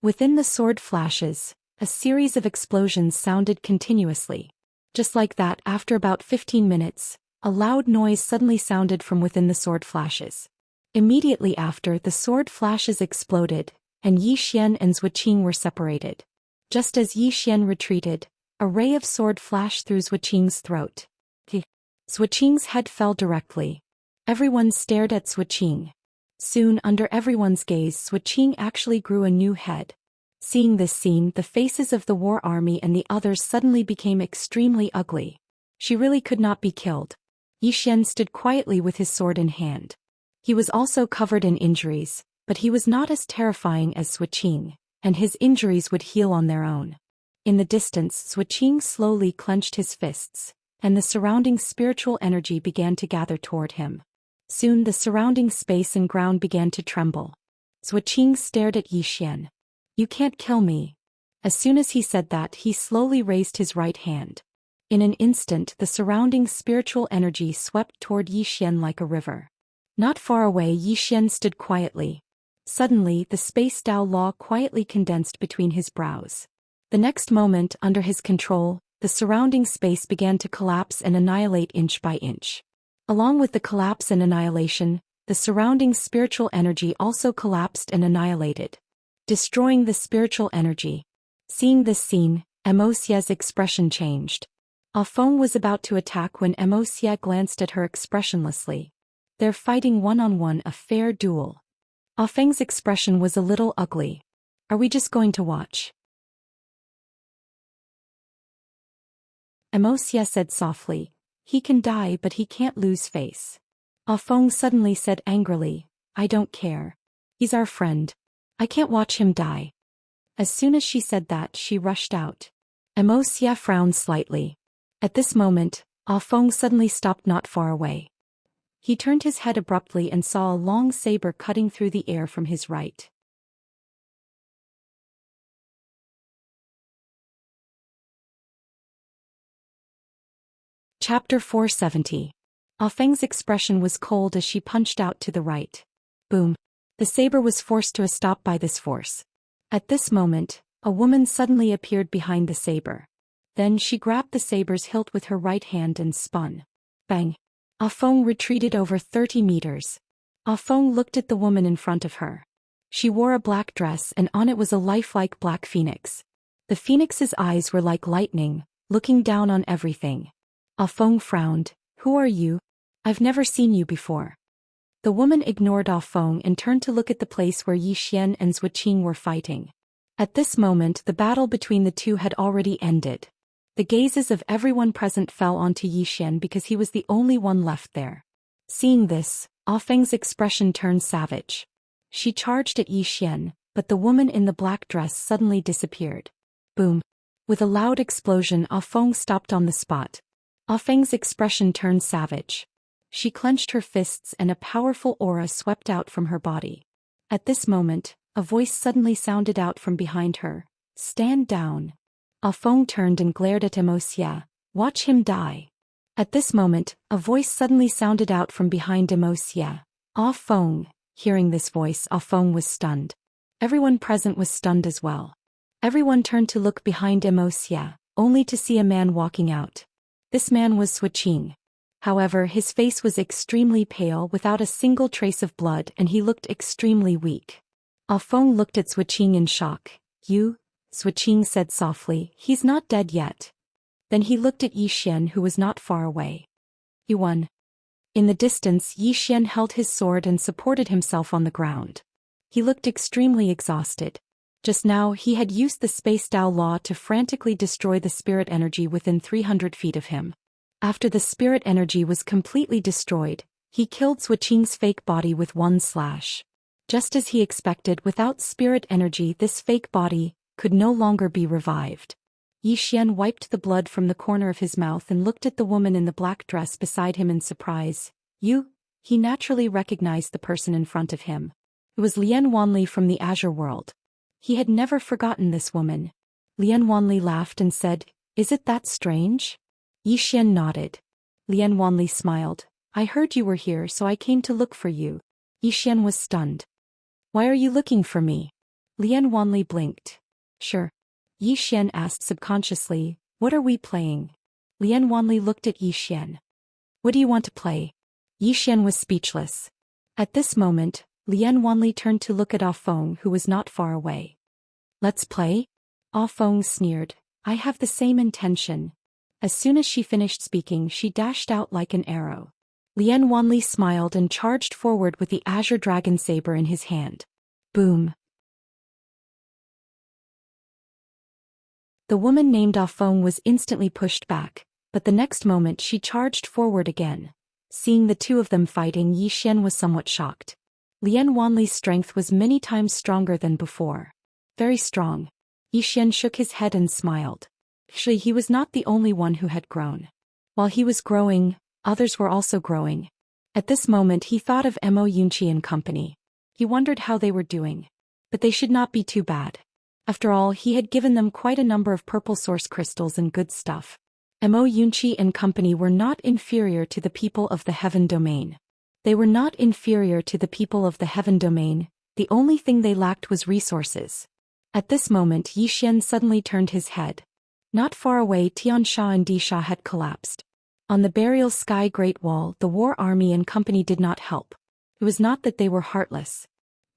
Within the sword flashes, a series of explosions sounded continuously. Just like that, after about 15 minutes, a loud noise suddenly sounded from within the sword flashes. Immediately after, the sword flashes exploded, and Yi Xian and Zhou Xian were separated. Just as Yi Xian retreated, a ray of sword flashed through Zhou Xian's throat. Zhou Xian's head fell directly. Everyone stared at Zhou Xian. Soon, under everyone's gaze, Zhou Xian actually grew a new head. Seeing this scene, the faces of the war army and the others suddenly became extremely ugly. She really could not be killed. Yi Xian stood quietly with his sword in hand. He was also covered in injuries, but he was not as terrifying as Zhou Xian, and his injuries would heal on their own. In the distance, Zhou Xian slowly clenched his fists, and the surrounding spiritual energy began to gather toward him. Soon the surrounding space and ground began to tremble. Zhou Xian stared at Yi Xian. "You can't kill me." As soon as he said that, he slowly raised his right hand. In an instant, the surrounding spiritual energy swept toward Yi Xian like a river. Not far away, Yi Xian stood quietly. Suddenly, the space Dao law quietly condensed between his brows. The next moment, under his control, the surrounding space began to collapse and annihilate inch by inch. Along with the collapse and annihilation, the surrounding spiritual energy also collapsed and annihilated, destroying the spiritual energy. Seeing this scene, Xia's expression changed. Feng was about to attack when Xia glanced at her expressionlessly. "They're fighting one-on-one, a fair duel." Feng's expression was a little ugly. "Are we just going to watch?" Xia said softly. "He can die, but he can't lose face." Feng suddenly said angrily, "I don't care. He's our friend. I can't watch him die." As soon as she said that, she rushed out. Xia frowned slightly. At this moment, Feng suddenly stopped not far away. He turned his head abruptly and saw a long saber cutting through the air from his right. Chapter 470. Feng's expression was cold as she punched out to the right. Boom. The saber was forced to a stop by this force. At this moment, a woman suddenly appeared behind the saber. Then she grabbed the saber's hilt with her right hand and spun. Bang. Feng retreated over 30 meters. Feng looked at the woman in front of her. She wore a black dress and on it was a lifelike black phoenix. The phoenix's eyes were like lightning, looking down on everything. Feng frowned. "Who are you? I've never seen you before." The woman ignored Feng and turned to look at the place where Yi Xian and Zhou Xian were fighting. At this moment, the battle between the two had already ended. The gazes of everyone present fell onto Yi Xian because he was the only one left there. Seeing this, Feng's expression turned savage. She charged at Yi Xian, but the woman in the black dress suddenly disappeared. Boom. With a loud explosion, Feng stopped on the spot. Feng's expression turned savage. She clenched her fists and a powerful aura swept out from her body. At this moment, a voice suddenly sounded out from behind her. "Stand down." Feng turned and glared at Xia. "Watch him die." At this moment, a voice suddenly sounded out from behind Xia. Feng. Hearing this voice, Feng was stunned. Everyone present was stunned as well. Everyone turned to look behind Xia, only to see a man walking out. This man was Zhou Xian. However, his face was extremely pale without a single trace of blood and he looked extremely weak. Feng looked at Zhou Xian in shock. "You?" Zhou Xian said softly. "He's not dead yet." Then he looked at Yi Xian who was not far away. "You won." In the distance, Yi Xian held his sword and supported himself on the ground. He looked extremely exhausted. Just now, he had used the Space Dao Law to frantically destroy the spirit energy within 300 feet of him. After the spirit energy was completely destroyed, he killed Zhou Xian's fake body with one slash. Just as he expected, without spirit energy, this fake body could no longer be revived. Yi Xian wiped the blood from the corner of his mouth and looked at the woman in the black dress beside him in surprise. "You?" He naturally recognized the person in front of him. It was Lian Wanli from the Azure world. He had never forgotten this woman. Lian Wanli laughed and said, "Is it that strange?" Yi Xian nodded. Lian Wanli smiled. I heard you were here, so I came to look for you. Yi Xian was stunned. Why are you looking for me? Lian Wanli blinked. Sure. Yi Xian asked subconsciously, what are we playing? Lian Wanli looked at Yi Xian. What do you want to play? Yi Xian was speechless. At this moment, Lian Wanli turned to look at Ah Feng, who was not far away. Let's play? Ah Feng sneered. I have the same intention. As soon as she finished speaking, she dashed out like an arrow. Lian Wanli smiled and charged forward with the azure dragon saber in his hand. Boom. The woman named Ah Feng was instantly pushed back, but the next moment she charged forward again. Seeing the two of them fighting, Yi Xian was somewhat shocked. Lian Wanli's strength was many times stronger than before. Very strong. Yi Xian shook his head and smiled. Actually, he was not the only one who had grown. While he was growing, others were also growing. At this moment he thought of Mo Yunqi and company. He wondered how they were doing. But they should not be too bad. After all, he had given them quite a number of purple source crystals and good stuff. Mo Yunqi and company were not inferior to the people of the Heaven Domain. They were not inferior to the people of the Heaven Domain, the only thing they lacked was resources. At this moment Yi Xian suddenly turned his head. Not far away Xianxia and Disha had collapsed. On the burial sky Great Wall, the war army and company did not help. It was not that they were heartless.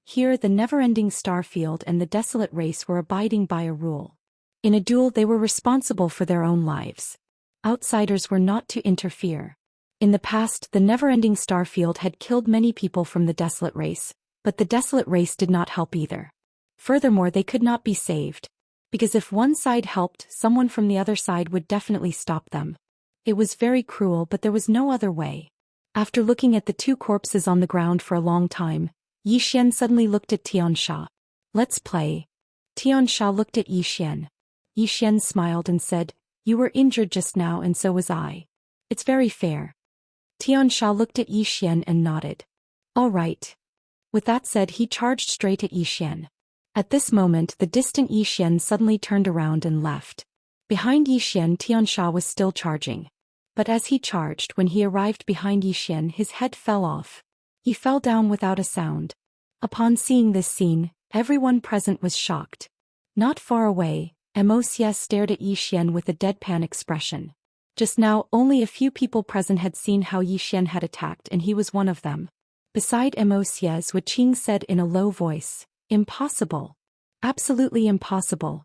Here the never-ending starfield and the desolate race were abiding by a rule. In a duel they were responsible for their own lives. Outsiders were not to interfere. In the past the never-ending starfield had killed many people from the desolate race, but the desolate race did not help either. Furthermore, they could not be saved. Because if one side helped, someone from the other side would definitely stop them. It was very cruel, but there was no other way. After looking at the two corpses on the ground for a long time, Yi Xian suddenly looked at Xianxia. Let's play. Xianxia looked at Yi Xian. Yi Xian smiled and said, you were injured just now and so was I. It's very fair. Xianxia looked at Yi Xian and nodded. All right. With that said, he charged straight at Yi Xian. At this moment the distant Yi Xian suddenly turned around and left. Behind Yi Xian Xianxia was still charging. But as he charged, when he arrived behind Yi Xian, his head fell off. He fell down without a sound. Upon seeing this scene, everyone present was shocked. Not far away, Wuxia stared at Yi Xian with a deadpan expression. Just now, only a few people present had seen how Yi Xian had attacked, and he was one of them. Beside Wuxia, Zhou Xian said in a low voice, impossible. Absolutely impossible.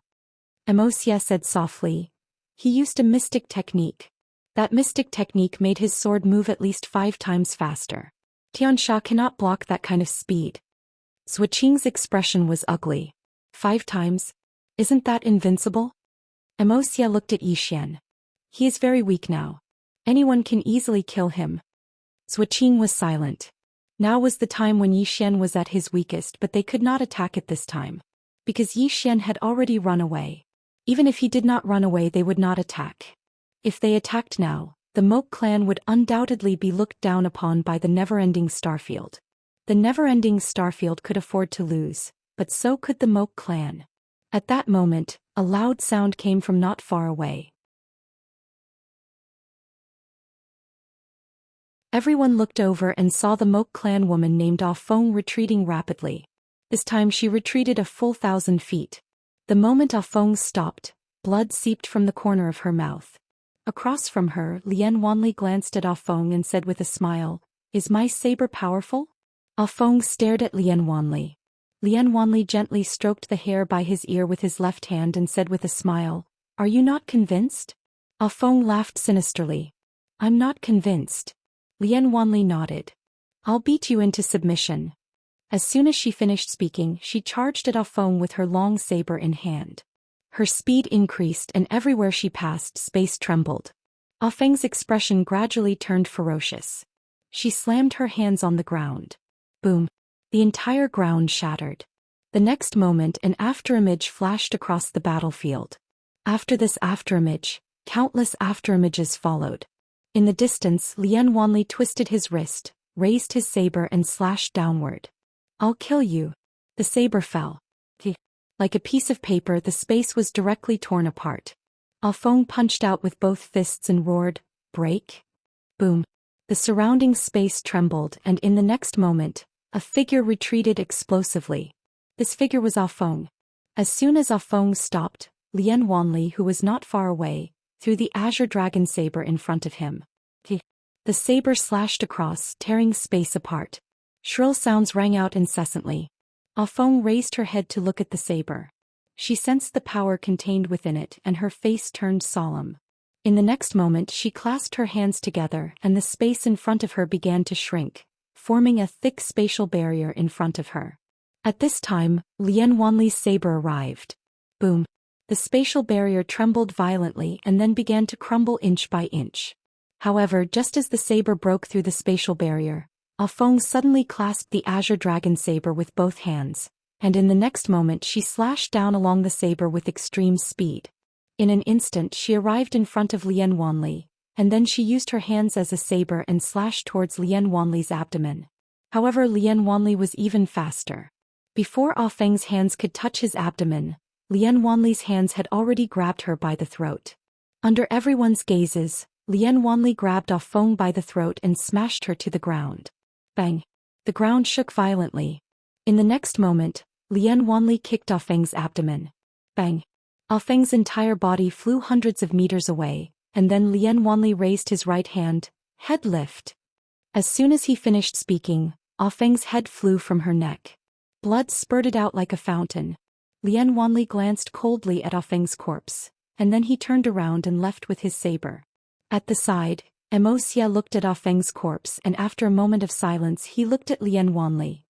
Wuxia said softly. He used a mystic technique. That mystic technique made his sword move at least 5 times faster. Xianxia cannot block that kind of speed. Zhou Xian's expression was ugly. 5 times? Isn't that invincible? Wuxia looked at Yi Xian. He is very weak now. Anyone can easily kill him. Zhou Xian was silent. Now was the time when Yi Xian was at his weakest, but they could not attack at this time. Because Yi Xian had already run away. Even if he did not run away, they would not attack. If they attacked now, the Moke clan would undoubtedly be looked down upon by the never-ending Starfield. The never-ending Starfield could afford to lose, but so could the Moke clan. At that moment, a loud sound came from not far away. Everyone looked over and saw the Moke clan woman named Ah Feng retreating rapidly. This time she retreated a full 1,000 feet. The moment Ah Feng stopped, blood seeped from the corner of her mouth. Across from her, Lian Wanli glanced at Ah Feng and said with a smile, is my saber powerful? Ah Feng stared at Lian Wanli. Lian Wanli gently stroked the hair by his ear with his left hand and said with a smile, are you not convinced? Ah Feng laughed sinisterly. I'm not convinced. Lian Wanli nodded. I'll beat you into submission. As soon as she finished speaking, she charged at Ah Feng with her long saber in hand. Her speed increased and everywhere she passed, space trembled. Ah Feng's expression gradually turned ferocious. She slammed her hands on the ground. Boom. The entire ground shattered. The next moment an afterimage flashed across the battlefield. After this afterimage, countless afterimages followed. In the distance, Lian Wanli twisted his wrist, raised his saber and slashed downward. I'll kill you. The saber fell. Like a piece of paper, the space was directly torn apart. Ah Feng punched out with both fists and roared, "Break!" Boom. The surrounding space trembled, and in the next moment, a figure retreated explosively. This figure was Ah Feng. As soon as Ah Feng stopped, Lian Wanli, who was not far away, threw the azure dragon saber in front of him. The saber slashed across, tearing space apart. Shrill sounds rang out incessantly. Ah Feng raised her head to look at the saber. She sensed the power contained within it, and her face turned solemn. In the next moment she clasped her hands together, and the space in front of her began to shrink, forming a thick spatial barrier in front of her. At this time, Lian Wanli's saber arrived. Boom. The spatial barrier trembled violently and then began to crumble inch by inch. However, just as the saber broke through the spatial barrier, Ah Feng suddenly clasped the azure dragon saber with both hands, and in the next moment she slashed down along the saber with extreme speed. In an instant she arrived in front of Lian Wanli, and then she used her hands as a saber and slashed towards Lian Wanli's abdomen. However, Lian Wanli was even faster. Before Ah Feng's hands could touch his abdomen, Lian Wanli's hands had already grabbed her by the throat. Under everyone's gazes, Lian Wanli grabbed Ah Feng by the throat and smashed her to the ground. Bang! The ground shook violently. In the next moment, Lian Wanli kicked Ah Feng's abdomen. Bang! Ah Feng's entire body flew hundreds of meters away, and then Lian Wanli raised his right hand, head lift. As soon as he finished speaking, Ah Feng's head flew from her neck. Blood spurted out like a fountain. Lian Wanli glanced coldly at Ah Feng's corpse, and then he turned around and left with his saber. At the side, Wuxia looked at Ah Feng's corpse, and after a moment of silence he looked at Lian Wanli.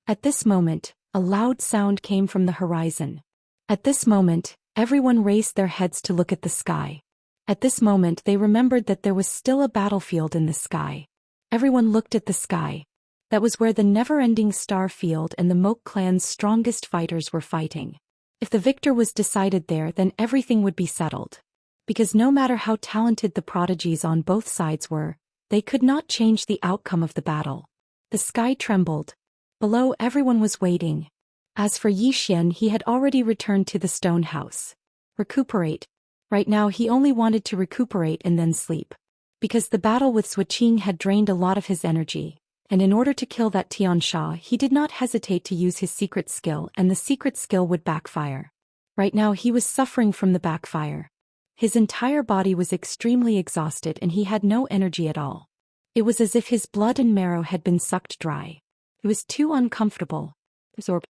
At this moment, a loud sound came from the horizon. At this moment, everyone raised their heads to look at the sky. At this moment they remembered that there was still a battlefield in the sky. Everyone looked at the sky. That was where the never-ending star field and the Moke clan's strongest fighters were fighting. If the victor was decided there, then everything would be settled. Because no matter how talented the prodigies on both sides were, they could not change the outcome of the battle. The sky trembled. Below, everyone was waiting. As for Zhou Xian, he had already returned to the stone house. Recuperate. Right now he only wanted to recuperate and then sleep. Because the battle with Suqing had drained a lot of his energy, and in order to kill that Xianxia he did not hesitate to use his secret skill, and the secret skill would backfire. Right now he was suffering from the backfire. His entire body was extremely exhausted and he had no energy at all. It was as if his blood and marrow had been sucked dry. It was too uncomfortable. Absorb.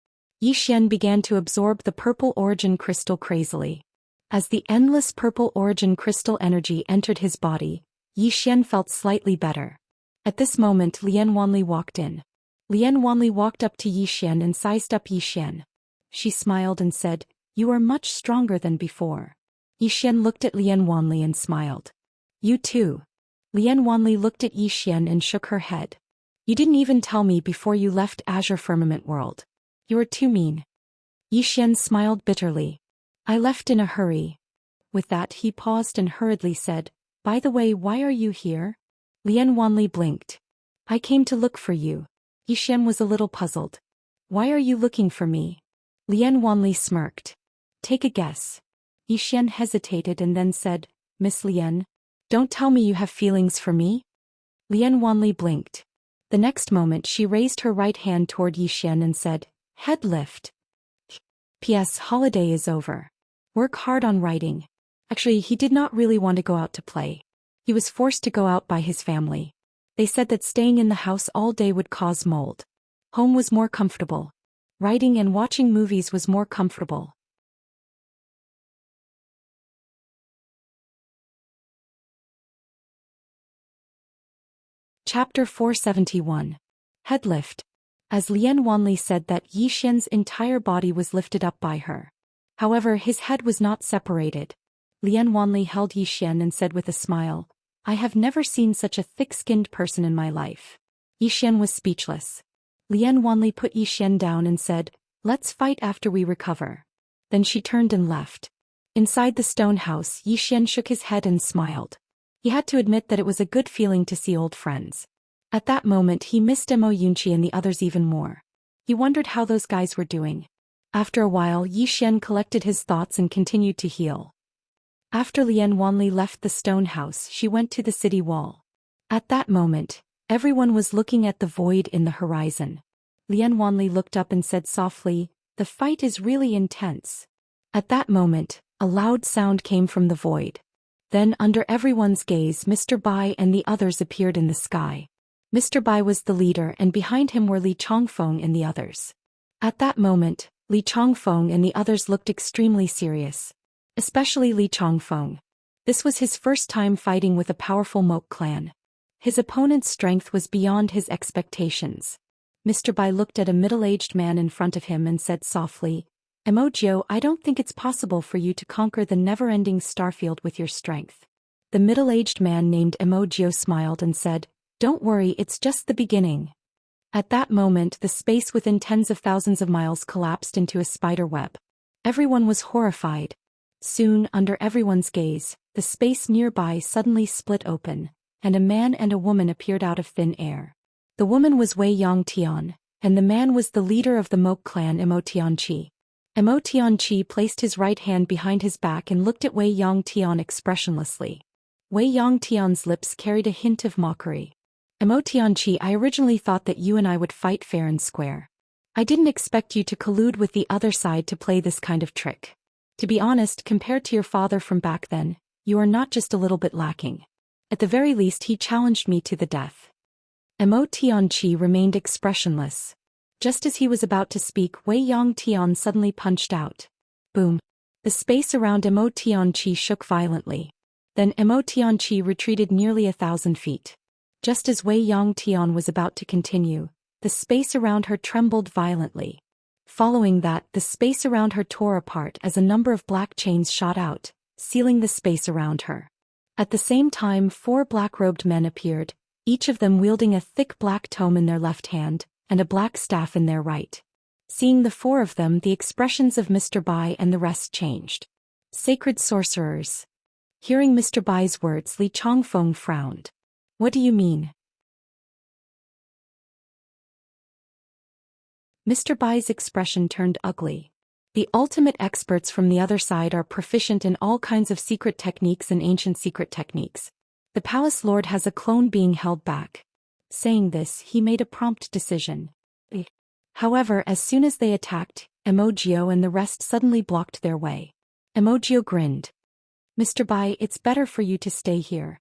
Zhou Xian began to absorb the purple origin crystal crazily. As the endless purple origin crystal energy entered his body, Zhou Xian felt slightly better. At this moment Lian Wanli walked in. Lian Wanli walked up to Zhou Xian and sized up Zhou Xian. She smiled and said, "You are much stronger than before." Zhou Xian looked at Lian Wanli and smiled. "You too." Lian Wanli looked at Zhou Xian and shook her head. "You didn't even tell me before you left Azure Firmament World. You are too mean." Zhou Xian smiled bitterly. "I left in a hurry." With that he paused and hurriedly said, "By the way, why are you here?" Lian Wanli blinked. "I came to look for you." Zhou Xian was a little puzzled. "Why are you looking for me?" Lian Wanli smirked. "Take a guess." Zhou Xian hesitated and then said, "Miss Lian, don't tell me you have feelings for me?" Lian Wanli blinked. The next moment she raised her right hand toward Zhou Xian and said, "Head lift." P.S. Holiday is over. Work hard on writing. Actually, he did not really want to go out to play. He was forced to go out by his family. They said that staying in the house all day would cause mold. Home was more comfortable. Writing and watching movies was more comfortable. Chapter 471. Headlift. As Lian Wanli said that Zhou Xian's entire body was lifted up by her. However, his head was not separated. Lian Wanli held Zhou Xian and said with a smile, "I have never seen such a thick-skinned person in my life." Zhou Xian was speechless. Lian Wanli put Zhou Xian down and said, "Let's fight after we recover." Then she turned and left. Inside the stone house, Zhou Xian shook his head and smiled. He had to admit that it was a good feeling to see old friends. At that moment he missed Mo Yunqi and the others even more. He wondered how those guys were doing. After a while, Yi Xian collected his thoughts and continued to heal. After Lian Wanli left the stone house, she went to the city wall. At that moment, everyone was looking at the void in the horizon. Lian Wanli looked up and said softly, "The fight is really intense." At that moment, a loud sound came from the void. Then, under everyone's gaze, Mr. Bai and the others appeared in the sky. Mr. Bai was the leader, and behind him were Li Chongfeng and the others. At that moment, Li Chongfeng and the others looked extremely serious. Especially Li Chongfeng. This was his first time fighting with a powerful Moke clan. His opponent's strength was beyond his expectations. Mr. Bai looked at a middle-aged man in front of him and said softly, "Emojio, I don't think it's possible for you to conquer the never-ending starfield with your strength." The middle-aged man named Emojio smiled and said, "Don't worry, it's just the beginning." At that moment, the space within tens of thousands of miles collapsed into a spider web. Everyone was horrified. Soon, under everyone's gaze, the space nearby suddenly split open, and a man and a woman appeared out of thin air. The woman was Wei Yongtian, and the man was the leader of the Moke clan, Imotianqi. Imotianqi placed his right hand behind his back and looked at Wei Yongtian expressionlessly. Wei Yongtian's lips carried a hint of mockery. "Imotianqi, I originally thought that you and I would fight fair and square. I didn't expect you to collude with the other side to play this kind of trick. To be honest, compared to your father from back then, you are not just a little bit lacking. At the very least, he challenged me to the death." Imotianqi remained expressionless. Just as he was about to speak, Wei Yongtian suddenly punched out. Boom! The space around Imotianqi shook violently. Then Imotianqi retreated nearly 1,000 feet. Just as Wei Yongtian was about to continue, the space around her trembled violently. Following that, the space around her tore apart as a number of black chains shot out, sealing the space around her. At the same time, 4 black-robed men appeared, each of them wielding a thick black tome in their left hand, and a black staff in their right. Seeing the 4 of them, the expressions of Mr. Bai and the rest changed. "Sacred sorcerers." Hearing Mr. Bai's words, Li Chongfeng frowned. "What do you mean?" Mr. Bai's expression turned ugly. "The ultimate experts from the other side are proficient in all kinds of secret techniques and ancient secret techniques. The palace lord has a clone being held back." Saying this, he made a prompt decision. However, as soon as they attacked, Emojio and the rest suddenly blocked their way. Emojio grinned. "Mr. Bai, it's better for you to stay here."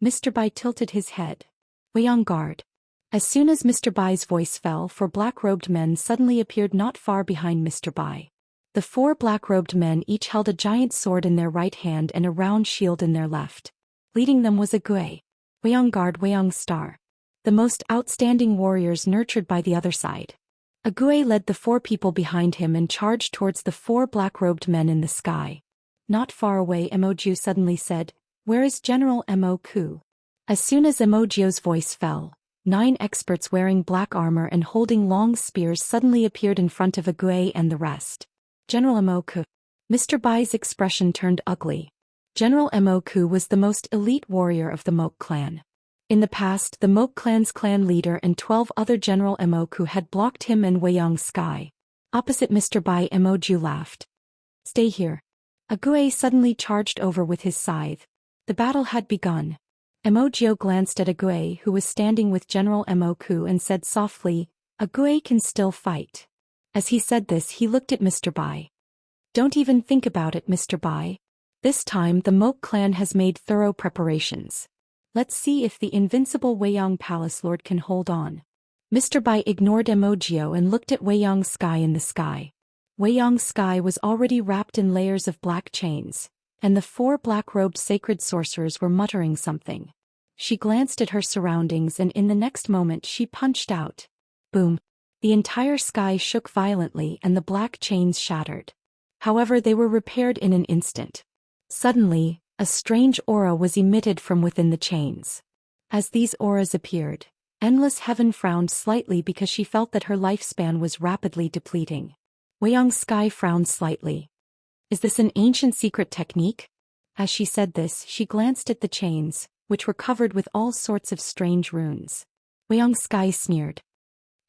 Mr. Bai tilted his head. "Wei on guard." As soon as Mr. Bai's voice fell, 4 black-robed men suddenly appeared not far behind Mr. Bai. The 4 black-robed men each held a giant sword in their right hand and a round shield in their left. Leading them was a Gui. Wei on guard, Wei on star. The most outstanding warriors nurtured by the other side. Ague led the 4 people behind him and charged towards the 4 black-robed men in the sky. Not far away, Emoju suddenly said, "Where is General Mo Ku?" As soon as Emojio's voice fell, 9 experts wearing black armor and holding long spears suddenly appeared in front of Ague and the rest. "General Mo Ku." Mr. Bai's expression turned ugly. General Mo Ku was the most elite warrior of the Moke clan. In the past, the Moke clan's clan leader and 12 other General Emoku had blocked him and Weiyang's sky. Opposite Mr. Bai, Emoju laughed. "Stay here." Ague suddenly charged over with his scythe. The battle had begun. Emojio glanced at Ague, who was standing with General Emoku, and said softly, "Ague can still fight." As he said this, he looked at Mr. Bai. "Don't even think about it, Mr. Bai. This time the Moke clan has made thorough preparations. Let's see if the invincible Weiyang Palace Lord can hold on." Mr. Bai ignored Emojio and looked at Weiyang's sky in the sky. Weiyang's sky was already wrapped in layers of black chains, and the 4 black-robed sacred sorcerers were muttering something. She glanced at her surroundings and in the next moment she punched out. Boom! The entire sky shook violently and the black chains shattered. However, they were repaired in an instant. Suddenly, a strange aura was emitted from within the chains. As these auras appeared, Endless Heaven frowned slightly because she felt that her lifespan was rapidly depleting. Weiyang's sky frowned slightly. "Is this an ancient secret technique?" As she said this, she glanced at the chains, which were covered with all sorts of strange runes. Weiyang's sky sneered.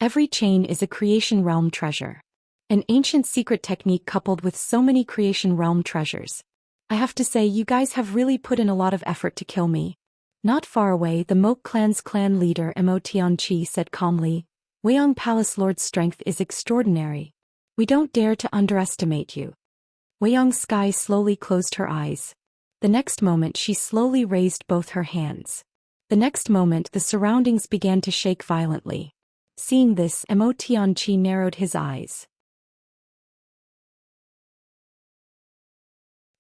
"Every chain is a creation realm treasure. An ancient secret technique coupled with so many creation realm treasures. I have to say you guys have really put in a lot of effort to kill me. Not far away, the Moke clan's clan leader Mo Tianqi said calmly, Weiyang Palace Lord's strength is extraordinary. We don't dare to underestimate you. Weiyang Sky slowly closed her eyes. The next moment she slowly raised both her hands. The next moment the surroundings began to shake violently. Seeing this, Mo Tianqi narrowed his eyes.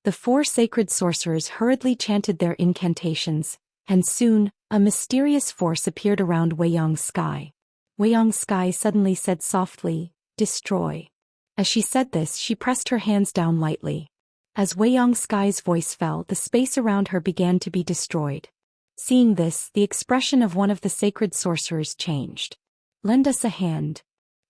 The four sacred sorcerers hurriedly chanted their incantations, and soon, a mysterious force appeared around Weiyang Sky. Weiyang Sky suddenly said softly, "Destroy." As she said this, she pressed her hands down lightly. As Weiyang Sky's voice fell, the space around her began to be destroyed. Seeing this, the expression of one of the sacred sorcerers changed. "Lend us a hand."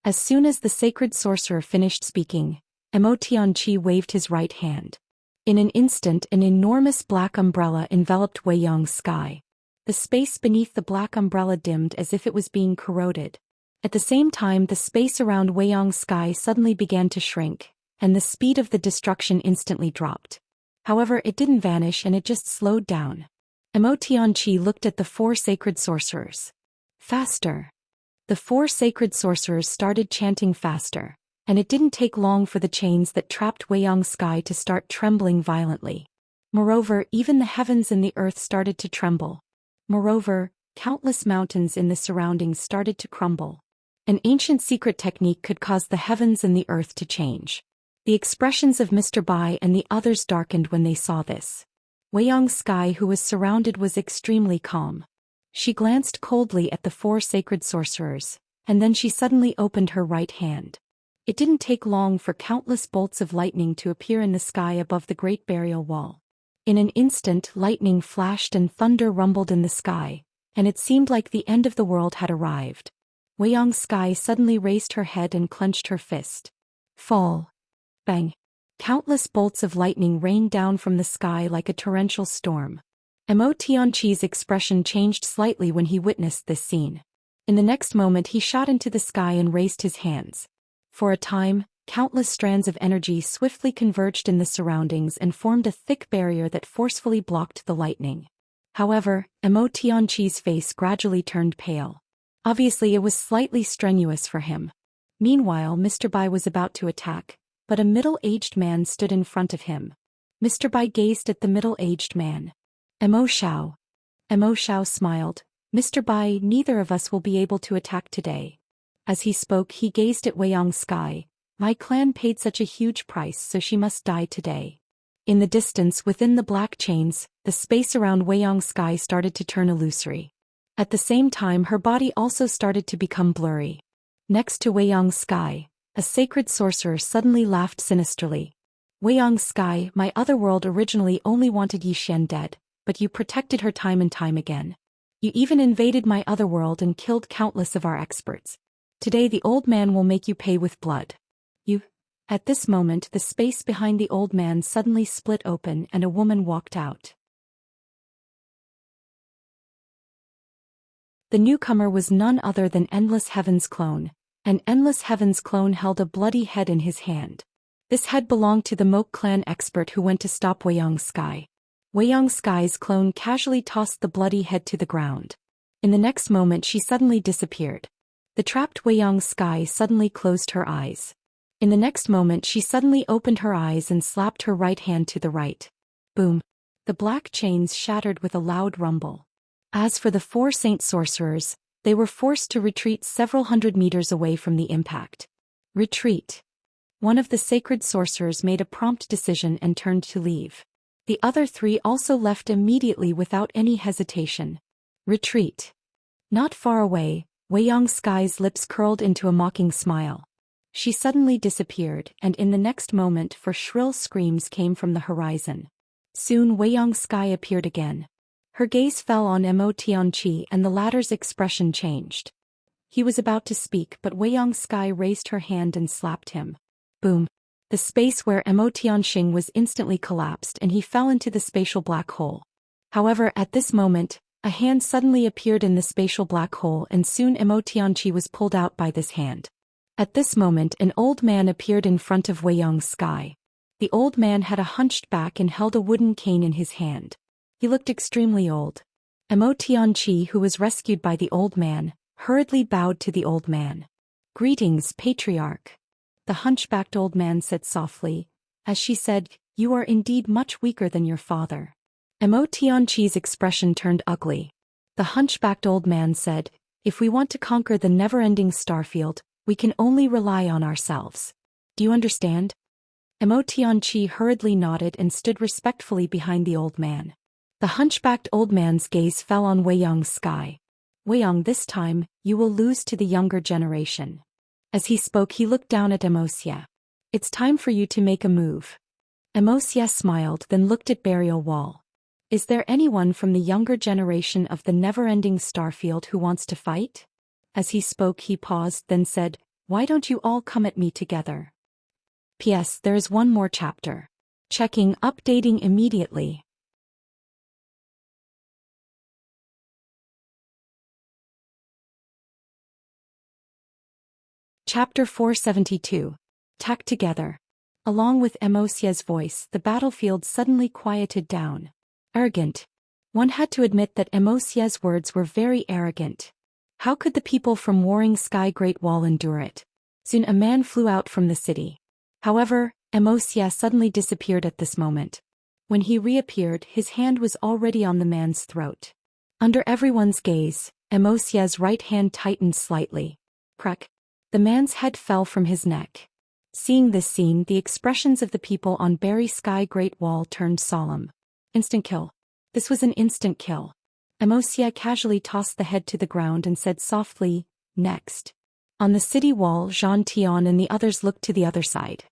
As soon as the sacred sorcerer finished speaking, Mo Tianqi waved his right hand. In an instant, an enormous black umbrella enveloped Weiyang Sky. The space beneath the black umbrella dimmed as if it was being corroded. At the same time, the space around Weiyang Sky suddenly began to shrink, and the speed of the destruction instantly dropped. However, it didn't vanish and it just slowed down. Mo Tianqi looked at the four sacred sorcerers. Faster. The four sacred sorcerers started chanting faster, and it didn't take long for the chains that trapped Weiyang Sky to start trembling violently. Moreover, even the heavens and the earth started to tremble. Moreover, countless mountains in the surroundings started to crumble. An ancient secret technique could cause the heavens and the earth to change. The expressions of Mr. Bai and the others darkened when they saw this. Weiyang Sky, who was surrounded, was extremely calm. She glanced coldly at the four sacred sorcerers, and then she suddenly opened her right hand. It didn't take long for countless bolts of lightning to appear in the sky above the Great Burial Wall. In an instant, lightning flashed and thunder rumbled in the sky, and it seemed like the end of the world had arrived. Weiyang Sky suddenly raised her head and clenched her fist. Fall. Bang. Countless bolts of lightning rained down from the sky like a torrential storm. Mo Tianqi's expression changed slightly when he witnessed this scene. In the next moment he shot into the sky and raised his hands. For a time, countless strands of energy swiftly converged in the surroundings and formed a thick barrier that forcefully blocked the lightning. However, Mo Tianqi's face gradually turned pale. Obviously it was slightly strenuous for him. Meanwhile, Mr. Bai was about to attack, but a middle-aged man stood in front of him. Mr. Bai gazed at the middle-aged man. Mo Xiao. Mo Xiao smiled. Mr. Bai, neither of us will be able to attack today. As he spoke, he gazed at Weiyang Sky. My clan paid such a huge price, so she must die today. In the distance, within the black chains, the space around Weiyang Sky started to turn illusory. At the same time, her body also started to become blurry. Next to Weiyang Sky, a sacred sorcerer suddenly laughed sinisterly. Weiyang Sky, my other world originally only wanted Zhou Xian dead, but you protected her time and time again. You even invaded my other world and killed countless of our experts. Today the old man will make you pay with blood. You. At this moment, the space behind the old man suddenly split open and a woman walked out. The newcomer was none other than Endless Heaven's clone, and Endless Heaven's clone held a bloody head in his hand. This head belonged to the Moke clan expert who went to stop Weiyang Sky. Weiyang Sky's clone casually tossed the bloody head to the ground. In the next moment she suddenly disappeared. The trapped Weiyang Sky suddenly closed her eyes. In the next moment she suddenly opened her eyes and slapped her right hand to the right. Boom. The black chains shattered with a loud rumble. As for the four saint sorcerers, they were forced to retreat several hundred meters away from the impact. Retreat. One of the sacred sorcerers made a prompt decision and turned to leave. The other three also left immediately without any hesitation. Retreat. Not far away, Weiyang Sky's lips curled into a mocking smile. She suddenly disappeared, and in the next moment shrill screams came from the horizon. Soon Weiyang Sky appeared again. Her gaze fell on Mo Tianqi and the latter's expression changed. He was about to speak, but Weiyang Sky raised her hand and slapped him. Boom. The space where Mo Tianqi was instantly collapsed and he fell into the spatial black hole. However, at this moment, a hand suddenly appeared in the spatial black hole and soon Mo Tianqi was pulled out by this hand. At this moment an old man appeared in front of Wei Yang's sky. The old man had a hunched back and held a wooden cane in his hand. He looked extremely old. Mo Tianqi, who was rescued by the old man, hurriedly bowed to the old man. "Greetings, patriarch," the hunchbacked old man said softly. As she said, "You are indeed much weaker than your father." Mo Tianqi's expression turned ugly. The hunchbacked old man said, "If we want to conquer the never-ending starfield, we can only rely on ourselves. Do you understand?" Mo Tianqi hurriedly nodded and stood respectfully behind the old man. The hunchbacked old man's gaze fell on Wei Yang's sky. "Wei Yang, this time, you will lose to the younger generation." As he spoke he looked down at Xianxia. "It's time for you to make a move." Xianxia smiled then looked at Burial Wall. "Is there anyone from the younger generation of the never-ending starfield who wants to fight?" As he spoke he paused then said, "Why don't you all come at me together?" P.S. There is one more chapter. Checking, updating immediately. Chapter 472. Tack together. Along with Xia's voice, the battlefield suddenly quieted down. Arrogant. One had to admit that Xia's words were very arrogant. How could the people from Warring Sky Great Wall endure it? Soon a man flew out from the city. However, Xia suddenly disappeared at this moment. When he reappeared, his hand was already on the man's throat. Under everyone's gaze, Xia's right hand tightened slightly. Crack. The man's head fell from his neck. Seeing this scene, the expressions of the people on Barry Sky Great Wall turned solemn. Instant kill. This was an instant kill. Xia casually tossed the head to the ground and said softly, "Next." On the city wall, Zhang Tian and the others looked to the other side.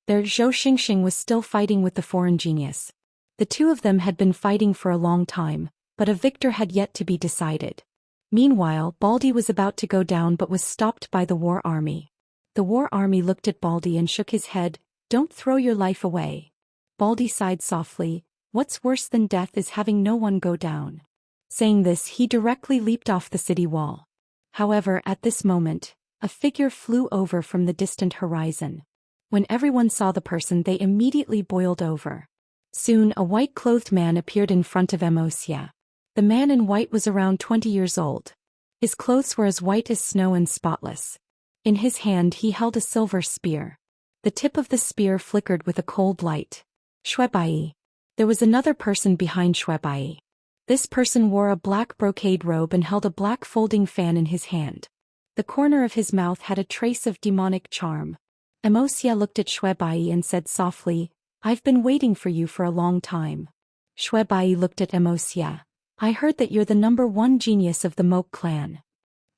There, Zhou Xian was still fighting with the foreign genius. The two of them had been fighting for a long time, but a victor had yet to be decided. Meanwhile, Baldy was about to go down but was stopped by the war army. The war army looked at Baldy and shook his head. "Don't throw your life away." Baldy sighed softly. "What's worse than death is having no one go down." Saying this, he directly leaped off the city wall. However, at this moment, a figure flew over from the distant horizon. When everyone saw the person, they immediately boiled over. Soon, a white-clothed man appeared in front of Xia. The man in white was around 20 years old. His clothes were as white as snow and spotless. In his hand he held a silver spear. The tip of the spear flickered with a cold light. Shuebai. There was another person behind Shuebai. This person wore a black brocade robe and held a black folding fan in his hand. The corner of his mouth had a trace of demonic charm. Xia looked at Shuebai and said softly, "I've been waiting for you for a long time." Shuebai looked at Xia. "I heard that you're the #1 genius of the Moke clan."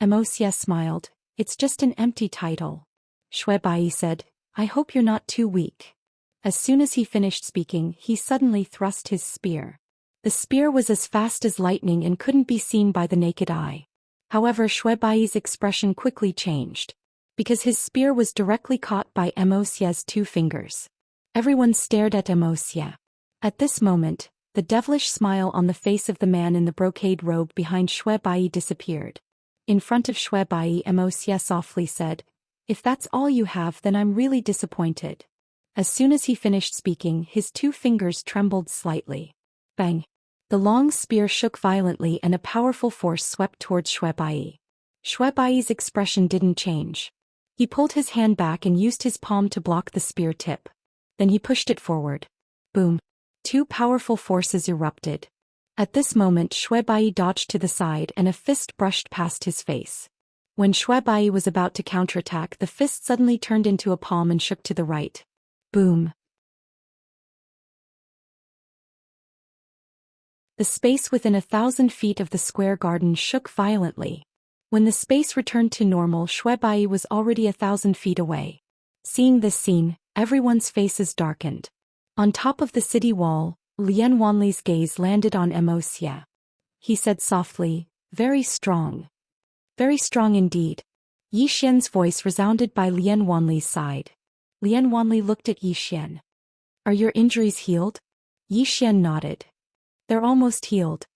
Xia smiled. "It's just an empty title." Shuebai said, "I hope you're not too weak." As soon as he finished speaking, he suddenly thrust his spear. The spear was as fast as lightning and couldn't be seen by the naked eye. However, Shuebai's expression quickly changed. Because his spear was directly caught by Xia's 2 fingers. Everyone stared at Xia. At this moment, the devilish smile on the face of the man in the brocade robe behind Shuebai disappeared. In front of Shuebai, Xia softly said, "If that's all you have, then I'm really disappointed." As soon as he finished speaking, his 2 fingers trembled slightly. Bang! The long spear shook violently and a powerful force swept towards Shuebai. Shuebai's expression didn't change. He pulled his hand back and used his palm to block the spear tip. Then he pushed it forward. Boom! 2 powerful forces erupted. At this moment Shuebai dodged to the side and a fist brushed past his face. When Shuebai was about to counterattack, the fist suddenly turned into a palm and shook to the right. Boom! The space within 1,000 feet of the square garden shook violently. When the space returned to normal, Shuebai was already 1,000 feet away. Seeing this scene, everyone's faces darkened. On top of the city wall, Lian Wanli's gaze landed on Xia. He said softly, "Very strong. Very strong indeed." Yi Xian's voice resounded by Lian Wanli's side. Lian Wanli looked at Yi Xian. "Are your injuries healed?" Yi Xian nodded. "They're almost healed."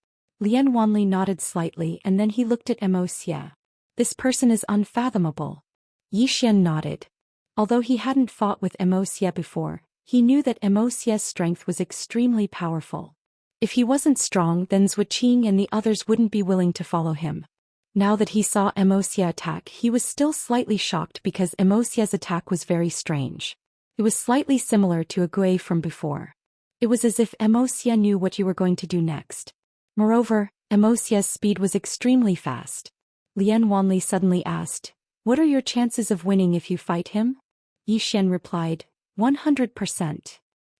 Lian Wanli nodded slightly and then he looked at Xia. "This person is unfathomable. Yi Xian nodded. Although he hadn't fought with Immerse before, he knew that Immerse's strength was extremely powerful. If he wasn't strong, then Zhou Xian and the others wouldn't be willing to follow him. Now that he saw Immerse attack, he was still slightly shocked because Immerse's attack was very strange. It was slightly similar to a Gui from before. It was as if Immerse knew what you were going to do next. Moreover, Immerse's speed was extremely fast. Lian Wanli suddenly asked, "What are your chances of winning if you fight him?" Yi Xian replied, 100%.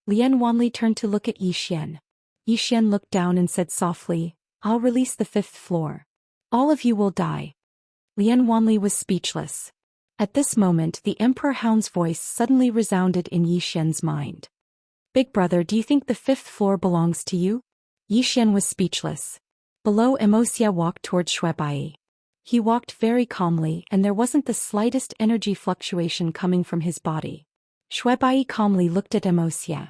Lian Wanli turned to look at Yi Xian. Yi Xian looked down and said softly, "I'll release the 5th floor. All of you will die." Lian Wanli was speechless. At this moment, the Emperor Hound's voice suddenly resounded in Yi Xian's mind. "Big brother, do you think the 5th floor belongs to you?" Yi Xian was speechless. Below, Immerse walked towards Shuebai. He walked very calmly and there wasn't the slightest energy fluctuation coming from his body. Shuebai calmly looked at Immerse.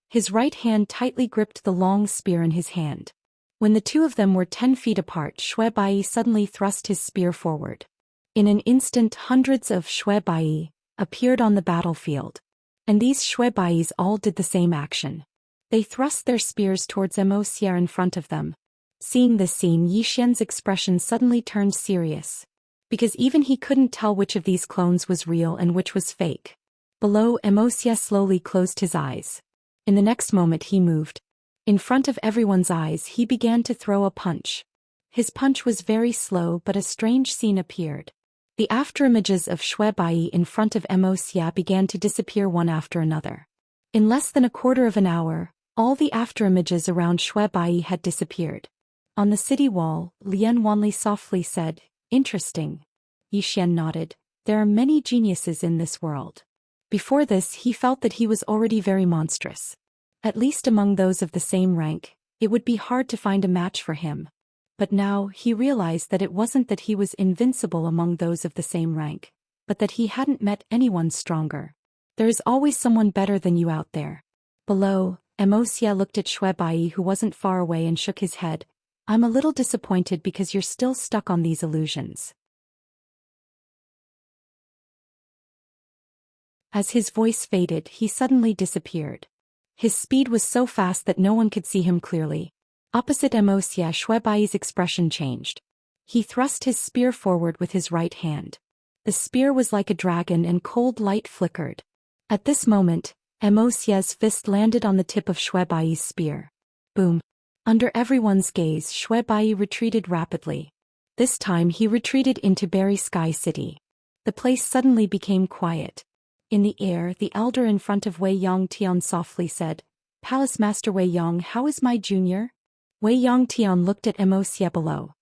His right hand tightly gripped the long spear in his hand. When the two of them were 10 feet apart, Shuebai suddenly thrust his spear forward. In an instant, hundreds of Shuebai appeared on the battlefield. And these Shuebais all did the same action. They thrust their spears towards Immerse in front of them. Seeing this scene, Yi Xian's expression suddenly turned serious. Because even he couldn't tell which of these clones was real and which was fake. Below, Immerse slowly closed his eyes. In the next moment he moved. In front of everyone's eyes he began to throw a punch. His punch was very slow, but a strange scene appeared. The afterimages of Shuebai in front of Immerse began to disappear one after another. In less than a quarter of an hour, all the afterimages around Shuebai had disappeared. On the city wall, Lian Wanli softly said, "Interesting." Yi Xian nodded. "There are many geniuses in this world." Before this, he felt that he was already very monstrous. At least among those of the same rank, it would be hard to find a match for him. But now, he realized that it wasn't that he was invincible among those of the same rank, but that he hadn't met anyone stronger. There is always someone better than you out there. Below, Immerse looked at Shuebai, who wasn't far away, and shook his head. "I'm a little disappointed because you're still stuck on these illusions." As his voice faded, he suddenly disappeared. His speed was so fast that no one could see him clearly. Opposite Immerse, Shuebai's expression changed. He thrust his spear forward with his right hand. The spear was like a dragon and cold light flickered. At this moment, Immerse's fist landed on the tip of Shuebai's spear. Boom. Under everyone's gaze, Shuebai retreated rapidly. This time he retreated into Berry Sky City. The place suddenly became quiet. In the air, the elder in front of Wei Yongtian softly said, "Palace Master Wei Yong, how is my junior?" Wei Yongtian looked at Immerse below.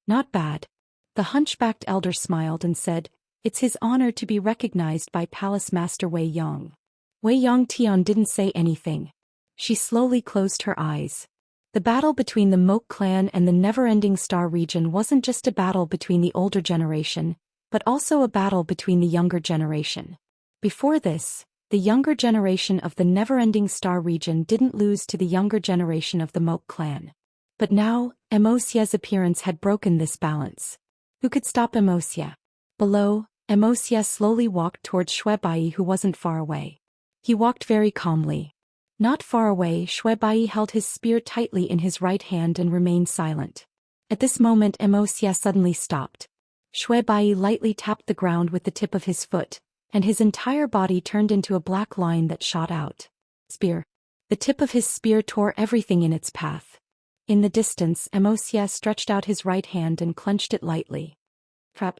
"Not bad." The hunchbacked elder smiled and said, "It's his honor to be recognized by Palace Master Wei Yong." Wei Yongtian didn't say anything. She slowly closed her eyes. The battle between the Moke clan and the Never-Ending Star region wasn't just a battle between the older generation, but also a battle between the younger generation. Before this, the younger generation of the Never-Ending Star region didn't lose to the younger generation of the Moke clan. But now, Immerse's appearance had broken this balance. Who could stop Immerse? Below, Immerse slowly walked towards Shuebai, who wasn't far away. He walked very calmly. Not far away, Shuebai held his spear tightly in his right hand and remained silent. At this moment, Immerse suddenly stopped. Shuebai lightly tapped the ground with the tip of his foot, and his entire body turned into a black line that shot out. Spear. The tip of his spear tore everything in its path. In the distance, Immerse stretched out his right hand and clenched it lightly. Trap.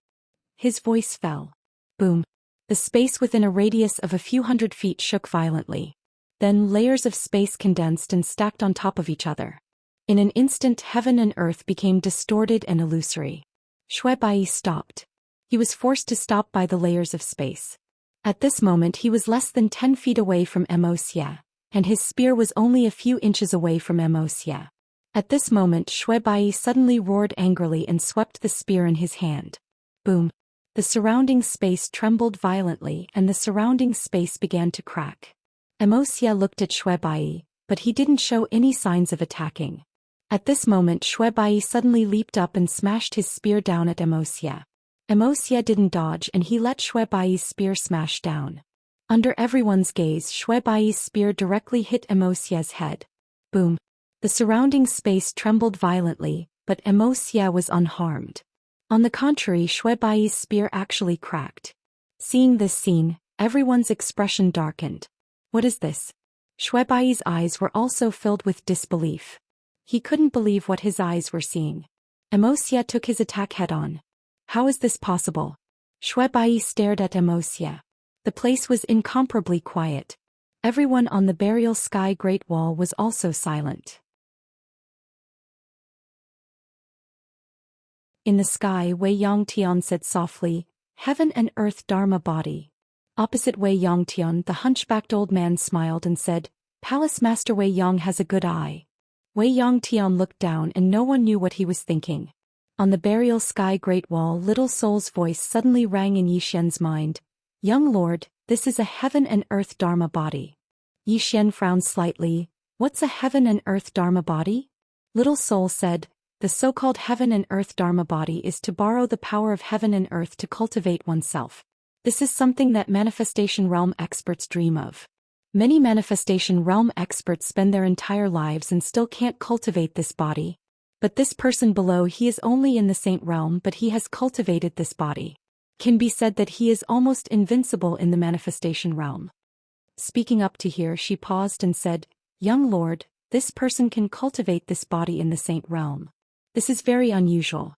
His voice fell. Boom. The space within a radius of a few hundred feet shook violently. Then layers of space condensed and stacked on top of each other. In an instant, heaven and earth became distorted and illusory. Shuebai stopped. He was forced to stop by the layers of space. At this moment he was less than 10 feet away from Immerse, and his spear was only a few inches away from Immerse. At this moment Shuebai suddenly roared angrily and swept the spear in his hand. Boom. The surrounding space trembled violently and the surrounding space began to crack. Immerse looked at Shuebai, but he didn't show any signs of attacking. At this moment Shuebai suddenly leaped up and smashed his spear down at Immerse. Xianxia didn't dodge and he let Shui Bai's spear smash down. Under everyone's gaze, Shui Bai's spear directly hit Xia's head. Boom. The surrounding space trembled violently, but Xia was unharmed. On the contrary, Shui Bai's spear actually cracked. Seeing this scene, everyone's expression darkened. What is this? Shui Bai's eyes were also filled with disbelief. He couldn't believe what his eyes were seeing. Xia took his attack head-on. How is this possible? Shui Bai stared at Xia. The place was incomparably quiet. Everyone on the burial sky Great Wall was also silent. In the sky, Wei Yangtian said softly, "Heaven and earth Dharma body." Opposite Wei Yangtian, the hunchbacked old man smiled and said, "Palace Master Wei Yang has a good eye." Wei Yangtian looked down and no one knew what he was thinking. On the burial sky Great Wall, Little Soul's voice suddenly rang in Yi Xian's mind. "Young lord, this is a heaven and earth Dharma body." Yi Xian frowned slightly. "What's a heaven and earth Dharma body?" Little Soul said, "The so-called heaven and earth Dharma body is to borrow the power of heaven and earth to cultivate oneself. This is something that manifestation realm experts dream of. Many manifestation realm experts spend their entire lives and still can't cultivate this body. But this person below, he is only in the saint realm but he has cultivated this body. Can be said that he is almost invincible in the manifestation realm." Speaking up to here, she paused and said, "Young lord, this person can cultivate this body in the saint realm. This is very unusual."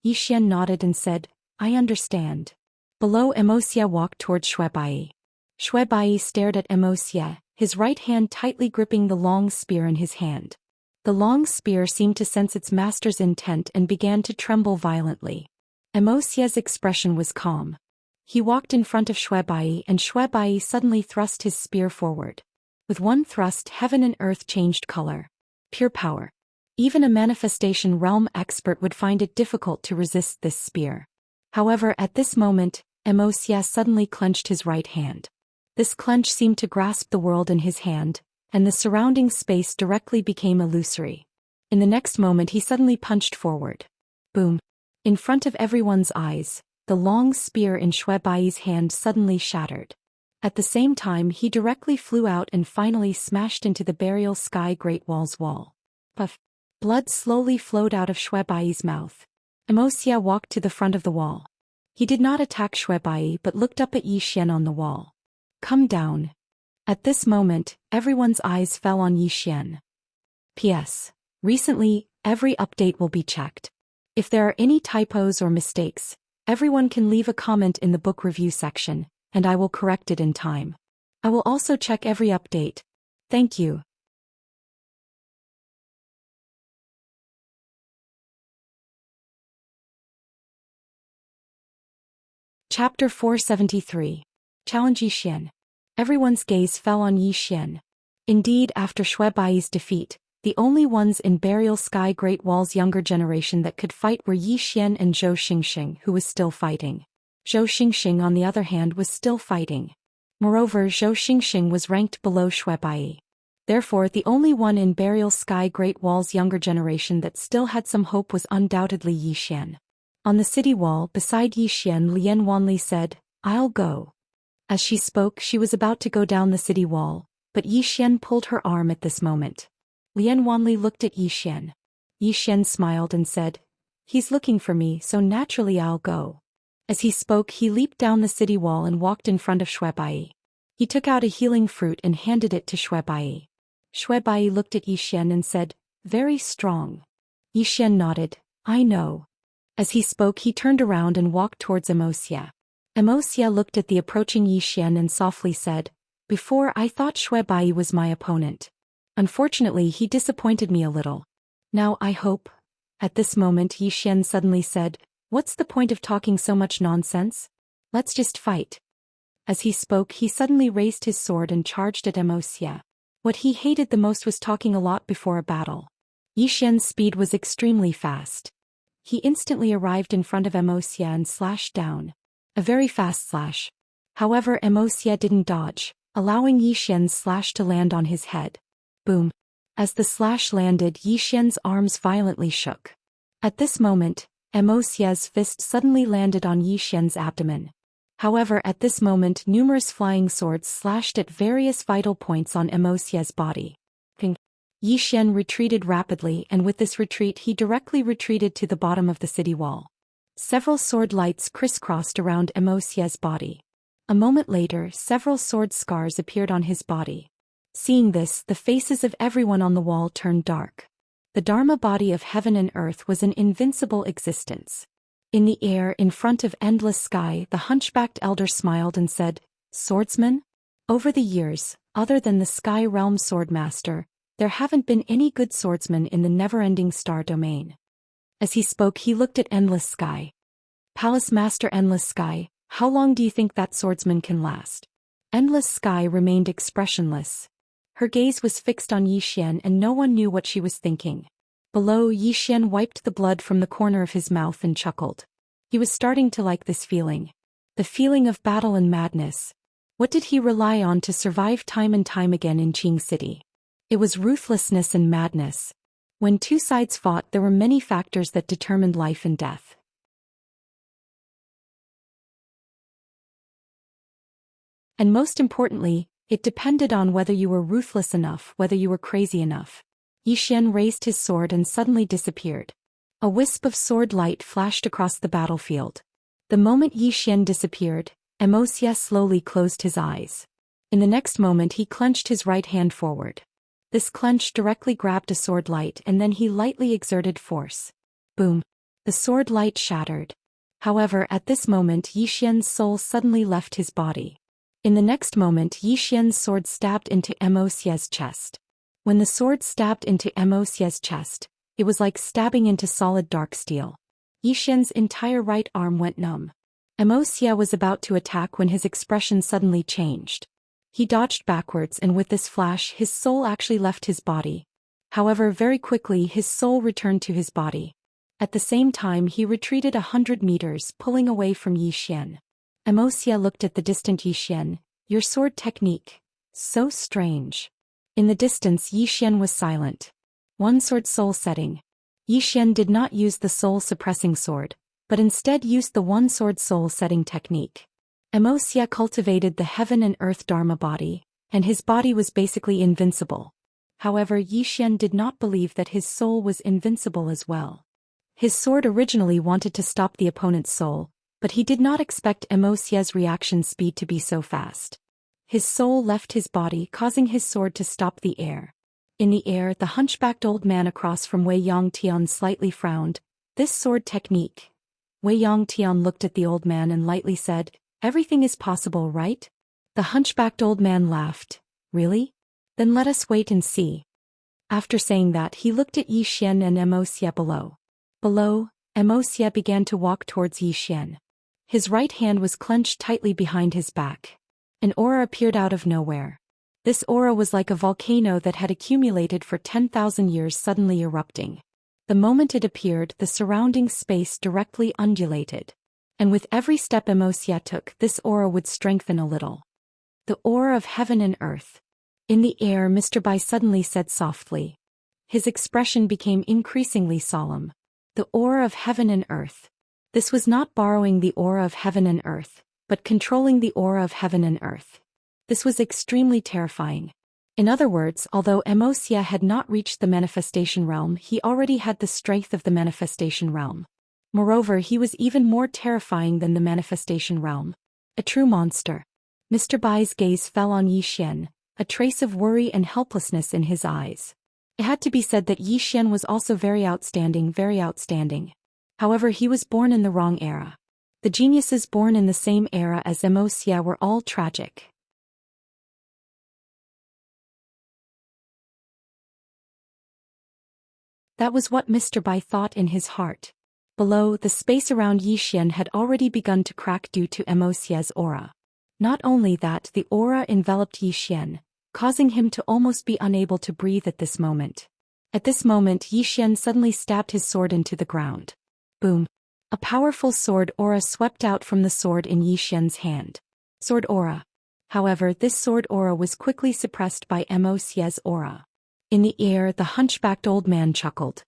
Yi Xian nodded and said, "I understand." Below, Xia walked toward Shui Bai. Shui Bai stared at Xia, his right hand tightly gripping the long spear in his hand. The long spear seemed to sense its master's intent and began to tremble violently. Xia's expression was calm. He walked in front of Shui Bai and Shui Bai suddenly thrust his spear forward. With one thrust, heaven and earth changed color. Pure power. Even a manifestation realm expert would find it difficult to resist this spear. However, at this moment, Xia suddenly clenched his right hand. This clench seemed to grasp the world in his hand, and the surrounding space directly became illusory. In the next moment he suddenly punched forward. Boom. In front of everyone's eyes, the long spear in Shui Bai's hand suddenly shattered. At the same time he directly flew out and finally smashed into the burial sky Great Wall's wall. Puff. Blood slowly flowed out of Shui Bai's mouth. Xia walked to the front of the wall. He did not attack Shui Bai but looked up at Yi Xian on the wall. "Come down." At this moment, everyone's eyes fell on Yi Xian. P.S. Recently, every update will be checked. If there are any typos or mistakes, everyone can leave a comment in the book review section, and I will correct it in time. I will also check every update. Thank you. Chapter 473. Challenge Yi Xian. Everyone's gaze fell on Yi Xian. Indeed, after Shui Bai's defeat, the only ones in Burial Sky Great Wall's younger generation that could fight were Yi Xian and Zhou Xian, who was still fighting. Zhou Xian, on the other hand, was still fighting. Moreover, Zhou Xian was ranked below Shui Bai. Therefore, the only one in Burial Sky Great Wall's younger generation that still had some hope was undoubtedly Yi Xian. On the city wall, beside Yi Xian, Lian Wanli said, "I'll go." As she spoke, she was about to go down the city wall, but Yi Xian pulled her arm at this moment. Lian Wanli looked at Yi Xian. Yi Xian smiled and said, "He's looking for me, so naturally I'll go." As he spoke, he leaped down the city wall and walked in front of Shui Bai. He took out a healing fruit and handed it to Shui Bai. Shui Bai looked at Yi Xian and said, "Very strong." Yi Xian nodded, "I know." As he spoke, he turned around and walked towards Xia. Xia looked at the approaching Yi Xian and softly said, "Before I thought Shui Bai was my opponent. Unfortunately, he disappointed me a little. Now I hope." At this moment Yi Xian suddenly said, "What's the point of talking so much nonsense? Let's just fight." As he spoke, he suddenly raised his sword and charged at Xia. What he hated the most was talking a lot before a battle. Yi Xian's speed was extremely fast. He instantly arrived in front of Xia and slashed down. A very fast slash. However, Xia didn't dodge, allowing Yi Xian's slash to land on his head. Boom. As the slash landed, Yi Xian's arms violently shook. At this moment, Xia's fist suddenly landed on Yi Xian's abdomen. However, at this moment numerous flying swords slashed at various vital points on Xia's body. Yi Xian retreated rapidly, and with this retreat he directly retreated to the bottom of the city wall. Several sword lights crisscrossed around Xia's body. A moment later, several sword scars appeared on his body. Seeing this, the faces of everyone on the wall turned dark. The Dharma body of heaven and earth was an invincible existence. In the air in front of endless sky, the hunchbacked elder smiled and said, "Swordsman? Over the years, other than the Sky Realm Swordmaster, there haven't been any good swordsmen in the never-ending star domain." As he spoke, he looked at Endless Sky. "Palace Master Endless Sky, how long do you think that swordsman can last?" Endless Sky remained expressionless. Her gaze was fixed on Yi Xian, and no one knew what she was thinking. Below, Yi Xian wiped the blood from the corner of his mouth and chuckled. He was starting to like this feeling. The feeling of battle and madness. What did he rely on to survive time and time again in Qing City? It was ruthlessness and madness. When two sides fought, there were many factors that determined life and death. And most importantly, it depended on whether you were ruthless enough, whether you were crazy enough. Yi Xian raised his sword and suddenly disappeared. A wisp of sword light flashed across the battlefield. The moment Yi Xian disappeared, Xia slowly closed his eyes. In the next moment he clenched his right hand forward. This clench directly grabbed a sword light, and then he lightly exerted force. Boom! The sword light shattered. However, at this moment Yi Xian's soul suddenly left his body. In the next moment Yi Xian's sword stabbed into Xia's chest. When the sword stabbed into Xia's chest, it was like stabbing into solid dark steel. Yi Xian's entire right arm went numb. Xia was about to attack when his expression suddenly changed. He dodged backwards, and with this flash his soul actually left his body. However, very quickly his soul returned to his body. At the same time he retreated 100 meters, pulling away from Yi Xian. Xia looked at the distant Yi Xian. "Your sword technique. So strange." In the distance Yi Xian was silent. One sword soul setting. Yi Xian did not use the soul suppressing sword, but instead used the one sword soul setting technique. Xia cultivated the heaven and earth Dharma body, and his body was basically invincible. However, Yi Xian did not believe that his soul was invincible as well. His sword originally wanted to stop the opponent's soul, but he did not expect Xia's reaction speed to be so fast. His soul left his body, causing his sword to stop the air. In the air, the hunchbacked old man across from Wei Yangtian slightly frowned. "This sword technique." Wei Yangtian looked at the old man and lightly said, "Everything is possible, right?" The hunchbacked old man laughed. "Really? Then let us wait and see." After saying that, he looked at Yi Xian and Xia below. Below, Xia began to walk towards Yi Xian. His right hand was clenched tightly behind his back. An aura appeared out of nowhere. This aura was like a volcano that had accumulated for 10,000 years suddenly erupting. The moment it appeared, the surrounding space directly undulated. And with every step Xia took, this aura would strengthen a little. The aura of heaven and earth. In the air, Mr. Bai suddenly said softly. His expression became increasingly solemn. The aura of heaven and earth. This was not borrowing the aura of heaven and earth, but controlling the aura of heaven and earth. This was extremely terrifying. In other words, although Xia had not reached the manifestation realm, he already had the strength of the manifestation realm. Moreover, he was even more terrifying than the manifestation realm. A true monster. Mr. Bai's gaze fell on Yi Xian, a trace of worry and helplessness in his eyes. It had to be said that Yi Xian was also very outstanding, very outstanding. However, he was born in the wrong era. The geniuses born in the same era as Xia were all tragic. That was what Mr. Bai thought in his heart. Below, the space around Yi Xian had already begun to crack due to Xia's aura. Not only that, the aura enveloped Yi Xian, causing him to almost be unable to breathe at this moment. At this moment, Yi Xian suddenly stabbed his sword into the ground. Boom! A powerful sword aura swept out from the sword in Yi Xian's hand. Sword aura. However, this sword aura was quickly suppressed by Xia's aura. In the air, the hunchbacked old man chuckled.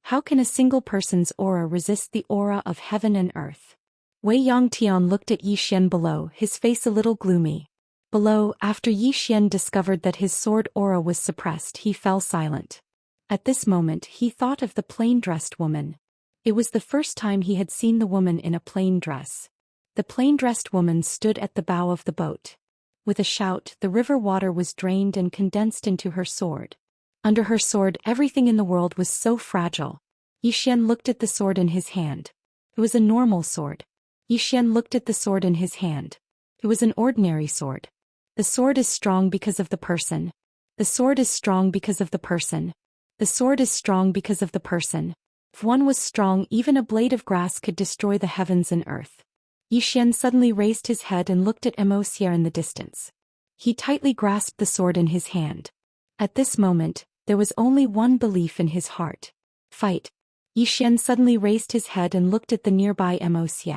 How can a single person's aura resist the aura of heaven and earth? Wei Yongtian looked at Yi Xian below, his face a little gloomy. Below, after Yi Xian discovered that his sword aura was suppressed, he fell silent. At this moment he thought of the plain-dressed woman. It was the first time he had seen the woman in a plain dress. The plain-dressed woman stood at the bow of the boat. With a shout, the river water was drained and condensed into her sword. Under her sword, everything in the world was so fragile. Yi Xian looked at the sword in his hand. It was a normal sword. Yi Xian looked at the sword in his hand. It was an ordinary sword. The sword is strong because of the person. The sword is strong because of the person. The sword is strong because of the person. If one was strong, even a blade of grass could destroy the heavens and earth. Yi Xian suddenly raised his head and looked at Immerse in the distance. He tightly grasped the sword in his hand. At this moment, there was only one belief in his heart. Fight. Yi Xian suddenly raised his head and looked at the nearby Immerse.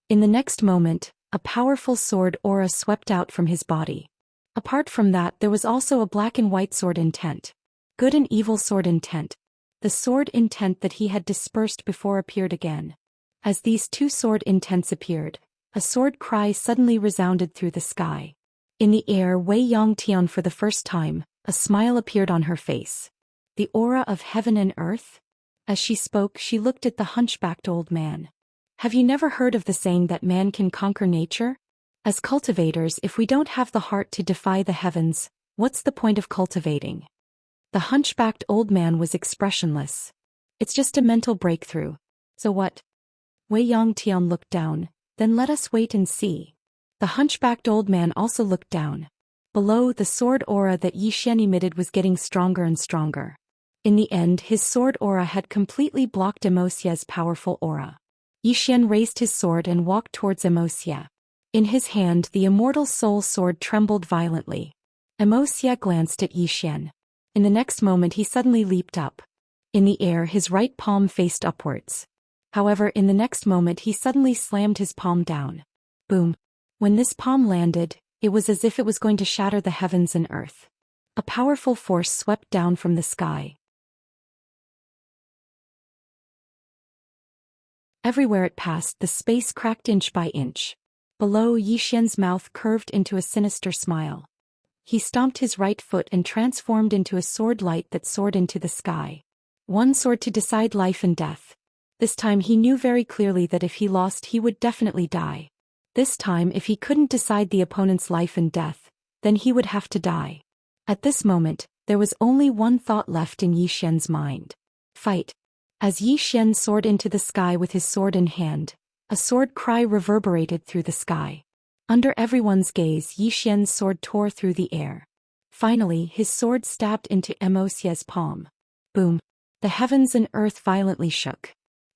In the next moment, a powerful sword aura swept out from his body. Apart from that, there was also a black and white sword intent. Good and evil sword intent. The sword intent that he had dispersed before appeared again. As these two sword intents appeared, a sword cry suddenly resounded through the sky. In the air, Wei Yongtian for the first time, a smile appeared on her face. The aura of heaven and earth? As she spoke, she looked at the hunchbacked old man. Have you never heard of the saying that man can conquer nature? As cultivators, if we don't have the heart to defy the heavens, what's the point of cultivating? The hunchbacked old man was expressionless. It's just a mental breakthrough. So what? Wei Yongtian looked down. Then let us wait and see. The hunchbacked old man also looked down. Below, the sword aura that Yi Xian emitted was getting stronger and stronger. In the end, his sword aura had completely blocked Immerse's powerful aura. Yi Xian raised his sword and walked towards Immerse. In his hand, the immortal soul sword trembled violently. Immerse glanced at Yi Xian. In the next moment he suddenly leaped up. In the air, his right palm faced upwards. However, in the next moment he suddenly slammed his palm down. Boom. When this palm landed, it was as if it was going to shatter the heavens and earth. A powerful force swept down from the sky. Everywhere it passed, the space cracked inch by inch. Below, Yi Xian's mouth curved into a sinister smile. He stomped his right foot and transformed into a sword light that soared into the sky. One sword to decide life and death. This time he knew very clearly that if he lost he would definitely die. This time if he couldn't decide the opponent's life and death, then he would have to die. At this moment, there was only one thought left in Yi Xian's mind. Fight. As Yi Xian soared into the sky with his sword in hand, a sword cry reverberated through the sky. Under everyone's gaze, Yi Xian's sword tore through the air. Finally, his sword stabbed into Immerse's palm. Boom. The heavens and earth violently shook.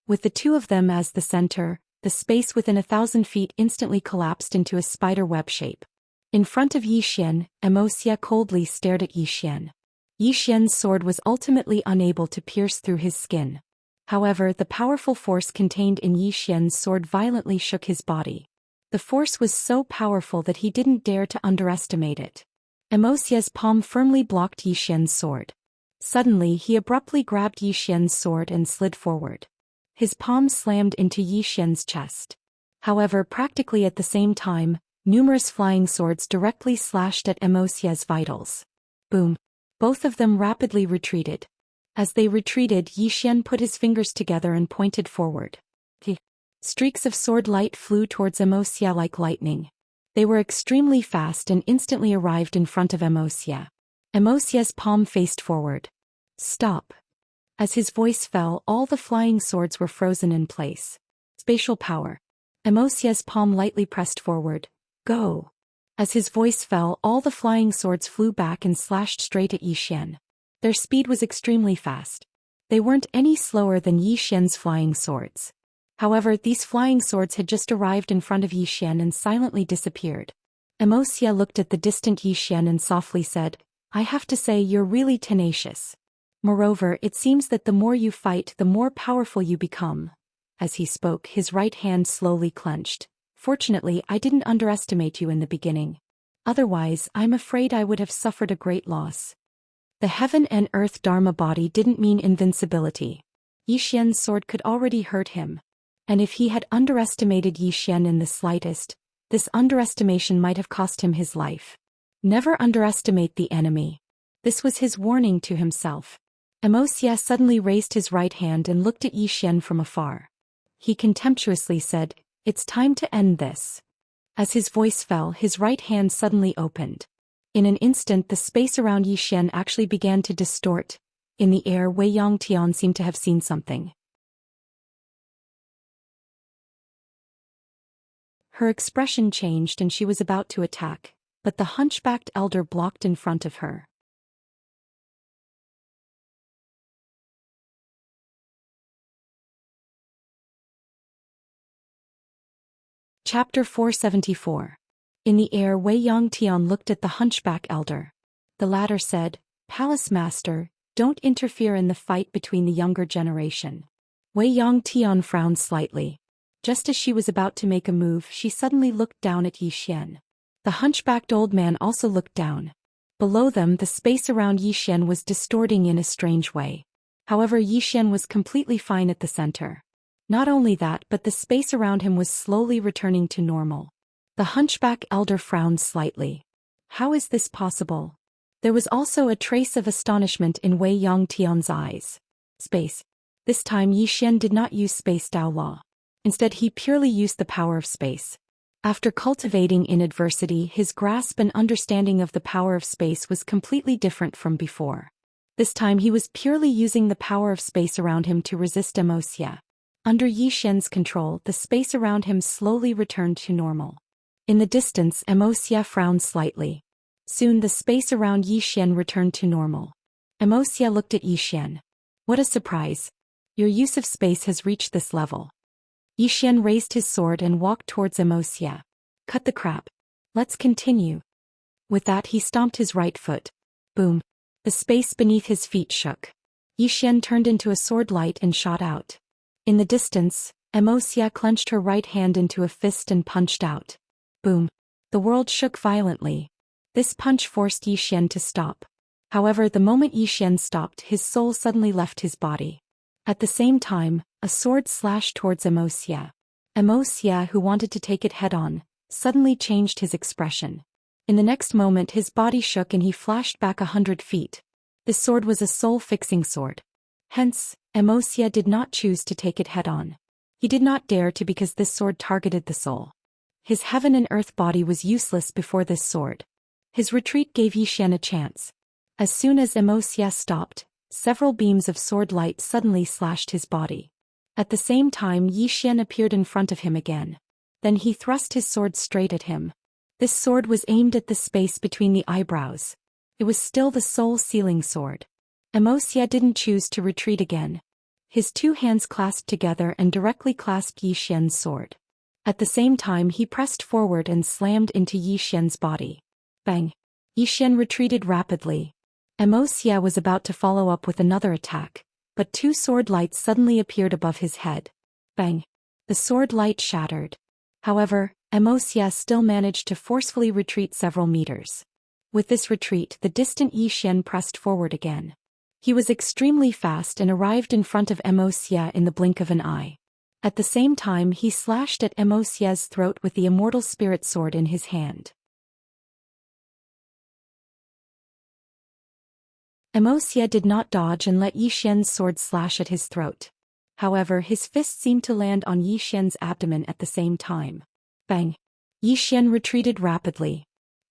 With the two of them as the center, the space within 1,000 feet instantly collapsed into a spider web shape. In front of Yi Xian, Immerse coldly stared at Yi Xian. Yi Xian's sword was ultimately unable to pierce through his skin. However, the powerful force contained in Yi Xian's sword violently shook his body. The force was so powerful that he didn't dare to underestimate it. Immerse's palm firmly blocked Yi Xian's sword. Suddenly he abruptly grabbed Yi Xian's sword and slid forward. His palm slammed into Yi Xian's chest. However, practically at the same time, numerous flying swords directly slashed at Immerse's vitals. Boom. Both of them rapidly retreated. As they retreated, Yi Xian put his fingers together and pointed forward. Streaks of sword light flew towards Immerse like lightning. They were extremely fast and instantly arrived in front of Immerse. Immerse's palm faced forward. Stop. As his voice fell, all the flying swords were frozen in place. Spatial power. Immerse's palm lightly pressed forward. Go. As his voice fell, all the flying swords flew back and slashed straight at Yi Xian. Their speed was extremely fast. They weren't any slower than Yi Xian's flying swords. However, these flying swords had just arrived in front of Yi Xian and silently disappeared. Immerse looked at the distant Yi Xian and softly said, I have to say you're really tenacious. Moreover, it seems that the more you fight, the more powerful you become. As he spoke, his right hand slowly clenched. Fortunately, I didn't underestimate you in the beginning. Otherwise, I'm afraid I would have suffered a great loss. The heaven and earth Dharma body didn't mean invincibility. Yi Xian's sword could already hurt him. And if he had underestimated Yi Xian in the slightest, this underestimation might have cost him his life. Never underestimate the enemy. This was his warning to himself. Wuxia suddenly raised his right hand and looked at Yi Xian from afar. He contemptuously said, "It's time to end this." As his voice fell, his right hand suddenly opened. In an instant the space around Yi Xian actually began to distort. In the air, Wei Yangtian seemed to have seen something. Her expression changed and she was about to attack, but the hunchbacked elder blocked in front of her. Chapter 474. In the air, Wei Yangtian looked at the hunchback elder. The latter said, "Palace Master, don't interfere in the fight between the younger generation." Wei Yangtian frowned slightly. Just as she was about to make a move, she suddenly looked down at Yi Xian. The hunchbacked old man also looked down. Below them, the space around Yi Xian was distorting in a strange way. However, Yi Xian was completely fine at the center. Not only that, but the space around him was slowly returning to normal. The hunchback elder frowned slightly. How is this possible? There was also a trace of astonishment in Wei Yangtian's eyes. Space. This time Yi Xian did not use space Dao Law. Instead, he purely used the power of space. After cultivating in adversity, his grasp and understanding of the power of space was completely different from before. This time he was purely using the power of space around him to resist Wuxia. Under Yi Xian's control, the space around him slowly returned to normal. In the distance, Wuxia frowned slightly. Soon the space around Yi Xian returned to normal. Wuxia looked at Yi Xian. What a surprise. Your use of space has reached this level. Yi Xian raised his sword and walked towards Wuxia. Cut the crap. Let's continue. With that he stomped his right foot. Boom. The space beneath his feet shook. Yi Xian turned into a sword light and shot out. In the distance, Wuxia clenched her right hand into a fist and punched out. Boom. The world shook violently. This punch forced Yi Xian to stop. However, the moment Yi Xian stopped, his soul suddenly left his body. At the same time, a sword slashed towards Wuxia. Wuxia, who wanted to take it head-on, suddenly changed his expression. In the next moment his body shook and he flashed back 100 feet. This sword was a soul-fixing sword. Hence, Wuxia did not choose to take it head-on. He did not dare to because this sword targeted the soul. His heaven and earth body was useless before this sword. His retreat gave Yi Xian a chance. As soon as Wuxia stopped, several beams of sword light suddenly slashed his body. At the same time, Yi Xian appeared in front of him again. Then he thrust his sword straight at him. This sword was aimed at the space between the eyebrows. It was still the soul-sealing sword. Wuxia didn't choose to retreat again. His two hands clasped together and directly clasped Yi Xian's sword. At the same time he pressed forward and slammed into Yi Xian's body. Bang! Yi Xian retreated rapidly. Wuxia was about to follow up with another attack, but two sword lights suddenly appeared above his head. Bang! The sword light shattered. However, Wuxia still managed to forcefully retreat several meters. With this retreat, the distant Yi Xian pressed forward again. He was extremely fast and arrived in front of Wuxia in the blink of an eye. At the same time he slashed at Wuxia's throat with the Immortal Spirit Sword in his hand. Wuxia did not dodge and let Yi Xian's sword slash at his throat. However, his fist seemed to land on Yi Xian's abdomen at the same time. Bang! Yi Xian retreated rapidly.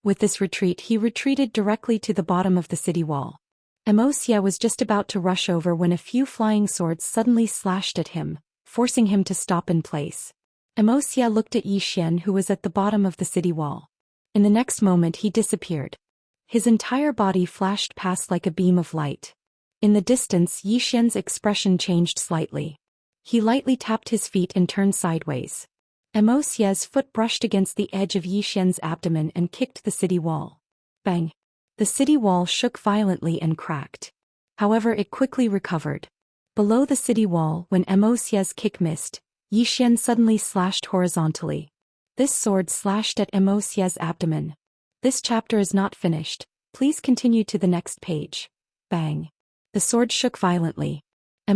With this retreat he retreated directly to the bottom of the city wall. Wuxia was just about to rush over when a few flying swords suddenly slashed at him, forcing him to stop in place. Wuxia looked at Yi Xian, who was at the bottom of the city wall. In the next moment he disappeared. His entire body flashed past like a beam of light. In the distance Yi Xian's expression changed slightly. He lightly tapped his feet and turned sideways. Wuxia's foot brushed against the edge of Yi Xian's abdomen and kicked the city wall. Bang! The city wall shook violently and cracked. However, it quickly recovered. Below the city wall, when Wuxia's kick missed, Yi Xian suddenly slashed horizontally. This sword slashed at Wuxia's abdomen. This chapter is not finished. Please continue to the next page. Bang! The sword shook violently.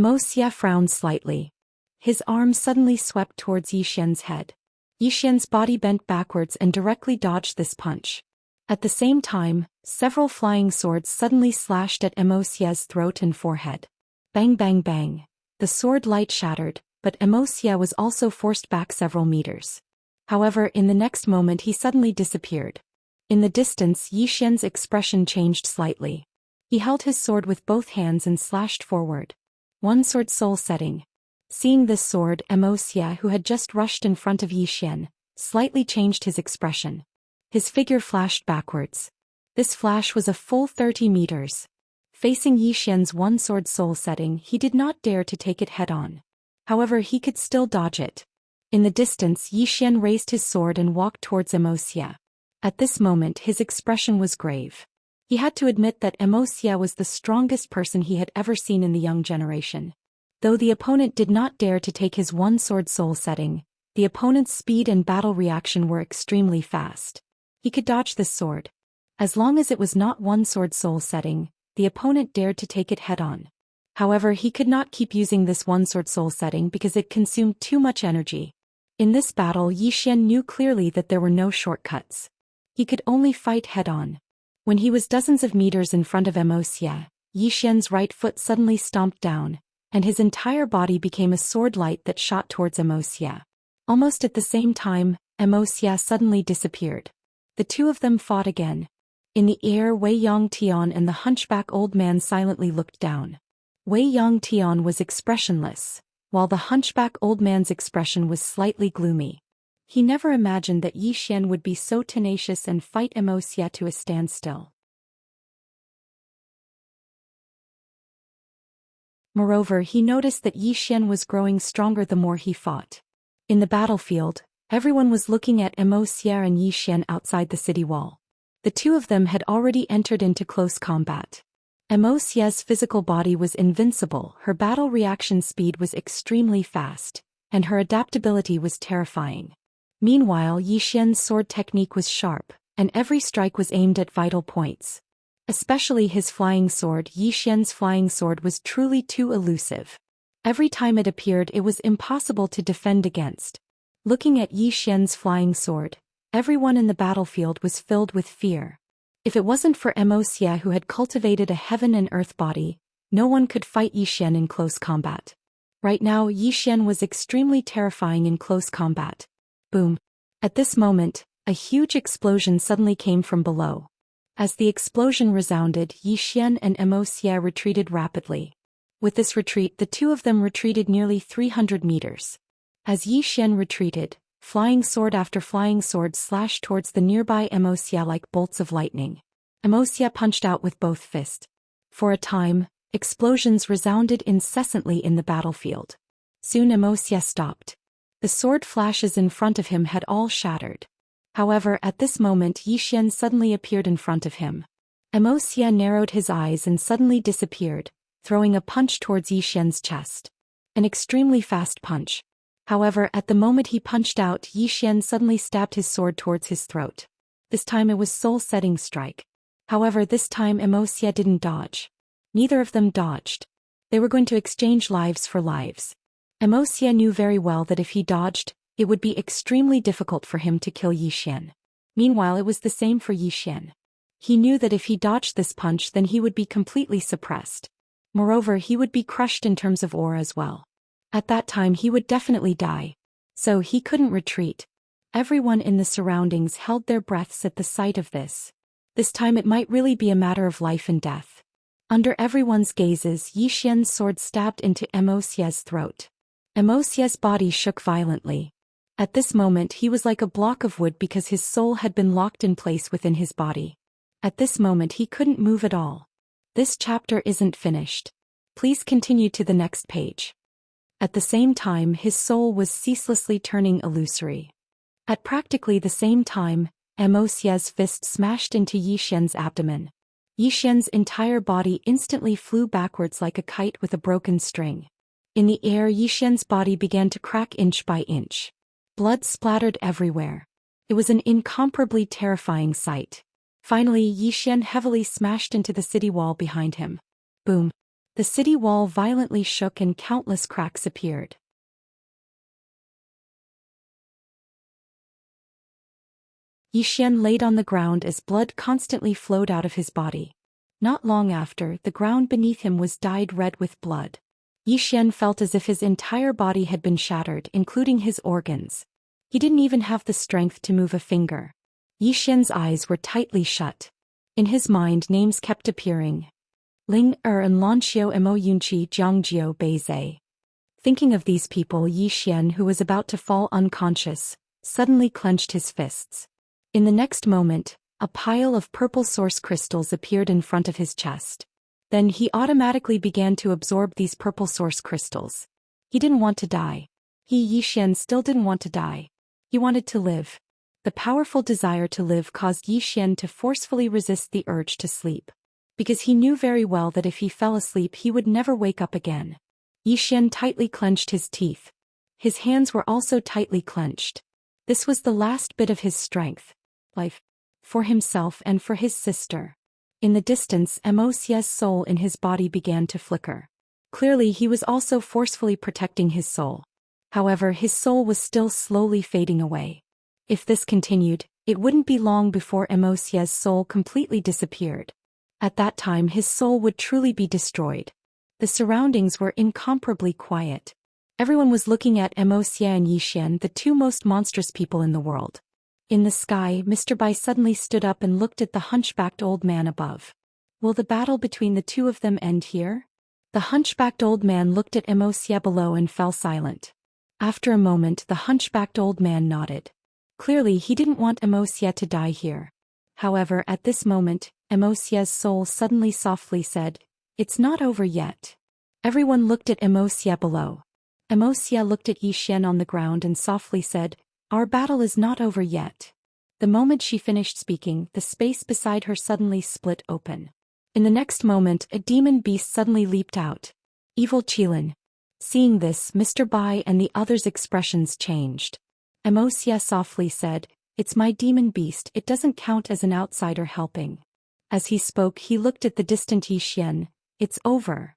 Xia frowned slightly. His arm suddenly swept towards Yi Xian's head. Yi Xian's body bent backwards and directly dodged this punch. At the same time, several flying swords suddenly slashed at Xia's throat and forehead. Bang bang bang. The sword light shattered, but Xia was also forced back several meters. However, in the next moment he suddenly disappeared. In the distance, Yi Xian's expression changed slightly. He held his sword with both hands and slashed forward. One sword soul setting. Seeing this sword, Xia, who had just rushed in front of Yi Xian, slightly changed his expression. His figure flashed backwards. This flash was a full 30 meters. Facing Yi Xian's one sword soul setting, he did not dare to take it head-on. However, he could still dodge it. In the distance, Yi Xian raised his sword and walked towards Xia. At this moment his expression was grave. He had to admit that Xia was the strongest person he had ever seen in the young generation. Though the opponent did not dare to take his one sword soul setting, the opponent's speed and battle reaction were extremely fast. He could dodge this sword. As long as it was not one sword soul setting, the opponent dared to take it head-on. However, he could not keep using this one sword soul setting because it consumed too much energy. In this battle, Yi Xian knew clearly that there were no shortcuts. He could only fight head-on. When he was dozens of meters in front of Xia, Yi Xian's right foot suddenly stomped down, and his entire body became a sword light that shot towards Xia. Almost at the same time, Xia suddenly disappeared. The two of them fought again. In the air, Wei Yongtian and the hunchback old man silently looked down. Wei Yongtian was expressionless, while the hunchback old man's expression was slightly gloomy. He never imagined that Yi Xian would be so tenacious and fight Xia to a standstill. Moreover, he noticed that Yi Xian was growing stronger the more he fought. In the battlefield, everyone was looking at Xia and Yi Xian outside the city wall. The two of them had already entered into close combat. Xia's physical body was invincible, her battle reaction speed was extremely fast, and her adaptability was terrifying. Meanwhile, Yi Xian's sword technique was sharp, and every strike was aimed at vital points. Especially his flying sword. Yi Xian's flying sword was truly too elusive. Every time it appeared, it was impossible to defend against. Looking at Yi Xian's flying sword, everyone in the battlefield was filled with fear. If it wasn't for Xia, who had cultivated a heaven and earth body, no one could fight Yi Xian in close combat. Right now, Yi Xian was extremely terrifying in close combat. Boom. At this moment, a huge explosion suddenly came from below. As the explosion resounded, Yi Xian and Xia retreated rapidly. With this retreat, the two of them retreated nearly 300 meters. As Yi Xian retreated, flying sword after flying sword slashed towards the nearby Xia like bolts of lightning. Xia punched out with both fists. For a time, explosions resounded incessantly in the battlefield. Soon Xia stopped. The sword flashes in front of him had all shattered. However, at this moment Yi Xian suddenly appeared in front of him. Xia narrowed his eyes and suddenly disappeared, throwing a punch towards Yi Xian's chest. An extremely fast punch. However, at the moment he punched out, Yi Xian suddenly stabbed his sword towards his throat. This time it was soul-setting strike. However, this time Xia didn't dodge. Neither of them dodged. They were going to exchange lives for lives. Xia knew very well that if he dodged, it would be extremely difficult for him to kill Yi Xian. Meanwhile, it was the same for Yi Xian. He knew that if he dodged this punch, then he would be completely suppressed. Moreover, he would be crushed in terms of aura as well. At that time he would definitely die. So he couldn't retreat. Everyone in the surroundings held their breaths at the sight of this. This time it might really be a matter of life and death. Under everyone's gazes, Yi Xian's sword stabbed into Xia's throat. Xia's body shook violently. At this moment he was like a block of wood because his soul had been locked in place within his body. At this moment he couldn't move at all. This chapter isn't finished. Please continue to the next page. At the same time his soul was ceaselessly turning illusory. At practically the same time, Xia's fist smashed into Yi Xian's abdomen. Yi Xian's entire body instantly flew backwards like a kite with a broken string. In the air, Yi Xian's body began to crack inch by inch. Blood splattered everywhere. It was an incomparably terrifying sight. Finally, Yi Xian heavily smashed into the city wall behind him. Boom. The city wall violently shook and countless cracks appeared. Xian laid on the ground as blood constantly flowed out of his body. Not long after, the ground beneath him was dyed red with blood. Xian felt as if his entire body had been shattered, including his organs. He didn't even have the strength to move a finger. Xian's eyes were tightly shut. In his mind, names kept appearing. Ling and Lanxiao Mo Yunqi Jiangjiao Beizai. Thinking of these people, Xian, who was about to fall unconscious, suddenly clenched his fists. In the next moment, a pile of purple source crystals appeared in front of his chest. Then he automatically began to absorb these purple source crystals. He didn't want to die. Xian still didn't want to die. He wanted to live. The powerful desire to live caused Xian to forcefully resist the urge to sleep. Because he knew very well that if he fell asleep he would never wake up again. Xian tightly clenched his teeth. His hands were also tightly clenched. This was the last bit of his strength. Life. For himself and for his sister. In the distance, Mo's soul in his body began to flicker. Clearly he was also forcefully protecting his soul. However, his soul was still slowly fading away. If this continued, it wouldn't be long before Mo's soul completely disappeared. At that time his soul would truly be destroyed. The surroundings were incomparably quiet. Everyone was looking at Mo's and Xian, the two most monstrous people in the world. In the sky, Mr. Bai suddenly stood up and looked at the hunchbacked old man above. Will the battle between the two of them end here? The hunchbacked old man looked at Mo's below and fell silent. After a moment, the hunchbacked old man nodded. Clearly he didn't want Mo's to die here. However, at this moment, Mo's soul suddenly softly said, "It's not over yet." Everyone looked at Mo's below. Mo's looked at Xian on the ground and softly said, "Our battle is not over yet." The moment she finished speaking, the space beside her suddenly split open. In the next moment, a demon beast suddenly leaped out. Evil Qilin. Seeing this, Mr. Bai and the others' expressions changed. Mo's softly said, "It's my demon beast, it doesn't count as an outsider helping." As he spoke, he looked at the distant Xian. "It's over."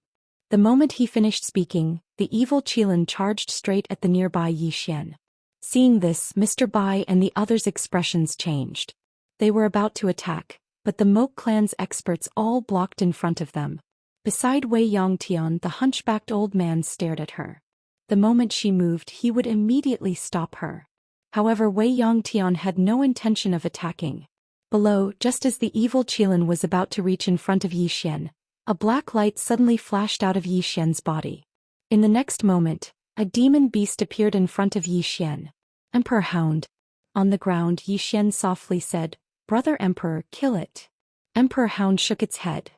The moment he finished speaking, the evil Qilin charged straight at the nearby Xian. Seeing this, Mr. Bai and the others' expressions changed. They were about to attack, but the Moke clan's experts all blocked in front of them. Beside Wei Yongtian, the hunchbacked old man stared at her. The moment she moved, he would immediately stop her. However, Wei Yongtian had no intention of attacking. Below, just as the evil Qilin was about to reach in front of Xian, a black light suddenly flashed out of Xian's body. In the next moment, a demon beast appeared in front of Xian. "Emperor Hound." On the ground, Xian softly said, "Brother Emperor, kill it." Emperor Hound shook its head.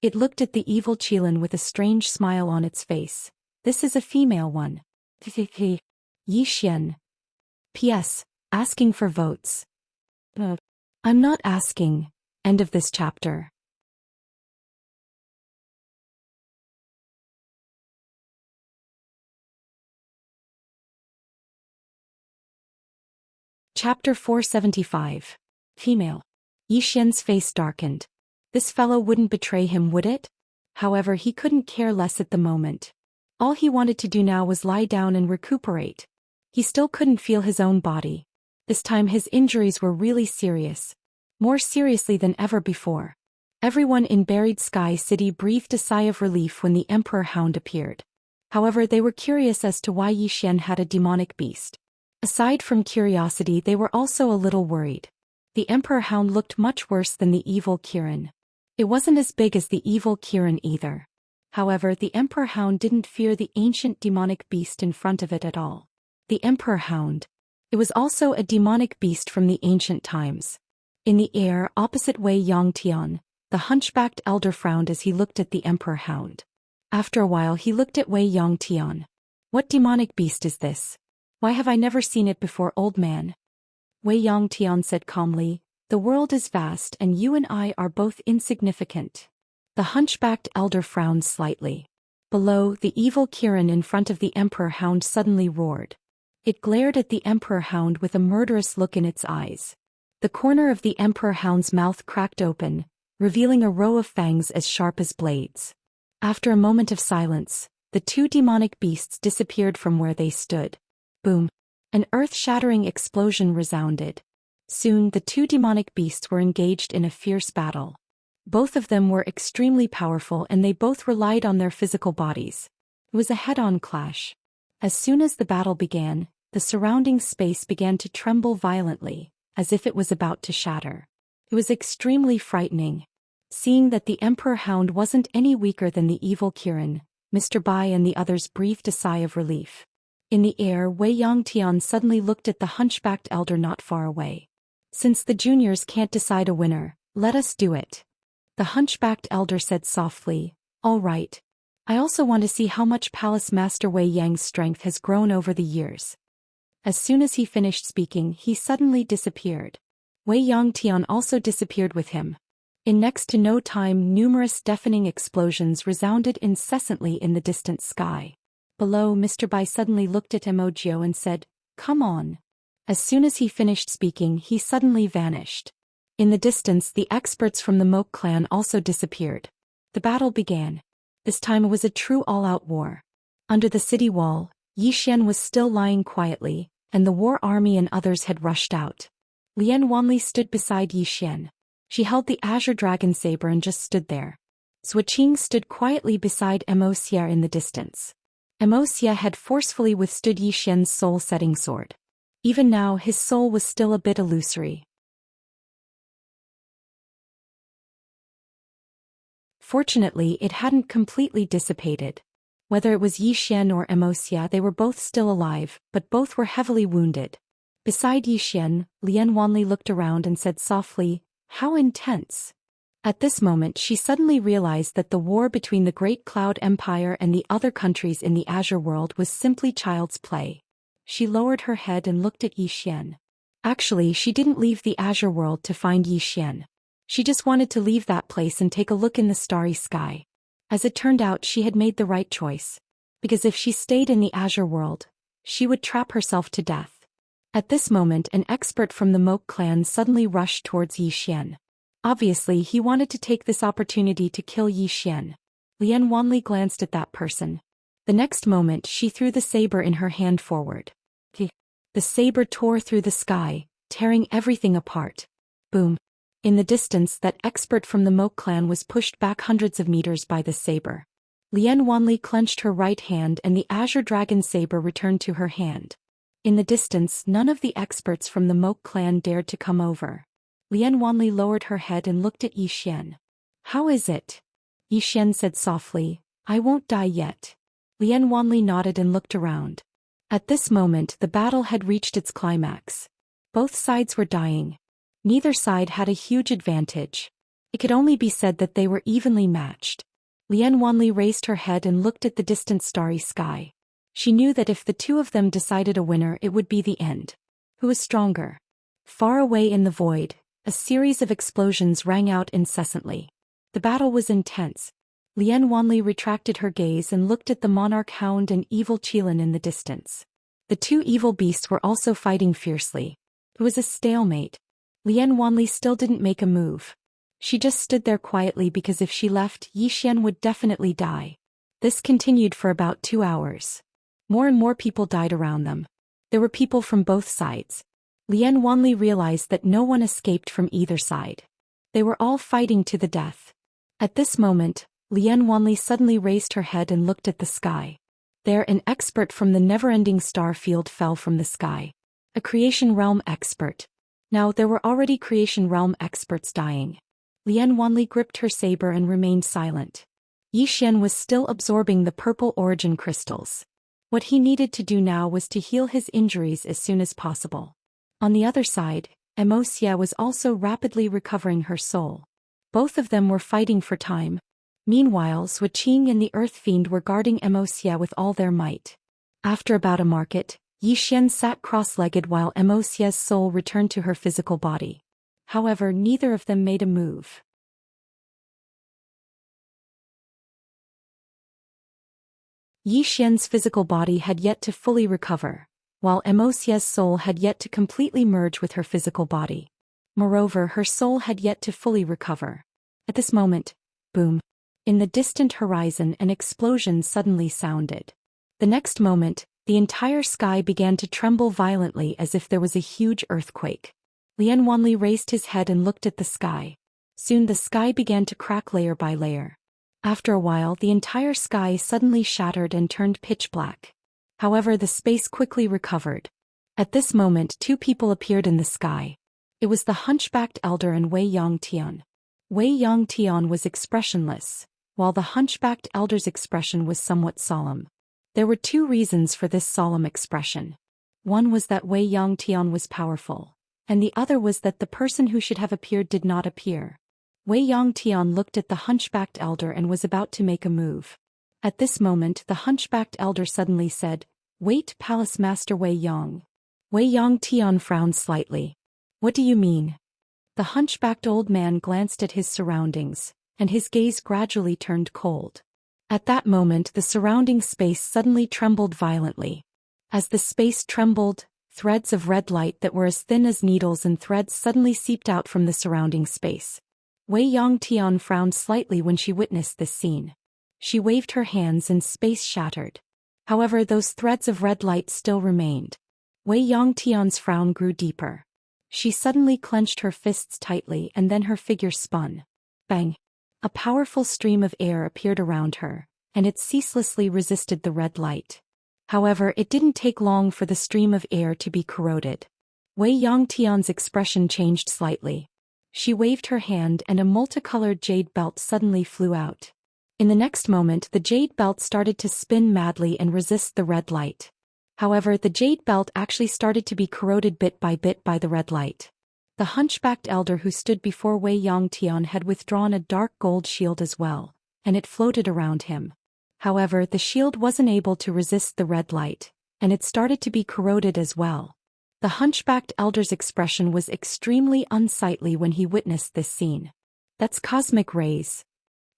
It looked at the evil Qilin with a strange smile on its face. "This is a female one." Xian. P.S. Asking for votes. I'm not asking. End of this chapter. Chapter 475. Female. Xian's face darkened. This fellow wouldn't betray him, would it? However, he couldn't care less at the moment. All he wanted to do now was lie down and recuperate. He still couldn't feel his own body. This time his injuries were really serious. More seriously than ever before. Everyone in Buried Sky City breathed a sigh of relief when the Emperor Hound appeared. However, they were curious as to why Xian had a demonic beast. Aside from curiosity, they were also a little worried. The Emperor Hound looked much worse than the evil Kirin. It wasn't as big as the evil Kirin either. However, the Emperor Hound didn't fear the ancient demonic beast in front of it at all. The Emperor Hound. It was also a demonic beast from the ancient times. In the air, opposite Wei Yongtian, the hunchbacked elder frowned as he looked at the Emperor Hound. After a while he looked at Wei Yongtian. "What demonic beast is this? Why have I never seen it before, old man?" Wei Yongtian said calmly, "The world is vast and you and I are both insignificant." The hunchbacked elder frowned slightly. Below, the evil Kirin in front of the Emperor Hound suddenly roared. It glared at the Emperor Hound with a murderous look in its eyes. The corner of the Emperor Hound's mouth cracked open, revealing a row of fangs as sharp as blades. After a moment of silence, the two demonic beasts disappeared from where they stood. Boom! An earth-shattering explosion resounded. Soon the two demonic beasts were engaged in a fierce battle. Both of them were extremely powerful and they both relied on their physical bodies. It was a head-on clash. As soon as the battle began, the surrounding space began to tremble violently, as if it was about to shatter. It was extremely frightening. Seeing that the Emperor Hound wasn't any weaker than the evil Kirin, Mr. Bai and the others breathed a sigh of relief. In the air, Wei Yangtian suddenly looked at the hunchbacked elder not far away. Since the juniors can't decide a winner, let us do it. The hunchbacked elder said softly, all right. I also want to see how much Palace Master Wei Yang's strength has grown over the years. As soon as he finished speaking, he suddenly disappeared. Wei Yangtian also disappeared with him. In next to no time, numerous deafening explosions resounded incessantly in the distant sky. Below, Mr. Bai suddenly looked at Emojio and said, come on. As soon as he finished speaking, he suddenly vanished. In the distance, the experts from the Moke clan also disappeared. The battle began. This time it was a true all-out war. Under the city wall, Xian was still lying quietly, and the war army and others had rushed out. Lian Wanli stood beside Xian. She held the azure dragon saber and just stood there. Zhou Xian stood quietly beside Immerse in the distance. Immerse had forcefully withstood Xian's soul-setting sword. Even now his soul was still a bit illusory. Fortunately, it hadn't completely dissipated. Whether it was Xian or Immerse, they were both still alive, but both were heavily wounded. Beside Xian, Lian Wanli looked around and said softly, how intense. At this moment she suddenly realized that the war between the Great Cloud Empire and the other countries in the Azure world was simply child's play. She lowered her head and looked at Xian. Actually, she didn't leave the Azure world to find Xian. She just wanted to leave that place and take a look in the starry sky. As it turned out, she had made the right choice. Because if she stayed in the Azure world, she would trap herself to death. At this moment, an expert from the Moke clan suddenly rushed towards Xian. Obviously, he wanted to take this opportunity to kill Xian. Lian Wanli glanced at that person. The next moment, she threw the saber in her hand forward. The saber tore through the sky, tearing everything apart. Boom. In the distance, that expert from the Moke clan was pushed back hundreds of meters by the saber. Lian Wanli clenched her right hand and the azure dragon saber returned to her hand. In the distance, none of the experts from the Moke clan dared to come over. Lian Wanli lowered her head and looked at Xian. How is it? Xian said softly, I won't die yet. Lian Wanli nodded and looked around. At this moment, the battle had reached its climax. Both sides were dying. Neither side had a huge advantage. It could only be said that they were evenly matched. Lian Wanli raised her head and looked at the distant starry sky. She knew that if the two of them decided a winner, it would be the end. Who was stronger? Far away in the void, a series of explosions rang out incessantly. The battle was intense. Lian Wanli retracted her gaze and looked at the monarch hound and evil Qilin in the distance. The two evil beasts were also fighting fiercely. It was a stalemate. Lian Wanli still didn't make a move. She just stood there quietly because if she left, Xian would definitely die. This continued for about 2 hours. More and more people died around them. There were people from both sides. Lian Wanli realized that no one escaped from either side. They were all fighting to the death. At this moment, Lian Wanli suddenly raised her head and looked at the sky. There, an expert from the never-ending star field fell from the sky. A creation realm expert. Now, there were already creation realm experts dying. Lian Wanli gripped her saber and remained silent. Xian was still absorbing the purple origin crystals. What he needed to do now was to heal his injuries as soon as possible. On the other side, Immerse was also rapidly recovering her soul. Both of them were fighting for time. Meanwhile, Zhou Xian and the Earth Fiend were guarding Immerse with all their might. After about a market, Xian sat cross-legged while Immerse's soul returned to her physical body. However, neither of them made a move. Xian's physical body had yet to fully recover, while Immerse's soul had yet to completely merge with her physical body. Moreover, her soul had yet to fully recover. At this moment, boom. In the distant horizon, an explosion suddenly sounded. The next moment, the entire sky began to tremble violently as if there was a huge earthquake. Lian Wanli raised his head and looked at the sky. Soon the sky began to crack layer by layer. After a while, the entire sky suddenly shattered and turned pitch black. However, the space quickly recovered. At this moment, two people appeared in the sky. It was the hunchbacked elder and Wei Yangtian. Wei Yangtian was expressionless, while the hunchbacked elder's expression was somewhat solemn. There were two reasons for this solemn expression. One was that Wei Yangtian was powerful, and the other was that the person who should have appeared did not appear. Wei Yangtian looked at the hunchbacked elder and was about to make a move. At this moment, the hunchbacked elder suddenly said, "Wait, Palace Master Wei Yang." Wei Yangtian frowned slightly. "What do you mean?" The hunchbacked old man glanced at his surroundings, and his gaze gradually turned cold. At that moment, the surrounding space suddenly trembled violently. As the space trembled, threads of red light that were as thin as needles and threads suddenly seeped out from the surrounding space. Wei Yangtian frowned slightly when she witnessed this scene. She waved her hands and space shattered. However, those threads of red light still remained. Wei Yangtian's frown grew deeper. She suddenly clenched her fists tightly and then her figure spun. Bang! A powerful stream of air appeared around her, and it ceaselessly resisted the red light. However, it didn't take long for the stream of air to be corroded. Wei Yangtian's expression changed slightly. She waved her hand and a multicolored jade belt suddenly flew out. In the next moment, the jade belt started to spin madly and resist the red light. However, the jade belt actually started to be corroded bit by the red light. The hunchbacked elder who stood before Wei Yangtian had withdrawn a dark gold shield as well, and it floated around him. However, the shield wasn't able to resist the red light, and it started to be corroded as well. The hunchbacked elder's expression was extremely unsightly when he witnessed this scene. "That's cosmic rays."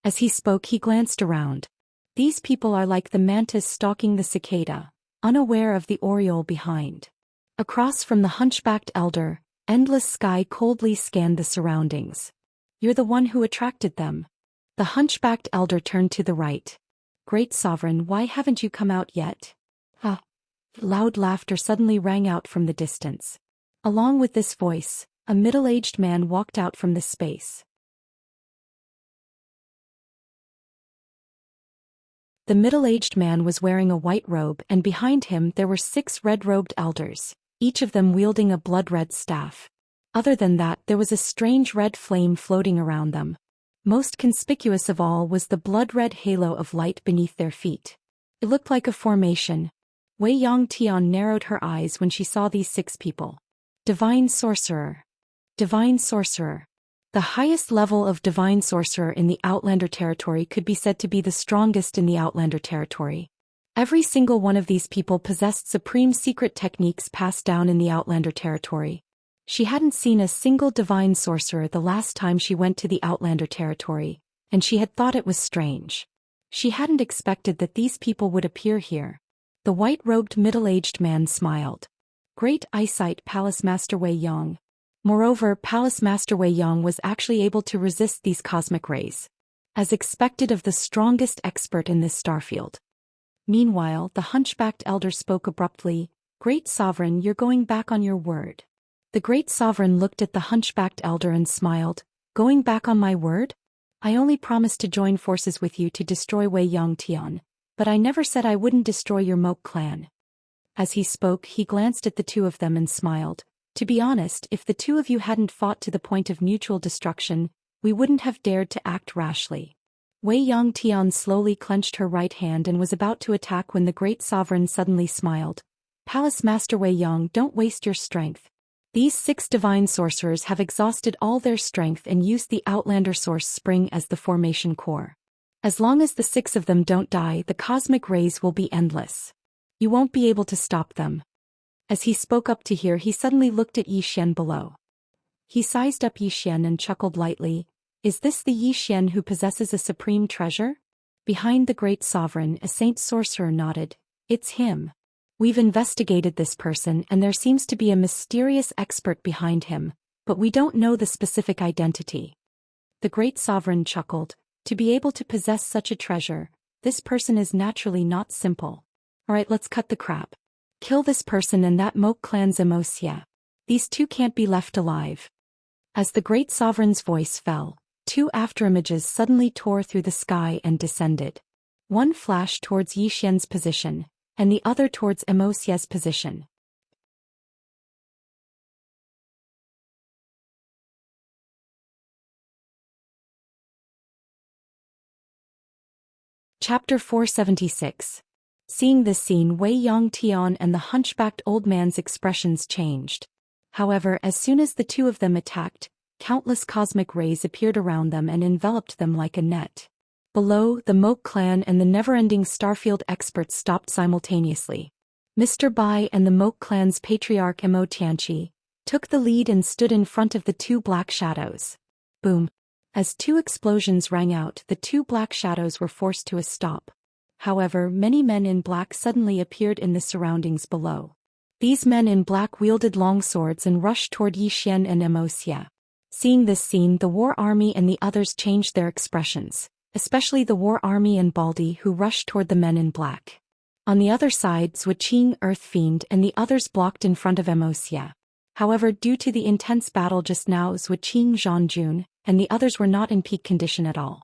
As he spoke, he glanced around. These people are like the mantis stalking the cicada, unaware of the oriole behind. Across from the hunchbacked elder, endless sky coldly scanned the surroundings. "You're the one who attracted them." The hunchbacked elder turned to the right. "Great Sovereign, why haven't you come out yet?" "Ah." Loud laughter suddenly rang out from the distance. Along with this voice, a middle-aged man walked out from the space. The middle-aged man was wearing a white robe, and behind him there were 6 red-robed elders, each of them wielding a blood-red staff. Other than that, there was a strange red flame floating around them. Most conspicuous of all was the blood-red halo of light beneath their feet. It looked like a formation. Wei Yangtian narrowed her eyes when she saw these 6 people. Divine Sorcerer. Divine Sorcerer. The highest level of Divine Sorcerer in the Outlander territory could be said to be the strongest in the Outlander territory. Every single one of these people possessed supreme secret techniques passed down in the Outlander territory. She hadn't seen a single divine sorcerer the last time she went to the Outlander territory, and she had thought it was strange. She hadn't expected that these people would appear here. The white-robed middle-aged man smiled. Great eyesight, Palace Master Wei Yang. Moreover, Palace Master Wei Yang was actually able to resist these cosmic rays, as expected of the strongest expert in this starfield. Meanwhile, the hunchbacked elder spoke abruptly. Great Sovereign, you're going back on your word. The Great Sovereign looked at the hunchbacked elder and smiled. Going back on my word? I only promised to join forces with you to destroy Wei Yangtian, but I never said I wouldn't destroy your Moke clan. As he spoke, he glanced at the two of them and smiled. To be honest, if the two of you hadn't fought to the point of mutual destruction, we wouldn't have dared to act rashly. Wei Yangtian slowly clenched her right hand and was about to attack when the Great Sovereign suddenly smiled. Palace Master Wei Yang, don't waste your strength. These 6 divine sorcerers have exhausted all their strength and used the Outlander Source Spring as the formation core. As long as the 6 of them don't die, the cosmic rays will be endless. You won't be able to stop them. As he spoke up to here, he suddenly looked at Yi Xian below. He sized up Yi Xian and chuckled lightly. Is this the Yi Xian who possesses a supreme treasure? Behind the Great Sovereign, a saint sorcerer nodded. It's him. We've investigated this person and there seems to be a mysterious expert behind him, but we don't know the specific identity. The great sovereign chuckled. To be able to possess such a treasure, this person is naturally not simple. Alright, let's cut the crap. Kill this person and that Moke clan's Wuxia. These two can't be left alive. As the great sovereign's voice fell, two afterimages suddenly tore through the sky and descended. One flashed towards Zhou Xian's position, and the other towards Wuxia's position. Chapter 476. Seeing this scene, Wei Yongtian and the hunchbacked old man's expressions changed. However, as soon as the two of them attacked, countless cosmic rays appeared around them and enveloped them like a net. Below, the Moke clan and the never-ending Starfield experts stopped simultaneously. Mr. Bai and the Moke clan's patriarch Xianxia took the lead and stood in front of the two black shadows. Boom. As two explosions rang out, the two black shadows were forced to a stop. However, many men in black suddenly appeared in the surroundings below. These men in black wielded long swords and rushed toward Zhou Xian and Wuxia. Seeing this scene, the war army and the others changed their expressions, especially the war army and Baldy, who rushed toward the men in black. On the other side, Zhou Xian, Earth Fiend, and the others blocked in front of Wuxia. However, due to the intense battle just now, Zhou Xian, Zhangjun, and the others were not in peak condition at all.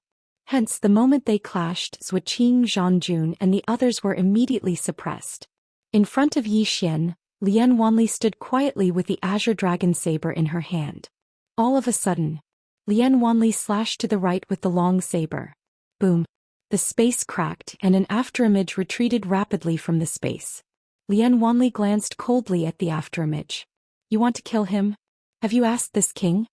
Hence, the moment they clashed, Zhou Xian, Zhangjun, and the others were immediately suppressed. In front of Zhou Xian, Lian Wanli stood quietly with the azure dragon saber in her hand. All of a sudden, Lian Wanli slashed to the right with the long saber. Boom. The space cracked and an afterimage retreated rapidly from the space. Lian Wanli glanced coldly at the afterimage. You want to kill him? Have you asked this king?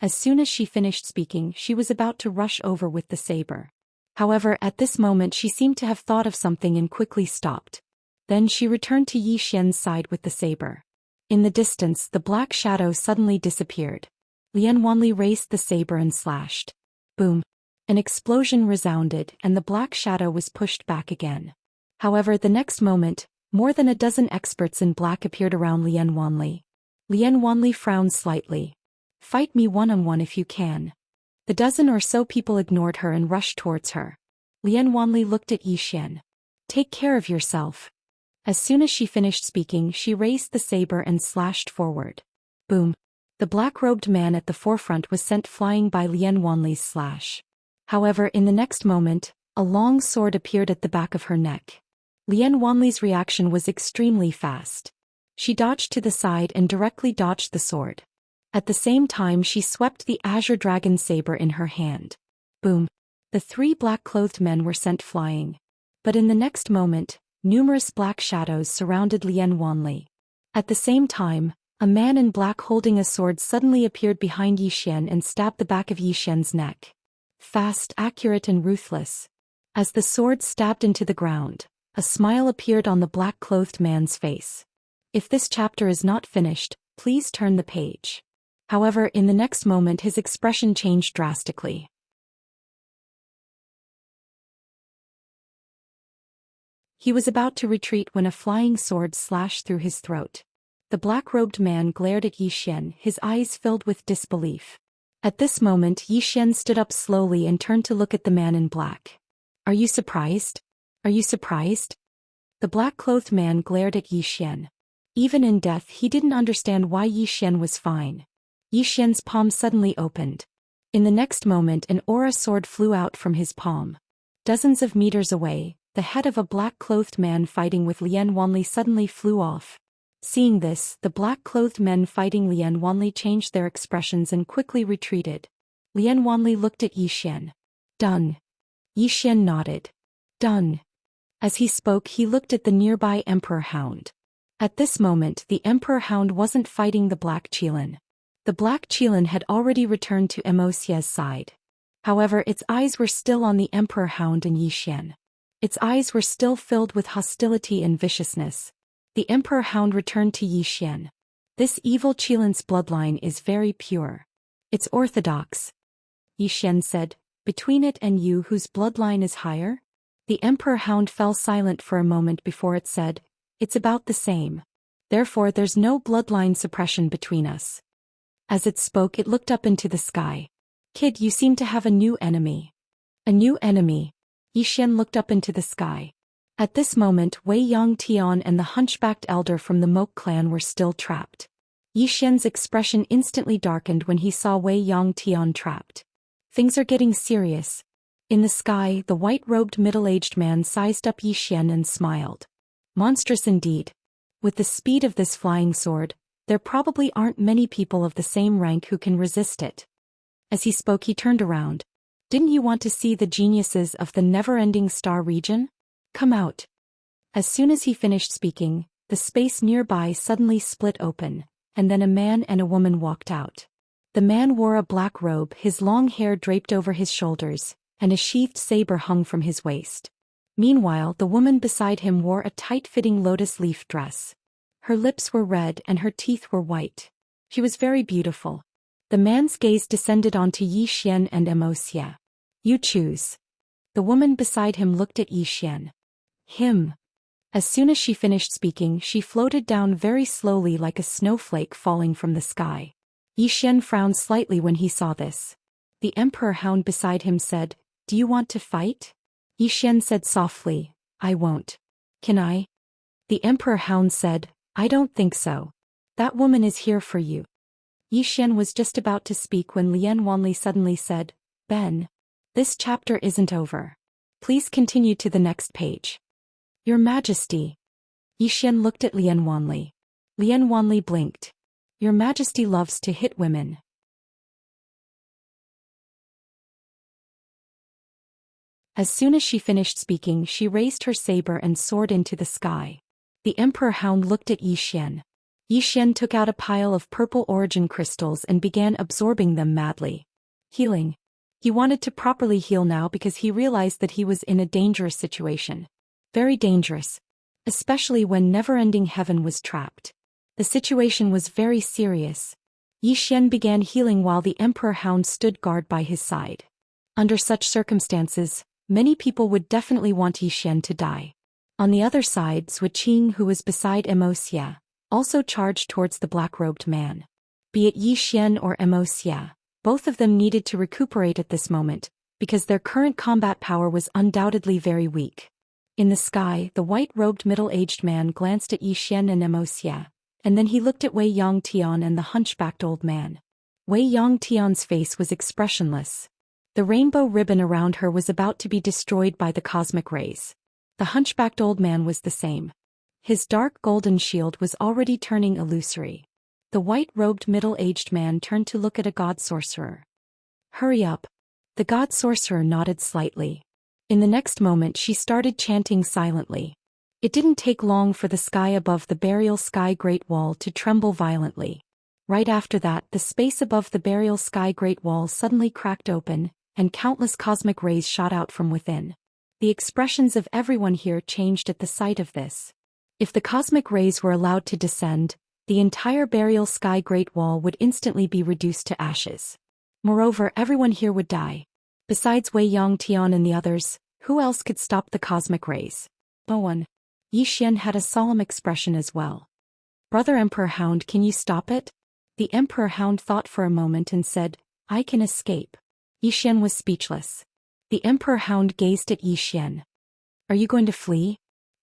As soon as she finished speaking, she was about to rush over with the saber. However, at this moment she seemed to have thought of something and quickly stopped. Then she returned to Zhou Xian's side with the saber. In the distance, the black shadow suddenly disappeared. Lian Wanli raised the saber and slashed. Boom. An explosion resounded and the black shadow was pushed back again. However, the next moment, more than a dozen experts in black appeared around Lian Wanli. Lian Wanli frowned slightly. Fight me one-on-one if you can. The dozen or so people ignored her and rushed towards her. Lian Wanli looked at Zhou Xian. Take care of yourself. As soon as she finished speaking, she raised the saber and slashed forward. Boom. The black-robed man at the forefront was sent flying by Lian Wanli's slash. However, in the next moment, a long sword appeared at the back of her neck. Lian Wanli's reaction was extremely fast. She dodged to the side and directly dodged the sword. At the same time, she swept the azure dragon saber in her hand. Boom. The three black-clothed men were sent flying. But in the next moment, numerous black shadows surrounded Lian Wanli. At the same time, a man in black holding a sword suddenly appeared behind Zhou Xian and stabbed the back of Zhou Xian's neck. Fast, accurate and ruthless. As the sword stabbed into the ground, a smile appeared on the black-clothed man's face. If this chapter is not finished, please turn the page. However, in the next moment his expression changed drastically. He was about to retreat when a flying sword slashed through his throat. The black-robed man glared at Zhou Xian, his eyes filled with disbelief. At this moment, Zhou Xian stood up slowly and turned to look at the man in black. Are you surprised? Are you surprised? The black-clothed man glared at Zhou Xian. Even in death, he didn't understand why Zhou Xian was fine. Zhou Xian's palm suddenly opened. In the next moment, an aura sword flew out from his palm. Dozens of meters away, the head of a black-clothed man fighting with Lian Wanli suddenly flew off. Seeing this, the black-clothed men fighting Lian Wanli changed their expressions and quickly retreated. Lian Wanli looked at Zhou Xian. Done. Zhou Xian nodded. Done. As he spoke, he looked at the nearby Emperor Hound. At this moment, the Emperor Hound wasn't fighting the Black Qilin. The Black Qilin had already returned to Wuxia's side. However, its eyes were still on the Emperor Hound and Zhou Xian. Its eyes were still filled with hostility and viciousness. The Emperor Hound returned to Zhou Xian. This evil Qilin's bloodline is very pure. It's orthodox. Zhou Xian said, between it and you, whose bloodline is higher? The Emperor Hound fell silent for a moment before it said, it's about the same. Therefore there's no bloodline suppression between us. As it spoke, it looked up into the sky. Kid, you seem to have a new enemy. A new enemy. Yi Xian looked up into the sky. At this moment, Wei Yongtian and the hunchbacked elder from the Moke clan were still trapped. Yi Xian's expression instantly darkened when he saw Wei Yongtian trapped. Things are getting serious. In the sky, the white-robed middle-aged man sized up Yi Xian and smiled. Monstrous indeed. With the speed of this flying sword, there probably aren't many people of the same rank who can resist it. As he spoke, he turned around. Didn't you want to see the geniuses of the never-ending star region? Come out. As soon as he finished speaking, the space nearby suddenly split open, and then a man and a woman walked out. The man wore a black robe, his long hair draped over his shoulders, and a sheathed saber hung from his waist. Meanwhile, the woman beside him wore a tight-fitting lotus leaf dress. Her lips were red and her teeth were white. She was very beautiful. The man's gaze descended onto Yi Xian and Wuxia. You choose. The woman beside him looked at Yi Xian. Him. As soon as she finished speaking, she floated down very slowly like a snowflake falling from the sky. Yi Xian frowned slightly when he saw this. The emperor hound beside him said, Do you want to fight? Yi Xian said softly, I won't. Can I? The emperor hound said, I don't think so. That woman is here for you. Yi Xian was just about to speak when Lian Wanli suddenly said, Ben. This chapter isn't over. Please continue to the next page. Your Majesty. Yi Xian looked at Lian Wanli. Lian Wanli blinked. Your Majesty loves to hit women. As soon as she finished speaking, she raised her saber and soared into the sky. The emperor hound looked at Yi Xian. Yi Xian took out a pile of purple origin crystals and began absorbing them madly. Healing. He wanted to properly heal now because he realized that he was in a dangerous situation. Very dangerous. Especially when never-ending heaven was trapped. The situation was very serious. Yi Xian began healing while the emperor hound stood guard by his side. Under such circumstances, many people would definitely want Yi Xian to die. On the other side, Zhou Xian, who was beside Wuxia, also charged towards the black-robed man. Be it Yi Xian or Wuxia, both of them needed to recuperate at this moment, because their current combat power was undoubtedly very weak. In the sky, the white-robed middle-aged man glanced at Yi Xian and Wuxia, and then he looked at Wei Yongtian and the hunchbacked old man. Wei Yongtian's face was expressionless. The rainbow ribbon around her was about to be destroyed by the cosmic rays. The hunchbacked old man was the same. His dark golden shield was already turning illusory. The white-robed middle-aged man turned to look at a god-sorcerer. Hurry up. The god-sorcerer nodded slightly. In the next moment she started chanting silently. It didn't take long for the sky above the burial sky great wall to tremble violently. Right after that, the space above the burial sky great wall suddenly cracked open, and countless cosmic rays shot out from within. The expressions of everyone here changed at the sight of this. If the cosmic rays were allowed to descend, the entire burial sky great wall would instantly be reduced to ashes. Moreover, everyone here would die. Besides Wei Yongtian and the others, who else could stop the cosmic rays? No one. Yi Xian had a solemn expression as well. Brother Emperor Hound, can you stop it? The Emperor Hound thought for a moment and said, I can escape. Yi Xian was speechless. The Emperor Hound gazed at Yi Xian. Are you going to flee?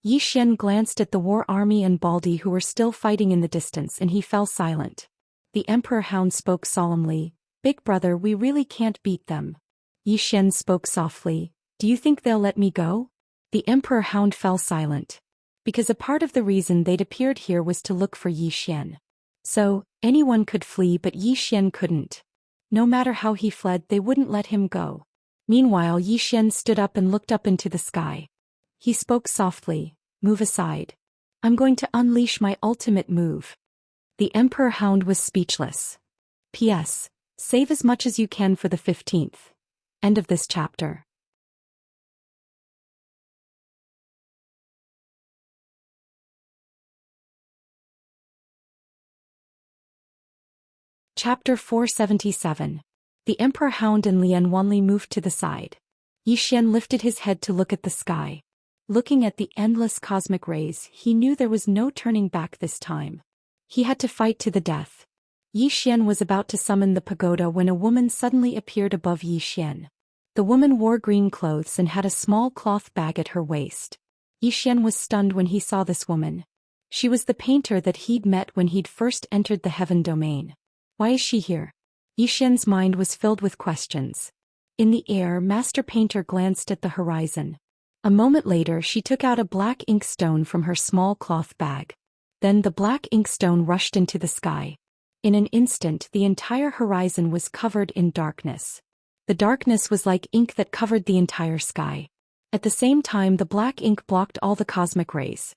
Yi Xian glanced at the war army and Baldi who were still fighting in the distance and he fell silent. The Emperor Hound spoke solemnly, Big brother, we really can't beat them. Yi Xian spoke softly, Do you think they'll let me go? The Emperor Hound fell silent. Because a part of the reason they'd appeared here was to look for Yi Xian. So, anyone could flee but Yi Xian couldn't. No matter how he fled, they wouldn't let him go. Meanwhile, Yi Xian stood up and looked up into the sky. He spoke softly, Move aside. I'm going to unleash my ultimate move. The Emperor Hound was speechless. P.S. Save as much as you can for the 15th. End of this chapter. Chapter 477. The Emperor Hound and Lian Wanli moved to the side. Yi Xian lifted his head to look at the sky. Looking at the endless cosmic rays, he knew there was no turning back this time. He had to fight to the death. Yi Xian was about to summon the pagoda when a woman suddenly appeared above Yi Xian. The woman wore green clothes and had a small cloth bag at her waist. Yi Xian was stunned when he saw this woman. She was the painter that he'd met when he'd first entered the heaven domain. Why is she here? Yi Xian's mind was filled with questions. In the air, Master Painter glanced at the horizon. A moment later, she took out a black ink stone from her small cloth bag. Then the black ink stone rushed into the sky. In an instant, the entire horizon was covered in darkness. The darkness was like ink that covered the entire sky. At the same time, the black ink blocked all the cosmic rays.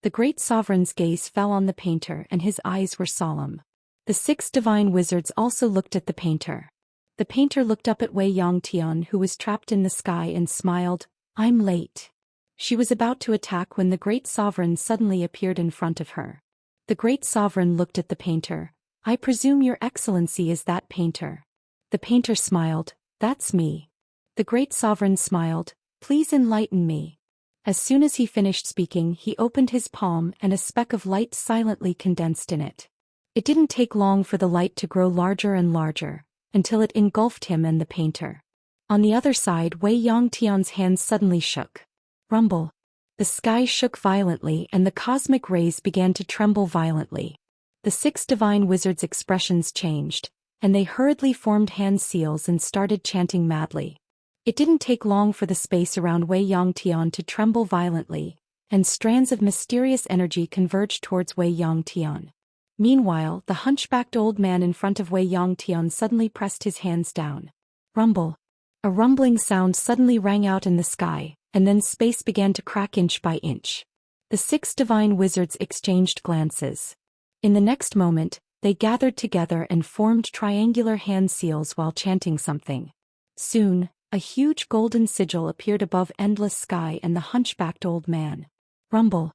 The great sovereign's gaze fell on the painter and his eyes were solemn. The 6 divine wizards also looked at the painter. The painter looked up at Wei Yongtian, who was trapped in the sky, and smiled. "I'm late." She was about to attack when the great sovereign suddenly appeared in front of her. The great sovereign looked at the painter. "I presume your excellency is that painter." The painter smiled. "That's me." The great sovereign smiled. "Please enlighten me." As soon as he finished speaking, he opened his palm and a speck of light silently condensed in it. It didn't take long for the light to grow larger and larger, until it engulfed him and the painter. On the other side, Wei Yongtian's hands suddenly shook. Rumble. The sky shook violently and the cosmic rays began to tremble violently. The 6 divine wizards' expressions changed, and they hurriedly formed hand seals and started chanting madly. It didn't take long for the space around Wei Yongtian to tremble violently, and strands of mysterious energy converged towards Wei Yongtian. Meanwhile, the hunchbacked old man in front of Wei Yongtian suddenly pressed his hands down. Rumble. A rumbling sound suddenly rang out in the sky, and then space began to crack inch by inch. The 6 divine wizards exchanged glances. In the next moment, they gathered together and formed triangular hand seals while chanting something. Soon, a huge golden sigil appeared above endless sky and the hunchbacked old man. Rumble.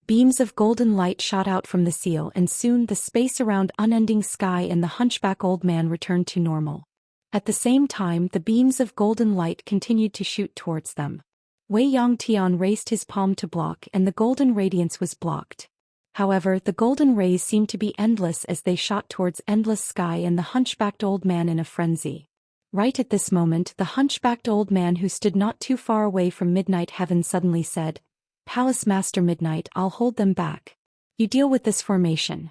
Beams of golden light shot out from the seal, and soon the space around unending sky and the hunchback old man returned to normal. At the same time, the beams of golden light continued to shoot towards them. Wei Yongtian raised his palm to block and the golden radiance was blocked. However, the golden rays seemed to be endless as they shot towards endless sky and the hunchbacked old man in a frenzy. Right at this moment, the hunchbacked old man who stood not too far away from Midnight Heaven suddenly said, "Palace Master Midnight, I'll hold them back. You deal with this formation."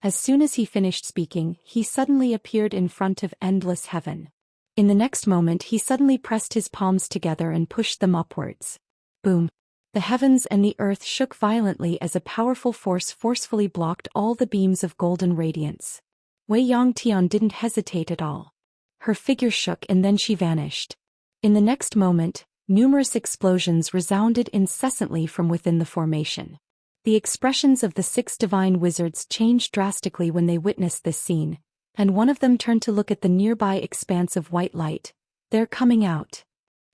As soon as he finished speaking, he suddenly appeared in front of endless heaven. In the next moment, he suddenly pressed his palms together and pushed them upwards. Boom! The heavens and the earth shook violently as a powerful force forcefully blocked all the beams of golden radiance. Wei Yongtian didn't hesitate at all. Her figure shook and then she vanished. In the next moment, numerous explosions resounded incessantly from within the formation. The expressions of the 6 divine wizards changed drastically when they witnessed this scene, and one of them turned to look at the nearby expanse of white light. "They're coming out."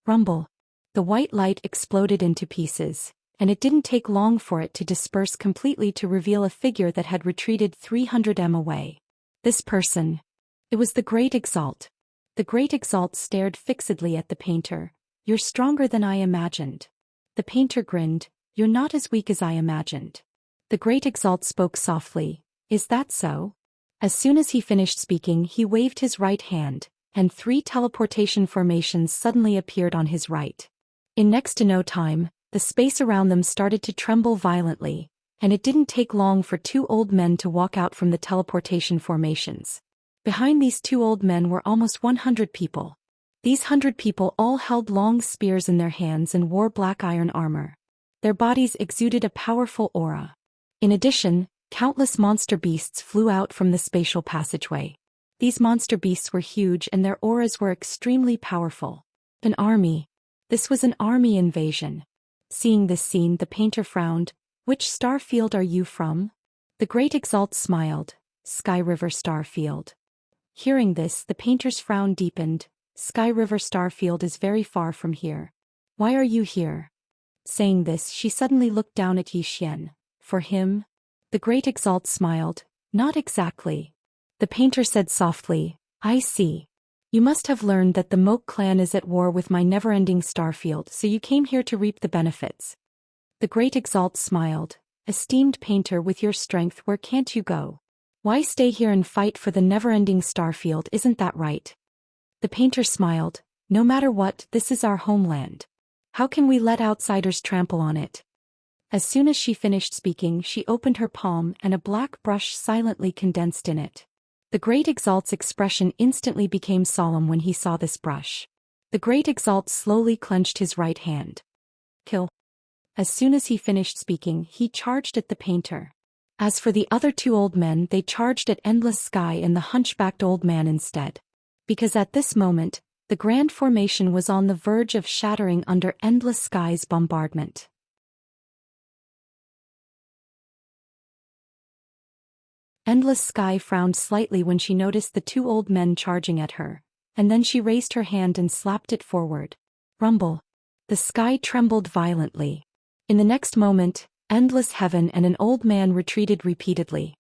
Rumble. The white light exploded into pieces, and it didn't take long for it to disperse completely to reveal a figure that had retreated 300 m away. This person. It was the Great Exalt. The Great Exalt stared fixedly at the painter. "You're stronger than I imagined." The painter grinned. "You're not as weak as I imagined." The Great Exalt spoke softly. "Is that so?" As soon as he finished speaking, he waved his right hand, and 3 teleportation formations suddenly appeared on his right. In next to no time, the space around them started to tremble violently, and it didn't take long for 2 old men to walk out from the teleportation formations. Behind these 2 old men were almost 100 people. These 100 people all held long spears in their hands and wore black iron armor. Their bodies exuded a powerful aura. In addition, countless monster beasts flew out from the spatial passageway. These monster beasts were huge and their auras were extremely powerful. An army. This was an army invasion. Seeing this scene, the painter frowned. "Which star field are you from?" The Great Exalt smiled. "Sky River Star Field." Hearing this, the painter's frown deepened. "Sky River Star Field is very far from here. Why are you here?" Saying this, she suddenly looked down at Yi Xian. "For him?" The Great Exalt smiled. "Not exactly." The painter said softly, "I see. You must have learned that the Moke clan is at war with my never-ending starfield, so you came here to reap the benefits." The Great Exalt smiled. Esteemed painter, with your strength, where can't you go? Why stay here and fight for the never-ending starfield, isn't that right? The painter smiled. No matter what, this is our homeland. How can we let outsiders trample on it? As soon as she finished speaking, she opened her palm and a black brush silently condensed in it. The Great Exalt's expression instantly became solemn when he saw this brush. The Great Exalt slowly clenched his right hand. Kill. As soon as he finished speaking, he charged at the painter. As for the other two old men, they charged at Endless Sky and the hunchbacked old man instead. Because at this moment, the grand formation was on the verge of shattering under Endless Sky's bombardment. Endless Sky frowned slightly when she noticed the two old men charging at her, and then she raised her hand and slapped it forward. Rumble. The sky trembled violently. In the next moment, Endless Heaven and an old man retreated repeatedly.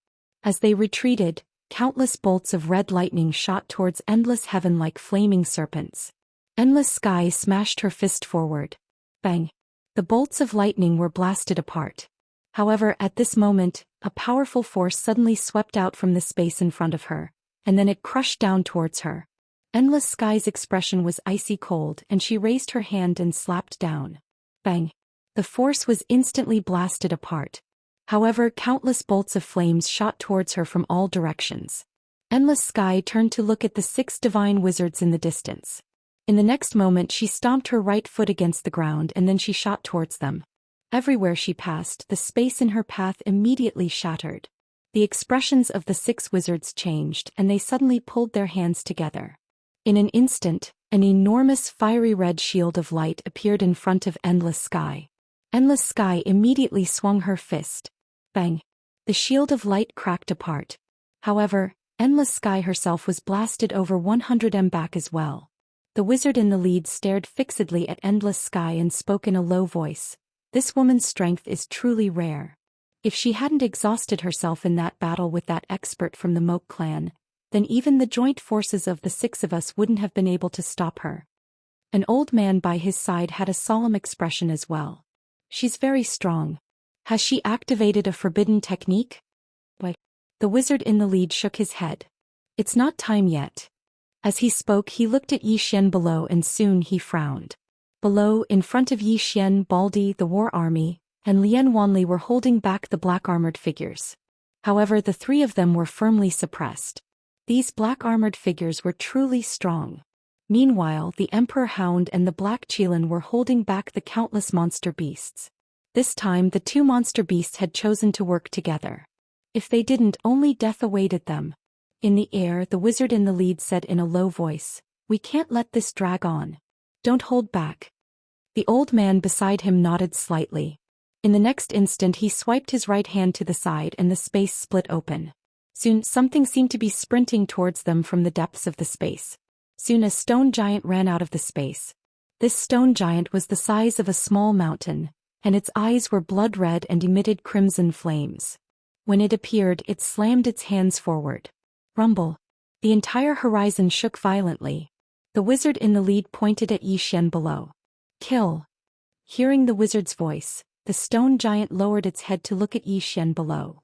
As they retreated, countless bolts of red lightning shot towards Endless Heaven like flaming serpents. Endless Sky smashed her fist forward. Bang! The bolts of lightning were blasted apart. However, at this moment, a powerful force suddenly swept out from the space in front of her, and then it crushed down towards her. Endless Sky's expression was icy cold and she raised her hand and slapped down. Bang! The force was instantly blasted apart. However, countless bolts of flames shot towards her from all directions. Endless Sky turned to look at the 6 divine wizards in the distance. In the next moment she stomped her right foot against the ground and then she shot towards them. Everywhere she passed, the space in her path immediately shattered. The expressions of the 6 wizards changed and they suddenly pulled their hands together. In an instant, an enormous fiery red shield of light appeared in front of Endless Sky. Endless Sky immediately swung her fist. Bang! The shield of light cracked apart. However, Endless Sky herself was blasted over 100 m back as well. The wizard in the lead stared fixedly at Endless Sky and spoke in a low voice. This woman's strength is truly rare. If she hadn't exhausted herself in that battle with that expert from the Moke clan, then even the joint forces of the 6 of us wouldn't have been able to stop her. An old man by his side had a solemn expression as well. She's very strong. Has she activated a forbidden technique? Why? The wizard in the lead shook his head. It's not time yet. As he spoke, he looked at Yi Xian below and soon he frowned. Below, in front of Yi Xian, Baldi, the war army, and Lian Wanli were holding back the black-armored figures. However, the 3 of them were firmly suppressed. These black-armored figures were truly strong. Meanwhile, the Emperor Hound and the Black Qilin were holding back the countless monster beasts. This time the 2 monster beasts had chosen to work together. If they didn't, only death awaited them. In the air, the wizard in the lead said in a low voice, "We can't let this drag on. Don't hold back." The old man beside him nodded slightly. In the next instant he swiped his right hand to the side and the space split open. Soon something seemed to be sprinting towards them from the depths of the space. Soon a stone giant ran out of the space. This stone giant was the size of a small mountain, and its eyes were blood red and emitted crimson flames. When it appeared, it slammed its hands forward. Rumble. The entire horizon shook violently. The wizard in the lead pointed at Yi Xian below. Kill. Hearing the wizard's voice, the stone giant lowered its head to look at Yi Xian below.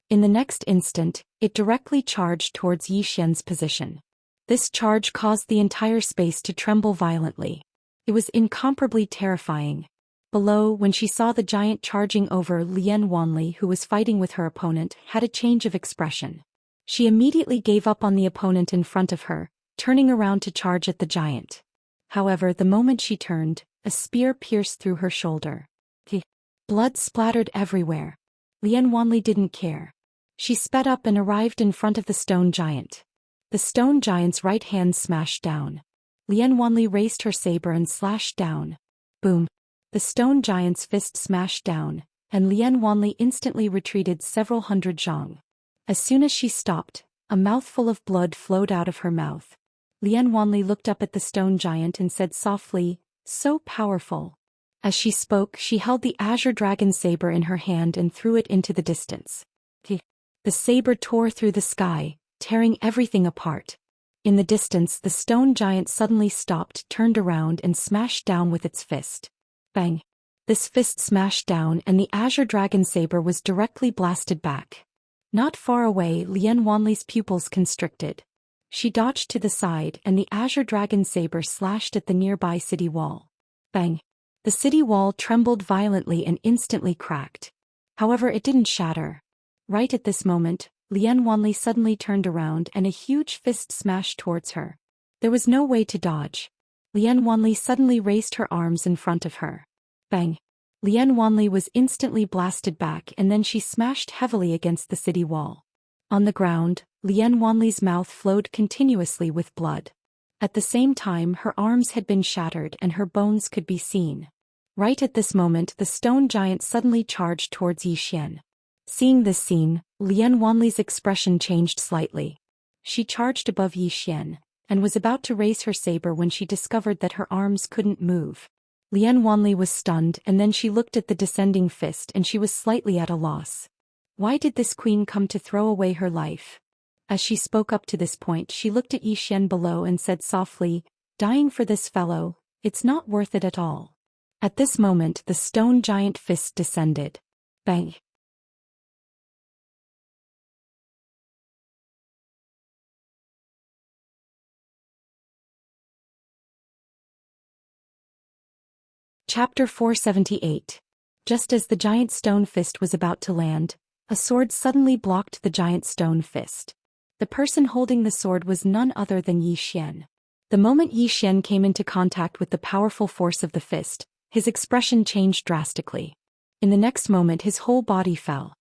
In the next instant, it directly charged towards Yi Xian's position. This charge caused the entire space to tremble violently. It was incomparably terrifying. Below, when she saw the giant charging over, Lian Wanli, who was fighting with her opponent, had a change of expression. She immediately gave up on the opponent in front of her, turning around to charge at the giant. However, the moment she turned, a spear pierced through her shoulder. Blood splattered everywhere. Lian Wanli didn't care. She sped up and arrived in front of the stone giant. The stone giant's right hand smashed down. Lian Wanli raised her saber and slashed down. Boom. The stone giant's fist smashed down, and Lian Wanli instantly retreated several hundred zhang. As soon as she stopped, a mouthful of blood flowed out of her mouth. Lian Wanli looked up at the stone giant and said softly, "So powerful." As she spoke, she held the azure dragon saber in her hand and threw it into the distance. The saber tore through the sky, tearing everything apart. In the distance, the stone giant suddenly stopped, turned around and smashed down with its fist. Bang! This fist smashed down and the azure dragon saber was directly blasted back. Not far away, Lian Wanli's pupils constricted. She dodged to the side and the azure dragon saber slashed at the nearby city wall. Bang! The city wall trembled violently and instantly cracked. However, it didn't shatter. Right at this moment, Lian Wanli suddenly turned around and a huge fist smashed towards her. There was no way to dodge. Lian Wanli suddenly raised her arms in front of her. Bang! Lian Wanli was instantly blasted back and then she smashed heavily against the city wall. On the ground, Lian Wanli's mouth flowed continuously with blood. At the same time, her arms had been shattered and her bones could be seen. Right at this moment, the stone giant suddenly charged towards Zhou Xian. Seeing this scene, Lian Wanli's expression changed slightly. She charged above Zhou Xian and was about to raise her saber when she discovered that her arms couldn't move. Lian Wanli was stunned and then she looked at the descending fist and she was slightly at a loss. Why did this queen come to throw away her life? As she spoke up to this point, she looked at Zhou Xian below and said softly, "Dying for this fellow, it's not worth it at all." At this moment, the stone giant fist descended. Bang! Chapter 478. Just as the giant stone fist was about to land, a sword suddenly blocked the giant stone fist. The person holding the sword was none other than Zhou Xian. The moment Zhou Xian came into contact with the powerful force of the fist, his expression changed drastically. In the next moment, his whole body fell.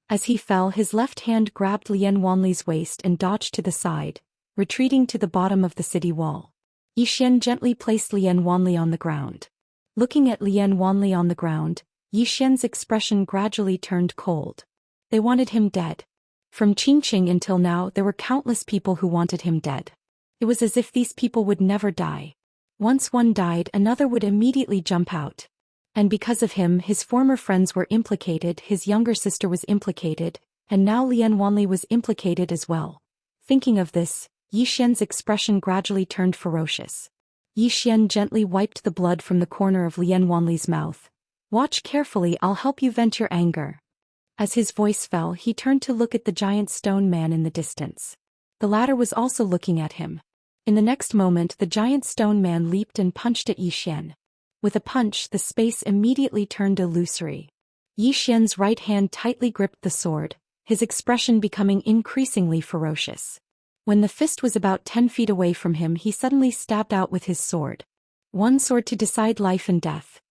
As he fell, his left hand grabbed Lian Wanli's waist and dodged to the side, retreating to the bottom of the city wall. Zhou Xian gently placed Lian Wanli on the ground. Looking at Lian Wanli on the ground, Zhou Xian's expression gradually turned cold. They wanted him dead. From Qingqing until now, there were countless people who wanted him dead. It was as if these people would never die. Once one died, another would immediately jump out. And because of him, his former friends were implicated, his younger sister was implicated, and now Lian Wanli was implicated as well. Thinking of this, Zhou Xian's expression gradually turned ferocious. Zhou Xian gently wiped the blood from the corner of Lian Wanli's mouth. "Watch carefully, I'll help you vent your anger." As his voice fell, he turned to look at the giant stone man in the distance. The latter was also looking at him. In the next moment, the giant stone man leaped and punched at Zhou Xian. With a punch, the space immediately turned illusory. Zhou Xian's right hand tightly gripped the sword, his expression becoming increasingly ferocious. When the fist was about 10 feet away from him, he suddenly stabbed out with his sword. One sword to decide life and death.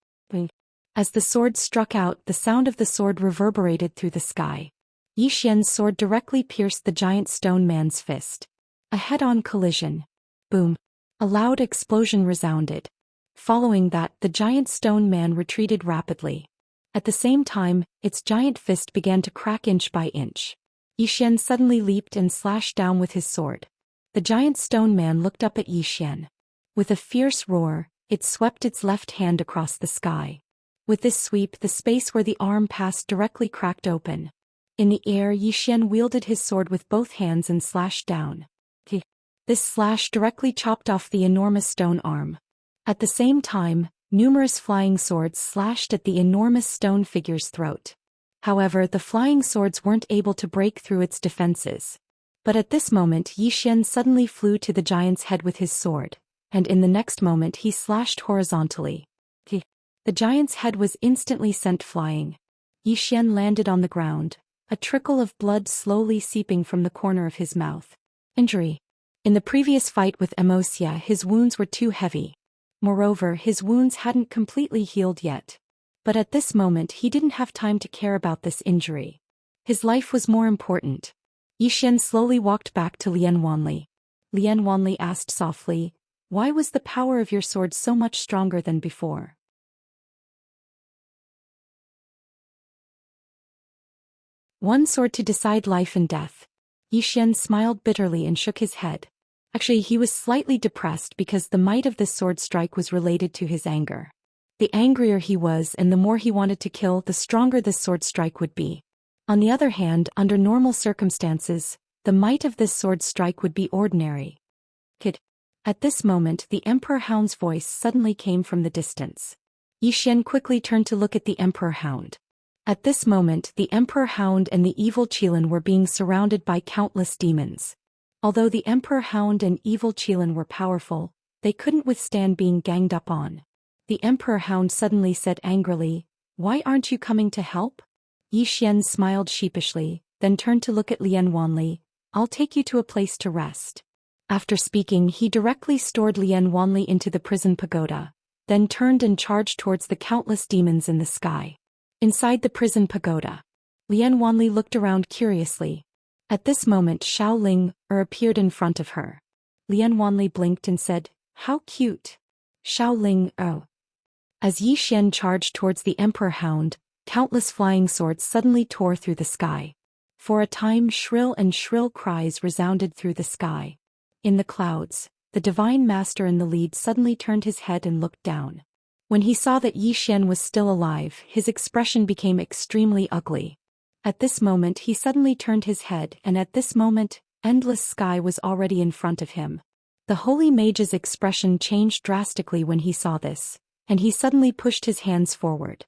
As the sword struck out, the sound of the sword reverberated through the sky. Zhou Xian's sword directly pierced the giant stone man's fist. A head-on collision. Boom! A loud explosion resounded. Following that, the giant stone man retreated rapidly. At the same time, its giant fist began to crack inch by inch. Zhou Xian suddenly leaped and slashed down with his sword. The giant stone man looked up at Zhou Xian. With a fierce roar, it swept its left hand across the sky. With this sweep, the space where the arm passed directly cracked open. In the air, Zhou Xian wielded his sword with both hands and slashed down. This slash directly chopped off the enormous stone arm. At the same time, numerous flying swords slashed at the enormous stone figure's throat. However, the flying swords weren't able to break through its defenses. But at this moment, Zhou Xian suddenly flew to the giant's head with his sword, and in the next moment he slashed horizontally. The giant's head was instantly sent flying. Zhou Xian landed on the ground, a trickle of blood slowly seeping from the corner of his mouth. Injury. In the previous fight with Emosia, his wounds were too heavy. Moreover, his wounds hadn't completely healed yet. But at this moment he didn't have time to care about this injury. His life was more important. Zhou Xian slowly walked back to Lian Wanli. Lian Wanli asked softly, "Why was the power of your sword so much stronger than before?" One sword to decide life and death. Zhou Xian smiled bitterly and shook his head. Actually, he was slightly depressed because the might of this sword strike was related to his anger. The angrier he was and the more he wanted to kill, the stronger this sword strike would be. On the other hand, under normal circumstances, the might of this sword strike would be ordinary. Kid. At this moment the Emperor Hound's voice suddenly came from the distance. Yi Xian quickly turned to look at the Emperor Hound. At this moment the Emperor Hound and the evil Qilin were being surrounded by countless demons. Although the Emperor Hound and evil Qilin were powerful, they couldn't withstand being ganged up on. The Emperor Hound suddenly said angrily, "Why aren't you coming to help?" Yi Xian smiled sheepishly, then turned to look at Lian Wanli. "I'll take you to a place to rest." After speaking, he directly stored Lian Wanli into the prison pagoda, then turned and charged towards the countless demons in the sky. Inside the prison pagoda, Lian Wanli looked around curiously. At this moment Xiao Ling appeared in front of her. Lian Wanli blinked and said, "How cute." Xiao Ling, oh. As Yi Xian charged towards the Emperor Hound, countless flying swords suddenly tore through the sky. For a time shrill cries resounded through the sky. In the clouds, the Divine Master in the lead suddenly turned his head and looked down. When he saw that Yi Xian was still alive, his expression became extremely ugly. At this moment he suddenly turned his head, and at this moment, endless sky was already in front of him. The holy mage's expression changed drastically when he saw this, and he suddenly pushed his hands forward.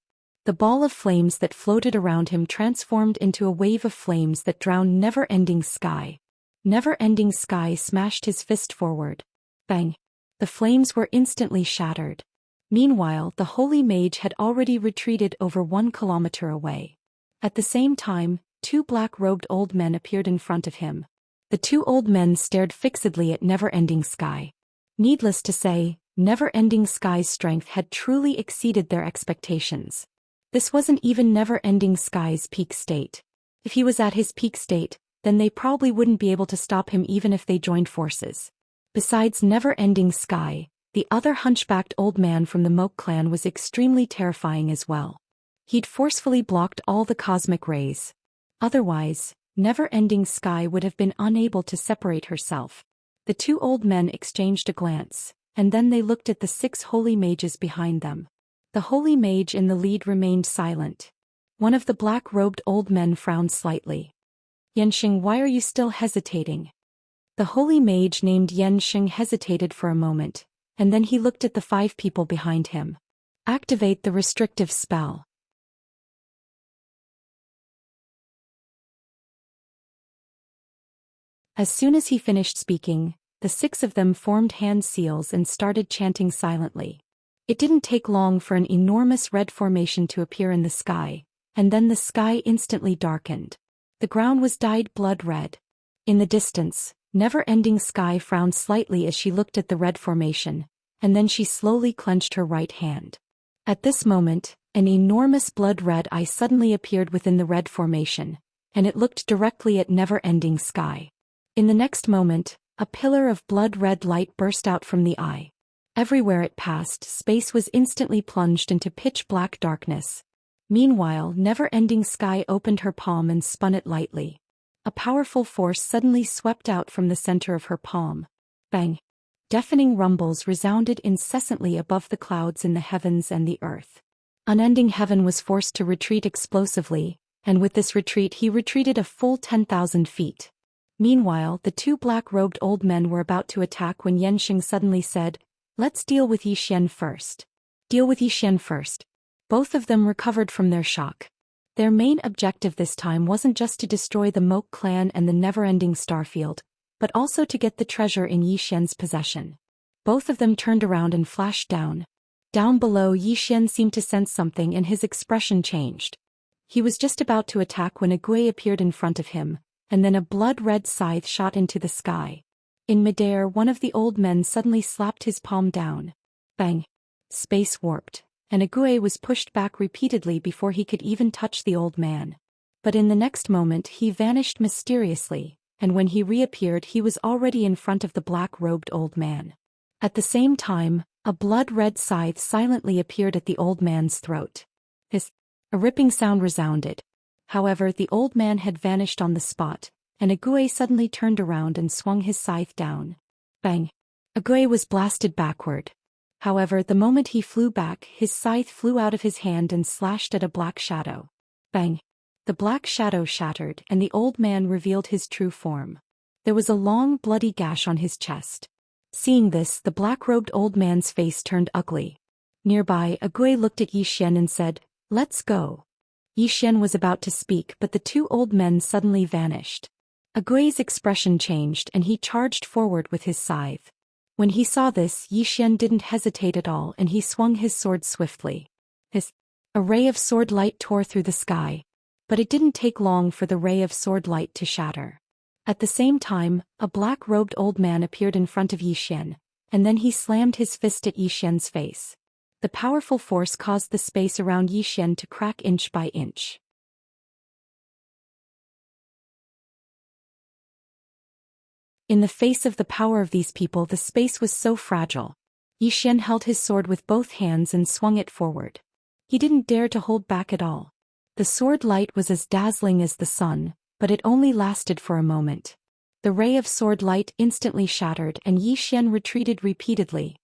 The ball of flames that floated around him transformed into a wave of flames that drowned never-ending sky. Never-ending sky smashed his fist forward. Bang! The flames were instantly shattered. Meanwhile, the holy mage had already retreated over 1 kilometer away. At the same time, 2 black-robed old men appeared in front of him. The 2 old men stared fixedly at never-ending sky. Needless to say, never-ending sky's strength had truly exceeded their expectations. This wasn't even never-ending sky's peak state. If he was at his peak state, then they probably wouldn't be able to stop him even if they joined forces. Besides never-ending sky, the other hunchbacked old man from the Moke clan was extremely terrifying as well. He'd forcefully blocked all the cosmic rays. Otherwise, never-ending sky would have been unable to separate herself. The 2 old men exchanged a glance, and then they looked at the 6 holy mages behind them. The holy mage in the lead remained silent. One of the black-robed old men frowned slightly. "Yanxing, why are you still hesitating?" The holy mage named Yanxing hesitated for a moment, and then he looked at the 5 people behind him. "Activate the restrictive spell." As soon as he finished speaking, the 6 of them formed hand seals and started chanting silently. It didn't take long for an enormous red formation to appear in the sky, and then the sky instantly darkened. The ground was dyed blood red. In the distance, never-ending sky frowned slightly as she looked at the red formation, and then she slowly clenched her right hand. At this moment, an enormous blood-red eye suddenly appeared within the red formation, and it looked directly at never-ending sky. In the next moment, a pillar of blood-red light burst out from the eye. Everywhere it passed, space was instantly plunged into pitch-black darkness. Meanwhile, never-ending sky opened her palm and spun it lightly. A powerful force suddenly swept out from the center of her palm. Bang! Deafening rumbles resounded incessantly above the clouds in the heavens and the earth. Unending Heaven was forced to retreat explosively, and with this retreat he retreated a full 10,000 feet. Meanwhile, the 2 black-robed old men were about to attack when Yanxing suddenly said, "Let's deal with Yi Xian first." Deal with Yi Xian first. Both of them recovered from their shock. Their main objective this time wasn't just to destroy the Moke clan and the never-ending Starfield, but also to get the treasure in Yi Xian's possession. Both of them turned around and flashed down. Down below, Yi Xian seemed to sense something and his expression changed. He was just about to attack when a Gui appeared in front of him, and then a blood-red scythe shot into the sky. In midair, one of the old men suddenly slapped his palm down. Bang! Space warped, and a Gui was pushed back repeatedly before he could even touch the old man. But in the next moment he vanished mysteriously, and when he reappeared he was already in front of the black-robed old man. At the same time, a blood-red scythe silently appeared at the old man's throat. Hiss! A ripping sound resounded. However, the old man had vanished on the spot, and a Gui suddenly turned around and swung his scythe down. Bang! A Gui was blasted backward. However, the moment he flew back, his scythe flew out of his hand and slashed at a black shadow. Bang! The black shadow shattered, and the old man revealed his true form. There was a long bloody gash on his chest. Seeing this, the black-robed old man's face turned ugly. Nearby, a Gui looked at Yi Xian and said, "Let's go." Yi Xian was about to speak, but the two old men suddenly vanished. A Gui's expression changed and he charged forward with his scythe. When he saw this, Yi Xian didn't hesitate at all and he swung his sword swiftly. A ray of sword light tore through the sky. But it didn't take long for the ray of sword light to shatter. At the same time, a black-robed old man appeared in front of Yi Xian, and then he slammed his fist at Yi Xian's face. The powerful force caused the space around Yi Xian to crack inch by inch. In the face of the power of these people, the space was so fragile. Yi Xian held his sword with both hands and swung it forward. He didn't dare to hold back at all. The sword light was as dazzling as the sun, but it only lasted for a moment. The ray of sword light instantly shattered and Yi Xian retreated repeatedly.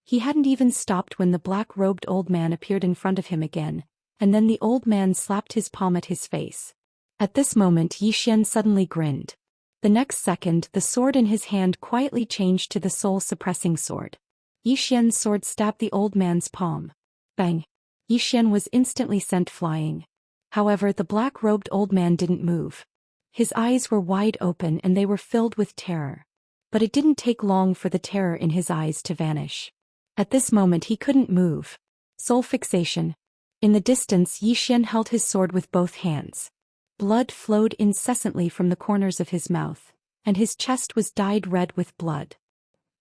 He hadn't even stopped when the black-robed old man appeared in front of him again, and then the old man slapped his palm at his face. At this moment Yi Xian suddenly grinned. The next second, the sword in his hand quietly changed to the soul-suppressing sword. Yi Xian's sword stabbed the old man's palm. Bang! Yi Xian was instantly sent flying. However, the black-robed old man didn't move. His eyes were wide open and they were filled with terror. But it didn't take long for the terror in his eyes to vanish. At this moment he couldn't move. Soul fixation. In the distance, Yi Xian held his sword with both hands. Blood flowed incessantly from the corners of his mouth, and his chest was dyed red with blood.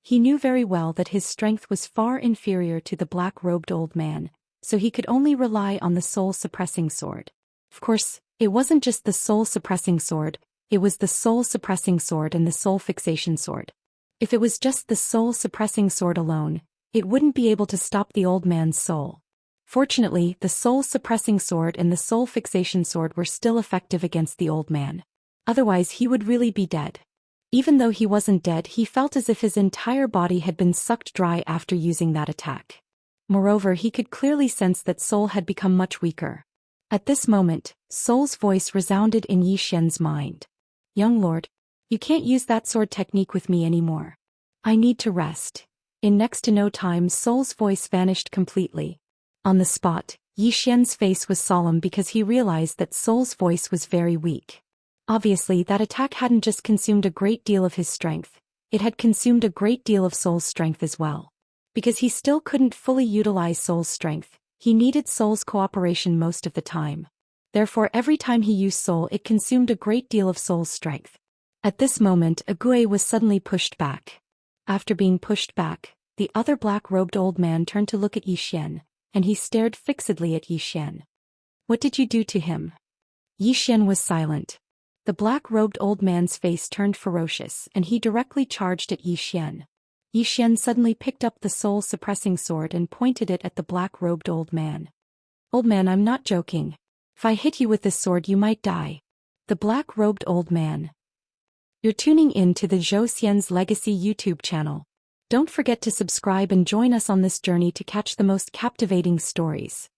He knew very well that his strength was far inferior to the black-robed old man, so he could only rely on the soul-suppressing sword. Of course, it wasn't just the soul-suppressing sword, it was the soul-suppressing sword and the soul-fixation sword. If it was just the soul-suppressing sword alone, it wouldn't be able to stop the old man's soul. Fortunately, the soul-suppressing sword and the soul-fixation sword were still effective against the old man. Otherwise he would really be dead. Even though he wasn't dead, he felt as if his entire body had been sucked dry after using that attack. Moreover, he could clearly sense that Soul had become much weaker. At this moment, Soul's voice resounded in Yi Xian's mind. "Young lord, you can't use that sword technique with me anymore. I need to rest." In next to no time, Soul's voice vanished completely. On the spot, Yi Xian's face was solemn because he realized that Soul's voice was very weak. Obviously, that attack hadn't just consumed a great deal of his strength, it had consumed a great deal of Soul's strength as well. Because he still couldn't fully utilize Soul's strength, he needed Soul's cooperation most of the time. Therefore, every time he used Soul, it consumed a great deal of Soul's strength. At this moment, a Gui was suddenly pushed back. After being pushed back, the other black-robed old man turned to look at Yi Xian, and he stared fixedly at Yi Xian. "What did you do to him?" Yi Xian was silent. The black-robed old man's face turned ferocious and he directly charged at Yi Xian. Yi Xian suddenly picked up the soul-suppressing sword and pointed it at the black-robed old man. "Old man, I'm not joking. If I hit you with this sword you might die." The black-robed old man. You're tuning in to the Zhou Xian's Legacy YouTube channel. Don't forget to subscribe and join us on this journey to catch the most captivating stories.